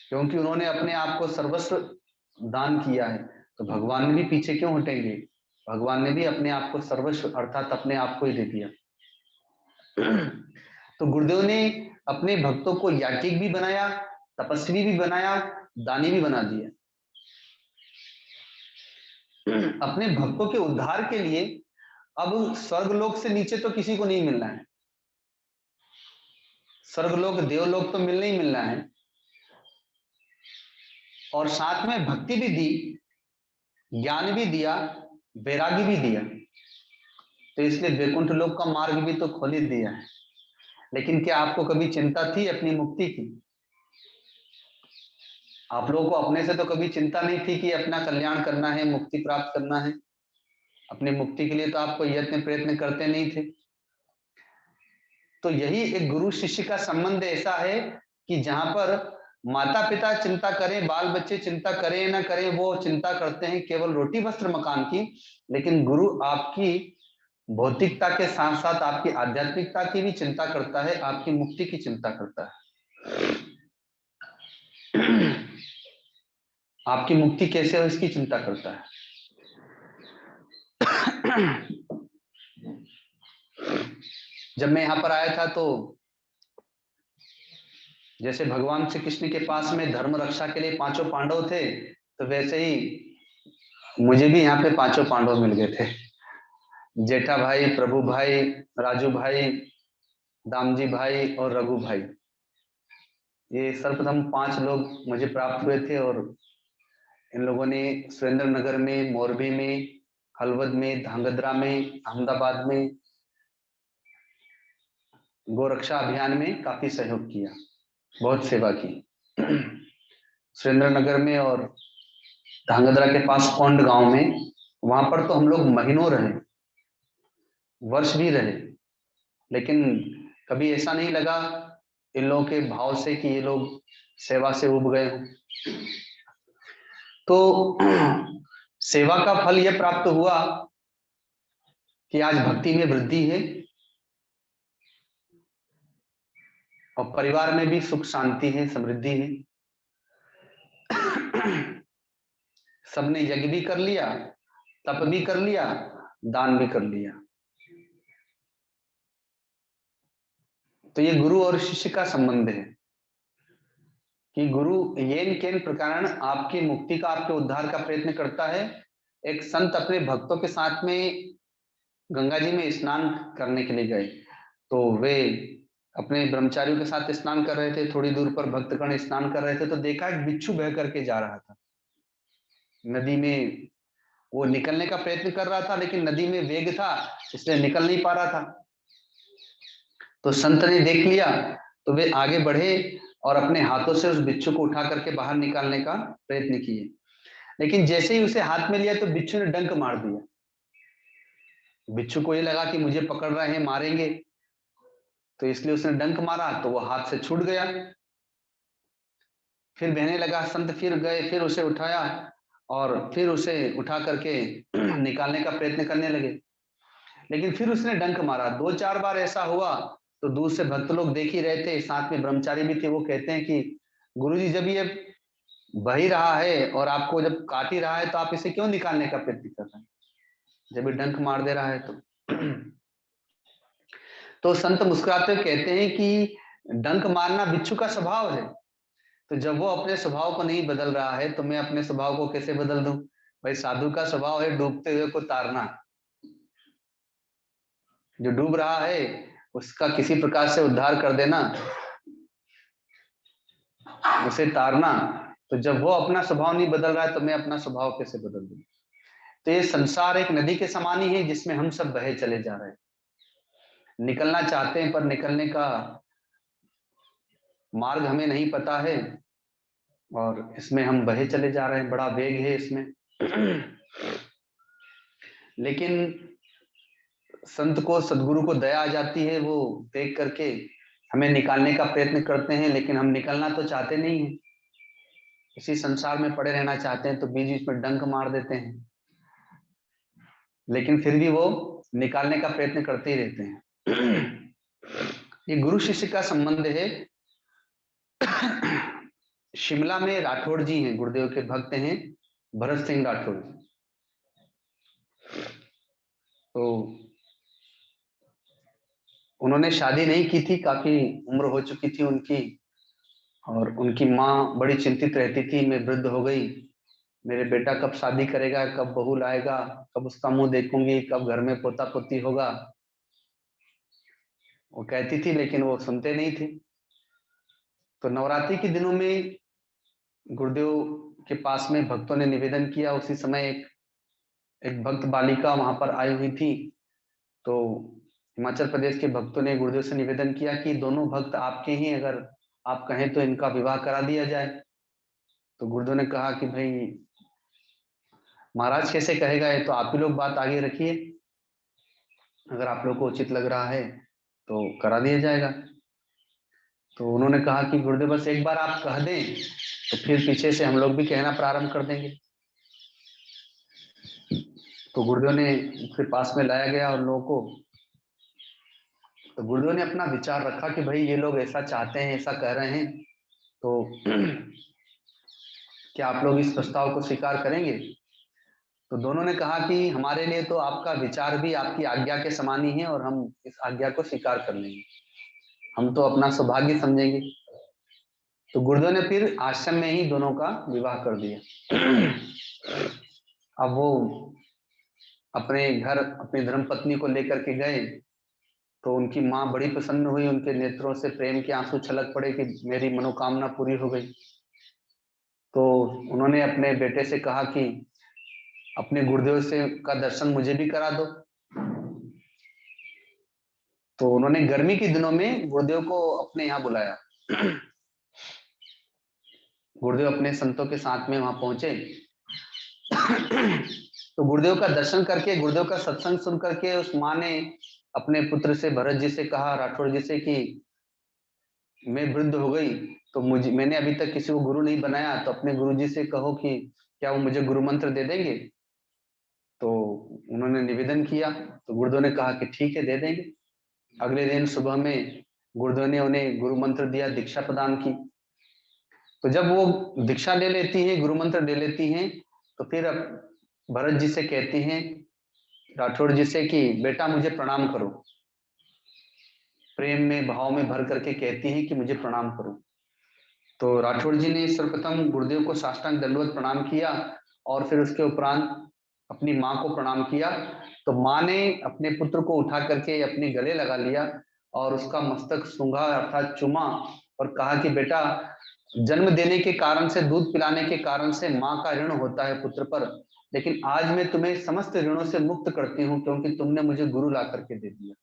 क्योंकि उन्होंने अपने आप को सर्वस्व दान किया है। तो भगवान ने भी पीछे क्यों हटेंगे? भगवान ने भी अपने आप को सर्वस्व अर्थात अपने आप को ही दे दिया। तो गुरुदेव ने अपने भक्तों को याज्ञिक भी बनाया, तपस्वी भी बनाया, दानी भी बना दिया। अपने भक्तों के उद्धार के लिए अब स्वर्गलोक से नीचे तो किसी को नहीं मिलना है। स्वर्गलोक देवलोक तो मिलना ही मिलना है, और साथ में भक्ति भी दी, ज्ञान भी दिया, वैराग्य भी दिया। तो इसलिए वैकुंठ लोक का मार्ग भी तो खोल ही दिया है। लेकिन क्या आपको कभी चिंता थी अपनी मुक्ति की? आप लोगों को अपने से तो कभी चिंता नहीं थी कि अपना कल्याण करना है, मुक्ति प्राप्त करना है? अपनी मुक्ति के लिए तो आप कोई यत्न प्रयत्न करते नहीं थे। तो यही एक गुरु शिष्य का संबंध ऐसा है कि जहां पर माता पिता चिंता करें, बाल बच्चे चिंता करें ना करें, वो चिंता करते हैं केवल रोटी वस्त्र मकान की, लेकिन गुरु आपकी भौतिकता के साथ साथ आपकी आध्यात्मिकता की भी चिंता करता है, आपकी मुक्ति की चिंता करता है। आपकी मुक्ति कैसे हो इसकी चिंता करता है। जब मैं यहां पर आया था तो जैसे भगवान श्री कृष्ण के पास में धर्म रक्षा के लिए पांचों पांडव थे, तो वैसे ही मुझे भी यहाँ पे पांचों पांडव मिल गए थे। जेठा भाई, प्रभु भाई, राजू भाई, दामजी भाई और रघु भाई, ये सर्वप्रथम 5 लोग मुझे प्राप्त हुए थे। और इन लोगों ने सुरेंद्र नगर में, मोरबी में, हलवद में, धांगध्रा में, अहमदाबाद में गोरक्षा अभियान में काफी सहयोग किया, बहुत सेवा की। सुरेंद्र नगर में और धांगध्रा के पास कोंड गांव में, वहां पर तो हम लोग महीनों रहे, वर्ष भी रहे, लेकिन कभी ऐसा नहीं लगा इन लोगों के भाव से कि ये लोग सेवा से उब गए हों। तो सेवा का फल यह प्राप्त हुआ कि आज भक्ति में वृद्धि है और परिवार में भी सुख शांति है, समृद्धि है। सबने यज्ञ भी कर लिया, तप भी कर लिया, दान भी कर लिया। तो ये गुरु और शिष्य का संबंध है कि गुरु येन केन प्रकारण आपकी मुक्ति का, आपके उद्धार का प्रयत्न करता है। एक संत अपने भक्तों के साथ में गंगा जी में स्नान करने के लिए गए, तो वे अपने ब्रह्मचारियों के साथ स्नान कर रहे थे। थोड़ी दूर पर भक्तगण स्नान कर रहे थे, तो देखा एक बिच्छू बह करके जा रहा था नदी में। वो निकलने का प्रयत्न कर रहा था, लेकिन नदी में वेग था, इसलिए निकल नहीं पा रहा था। तो संत ने देख लिया, तो वे आगे बढ़े और अपने हाथों से उस बिच्छू को उठा करके बाहर निकालने का प्रयत्न किए। लेकिन जैसे ही उसे हाथ में लिया तो बिच्छू ने डंक मार दिया। बिच्छू को ये लगा कि मुझे पकड़ रहे हैं, मारेंगे, तो इसलिए उसने डंक मारा, तो वो हाथ से छूट गया। फिर बहने लगा, संत फिर गए, फिर उसे उठाया और फिर उसे उठा करके निकालने का प्रयत्न करने लगे, लेकिन फिर उसने डंक मारा। 2-4 बार ऐसा हुआ, तो दूर से भक्त लोग देख ही रहे थे, साथ में ब्रह्मचारी भी थे। वो कहते हैं कि गुरुजी, जब ये बह ही रहा है और आपको जब काट ही रहा है, तो आप इसे क्यों निकालने का प्रयत्न कर रहे हैं, जब ये डंक मार दे रहा है तो। तो संत मुस्कुराते हुए कहते हैं कि डंक मारना बिच्छू का स्वभाव है, तो जब वो अपने स्वभाव को नहीं बदल रहा है, तो मैं अपने स्वभाव को कैसे बदल दूं? भाई, साधु का स्वभाव है डूबते हुए को तारना। जो डूब रहा है उसका किसी प्रकार से उद्धार कर देना, उसे तारना। तो जब वो अपना स्वभाव नहीं बदल रहा है, तो मैं अपना स्वभाव कैसे बदल दूं? तो ये संसार एक नदी के समान ही है, जिसमें हम सब बहे चले जा रहे हैं। निकलना चाहते हैं, पर निकलने का मार्ग हमें नहीं पता है, और इसमें हम बहे चले जा रहे हैं, बड़ा वेग है इसमें। लेकिन संत को, सदगुरु को दया आ जाती है, वो देख करके हमें निकालने का प्रयत्न करते हैं, लेकिन हम निकलना तो चाहते नहीं हैं, इसी संसार में पड़े रहना चाहते हैं, तो बीच बीच में डंक मार देते हैं, लेकिन फिर भी वो निकालने का प्रयत्न करते ही रहते हैं। ये गुरु शिष्य का संबंध है। शिमला में राठौड़ जी हैं, गुरुदेव के भक्त हैं, भरत सिंह राठौड़। तो उन्होंने शादी नहीं की थी, काफी उम्र हो चुकी थी उनकी, और उनकी माँ बड़ी चिंतित रहती थी, मैं वृद्ध हो गई, मेरे बेटा कब शादी करेगा, कब बहू लाएगा, कब उसका मुंह देखूंगी, कब घर में पोता पोती होगा। वो कहती थी, लेकिन वो सुनते नहीं थे। तो नवरात्रि के दिनों में गुरुदेव के पास में भक्तों ने निवेदन किया। उसी समय एक भक्त बालिका वहां पर आई हुई थी। तो हिमाचल प्रदेश के भक्तों ने गुरुदेव से निवेदन किया कि दोनों भक्त आपके ही, अगर आप कहें तो इनका विवाह करा दिया जाए। तो गुरुदेव ने कहा कि भाई महाराज कैसे कहेगा, ये तो आप ही लोग बात आगे रखिए, अगर आप लोग को उचित लग रहा है तो करा दिया जाएगा। तो उन्होंने कहा कि गुरुदेव बस एक बार आप कह दें तो फिर पीछे से हम लोग भी कहना प्रारंभ कर देंगे। तो गुरुदेव ने फिर पास में लाया गया उन लोगों को। तो गुरुदेव ने अपना विचार रखा कि भाई ये लोग ऐसा चाहते हैं, ऐसा कह रहे हैं, तो क्या आप लोग इस प्रस्ताव को स्वीकार करेंगे? तो दोनों ने कहा कि हमारे लिए तो आपका विचार भी आपकी आज्ञा के समान ही है, और हम इस आज्ञा को स्वीकार कर लेंगे, हम तो अपना सौभाग्य समझेंगे। तो गुरुदेव ने फिर आश्रम में ही दोनों का विवाह कर दिया। अब वो अपने घर अपनी धर्मपत्नी को लेकर के गए, तो उनकी माँ बड़ी प्रसन्न हुई, उनके नेत्रों से प्रेम के आंसू छलक पड़े कि मेरी मनोकामना पूरी हो गई। तो उन्होंने अपने बेटे से कहा कि अपने गुरुदेव से का दर्शन मुझे भी करा दो। तो उन्होंने गर्मी के दिनों में गुरुदेव को अपने यहाँ बुलाया। गुरुदेव अपने संतों के साथ में वहां पहुंचे। तो गुरुदेव का दर्शन करके, गुरुदेव का सत्संग सुन करके उस माँ ने अपने पुत्र से, भरत जी से कहा, राठौड़ जी से, कि मैं वृद्ध हो गई, तो मैंने अभी तक किसी को गुरु नहीं बनाया, तो अपने गुरु जी से कहो कि क्या वो मुझे गुरु मंत्र दे देंगे। तो उन्होंने निवेदन किया, तो गुरुदेव ने कहा कि ठीक है, दे देंगे। अगले दिन सुबह में गुरुदेव ने उन्हें गुरु मंत्र दिया, दीक्षा प्रदान की। तो जब वो दीक्षा ले लेती हैं, गुरु मंत्र ले लेती हैं, तो फिर अब भरत जी से कहती हैं, राठौड़ जी से, कि बेटा मुझे प्रणाम करो। प्रेम में, भाव में भर करके कहती हैं कि मुझे प्रणाम करो। तो राठौड़ जी ने सर्वप्रथम गुरुदेव को साष्टांग दंडवत प्रणाम किया, और फिर उसके उपरांत अपनी माँ को प्रणाम किया। तो माँ ने अपने पुत्र को उठा करके अपने गले लगा लिया, और उसका मस्तक सूंघा अर्थात चुमा, और कहा कि बेटा, जन्म देने के कारण से, दूध पिलाने के कारण से माँ का ऋण होता है पुत्र पर, लेकिन आज मैं तुम्हें समस्त ऋणों से मुक्त करती हूँ, क्योंकि तुमने मुझे गुरु ला करके दे दिया,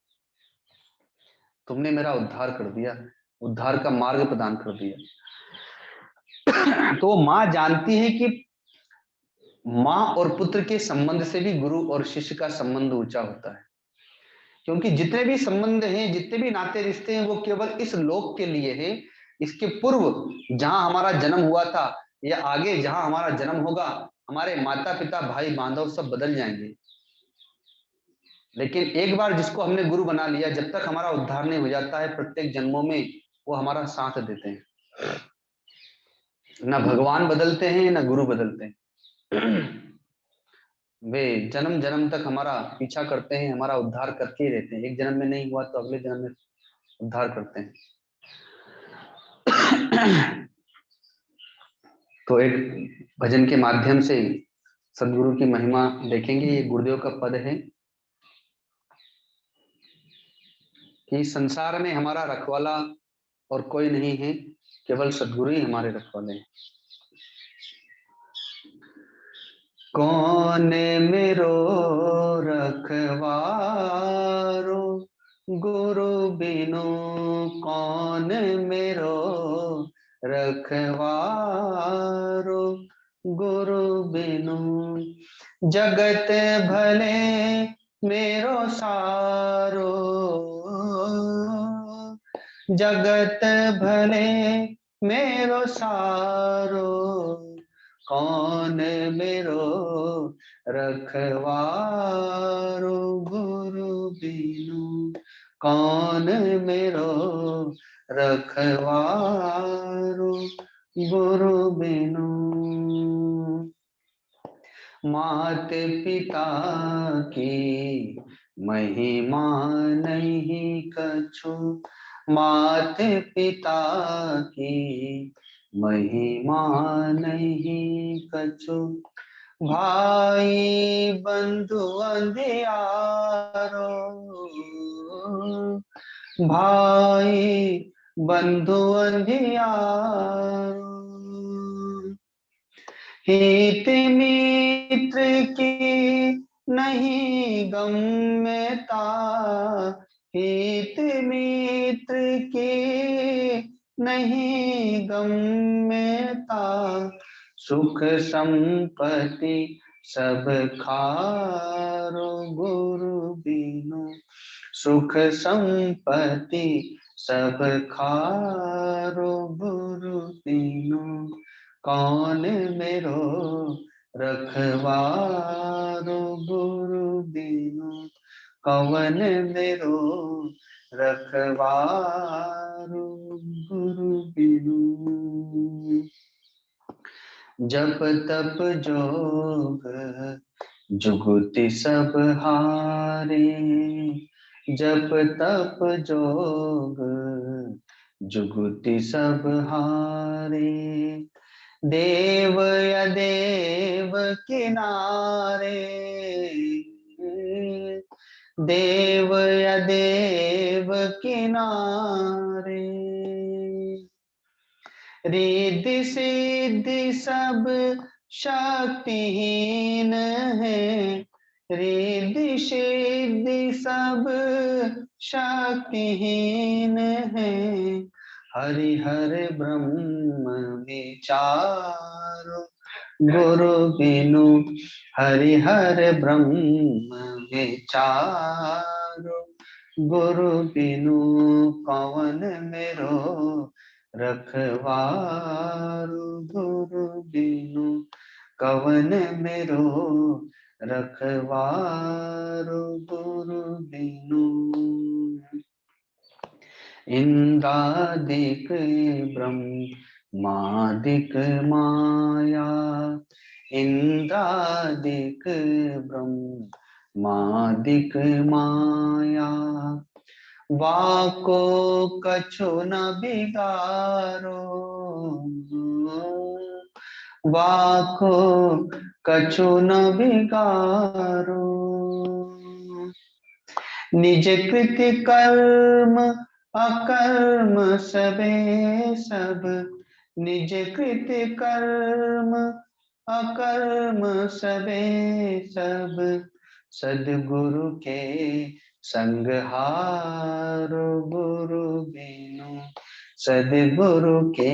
तुमने मेरा उद्धार कर दिया, उद्धार का मार्ग प्रदान कर दिया। तो माँ जानती है कि माँ और पुत्र के संबंध से भी गुरु और शिष्य का संबंध ऊंचा होता है, क्योंकि जितने भी संबंध हैं, जितने भी नाते रिश्ते हैं, वो केवल इस लोक के लिए है। इसके पूर्व जहां हमारा जन्म हुआ था, या आगे जहां हमारा जन्म होगा, हमारे माता पिता भाई बांधव सब बदल जाएंगे, लेकिन एक बार जिसको हमने गुरु बना लिया, जब तक हमारा उद्धार नहीं हो जाता है, प्रत्येक जन्मों में वो हमारा साथ देते हैं। ना भगवान बदलते हैं, ना गुरु बदलते हैं। वे जन्म जन्म तक हमारा पीछा करते हैं, हमारा उद्धार करके ही रहते हैं। एक जन्म में नहीं हुआ तो अगले जन्म में उद्धार करते हैं। तो एक भजन के माध्यम से सदगुरु की महिमा देखेंगे। ये गुरुदेव का पद है कि संसार में हमारा रखवाला और कोई नहीं है, केवल सदगुरु ही हमारे रखवाले हैं। कौन मेरो रखवारो, गुरु बिनु कौन मेरो रखवारो, गुरु बिनु जगत भले मेरो सारो, जगत भले मेरो सारो, कौन मेरो रखवारो, गुरु बिनु कौन मेरो रखवारो, गुरु बिनु। मात पिता की महिमा नहीं कछु, मात पिता की महिमा नहीं कछु, भाई बंधु अंधियारो, भाई बंधु अंधियारो, हित मित्र की नहीं गम्यता, हित मित्र की नहीं गम्यता, सुख संपत्ति सब खारो, गुरु बिनु सुख संपत्ति सब खारो, गुरु बिनु कौन मेरो रखवारो, गुरु बिनु कौन मेरो रखवारो, गुरु बिनु। जप तप जोग जुगुति सब हारे, जप तप जोग जुगुति सब हारे, देव या देव किनारे, देव या देव किनारे, रिद्धि सिद्धि सब शक्तिहीन है, रिद्धि सिद्धि सब शक्तिहीन है, हरिहर ब्रह्म विचारो, गुरु बिनु हरिहर ब्रह्म विचारो, गुरु बिनु कौन मेरो रखवारो, गुरु बिनु कवन मेरो रखवारो, गुरु बिनु। इंद्रादिक ब्रह्मादिक माया, इंद्रादिक ब्रह्मादिक माया, वाको कछु न बिगारो, वाको कछु न बिगारो, निज कृत कर्म अकर्म सबे सब, निज कृत कर्म अकर्म सबे सब, सद्गुरु के संग हारो, गुरु बिनु सद्गुरु के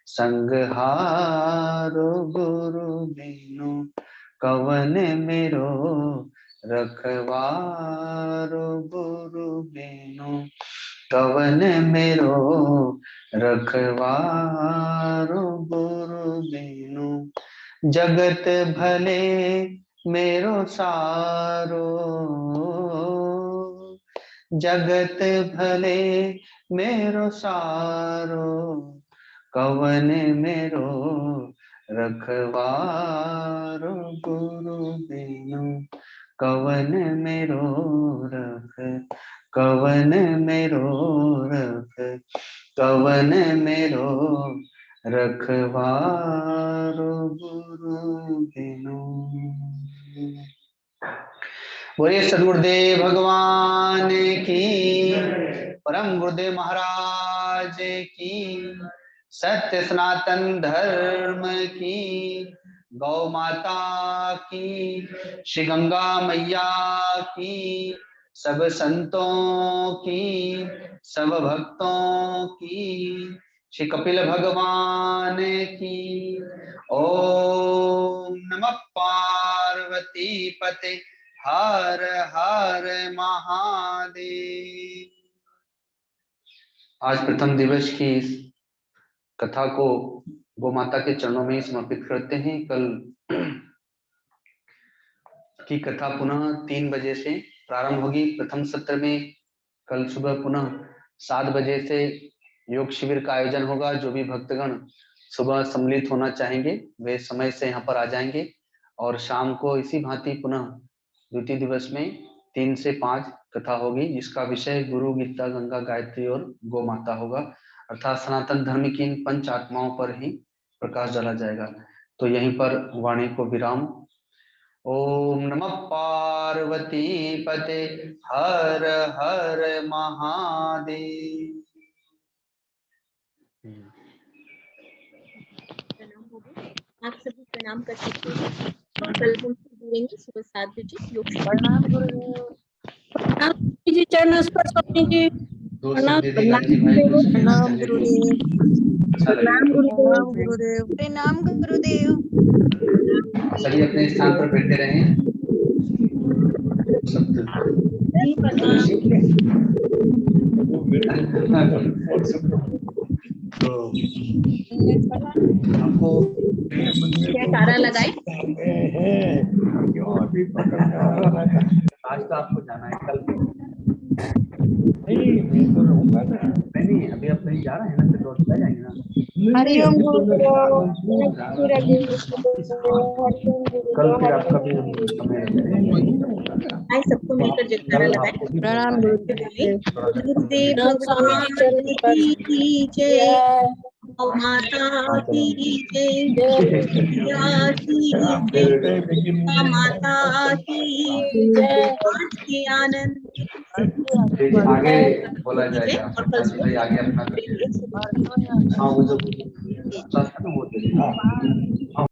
संग हारो, गुरु बिनु कवन मेरो रखवारो, गुरु बिनु कवन मेरो रखवारो, गुरु बिनु। जगत भले मेरो सारो, जगत भले मेरो सारो, कवन मेरो रखवारो, गुरु बिनु कवन मेरो रख, कवन मेरो रख, कवन मेरो रखवारो, गुरु बिनु। बोलिए सदगुरुदेव भगवान की, परम गुरुदेव महाराज की, सत्य सनातन धर्म की, गौ माता की, श्री गंगा मैया की, सब संतों की, सब भक्तों की, श्री कपिल भगवान की। ओम नमः पार्वती पते हर हर महादेव। आज प्रथम दिवस की इस कथा को गौ माता के चरणों में समर्पित करते हैं। कल की कथा पुनः 3 बजे से प्रारंभ होगी। प्रथम सत्र में कल सुबह पुनः 7 बजे से योग शिविर का आयोजन होगा। जो भी भक्तगण सुबह सम्मिलित होना चाहेंगे वे समय से यहाँ पर आ जाएंगे और शाम को इसी भांति पुनः द्वितीय दिवस में 3 से 5 कथा होगी, जिसका विषय गुरु, गीता, गंगा, गायत्री और गौ माता होगा, अर्थात सनातन धर्म की इन 5 आत्माओं पर ही प्रकाश डाला जाएगा। तो यहीं पर वाणी को विराम। ओम नमः पार्वती पते हर हर महादेव। प्रणाम हो गए, आप सभी प्रणाम कर सकते हैं और कल हम जुड़ेंगे सुबह 7 बजे योग। प्रणाम गुरुदेव। प्रणाम जी, चरण स्पर्श स्वामी जी। प्रणाम गुरुदेव। प्रणाम गुरुदेव। प्रणाम गुरुदेव। प्रणाम गुरुदेव। सभी अपने स्थान पर बैठे रहें। तो आपको क्या तारा लगाए? आज तो आपको जाना है, कल नहीं, अभी आप कहीं जा रहे हैं ना, तो चले जाएंगे ना। हरिओम कल फिर आपका भी समय आए सबको मिलकर जयकारा लगाए। प्रणाम गुरुदेव। गुरुदेव भगवान की जय, गौ माता की जय, मैया की जय, माता की जय। आज के आनंद आगे बोला जाएगा और कल सुबह आगे अपना हाँ वो जो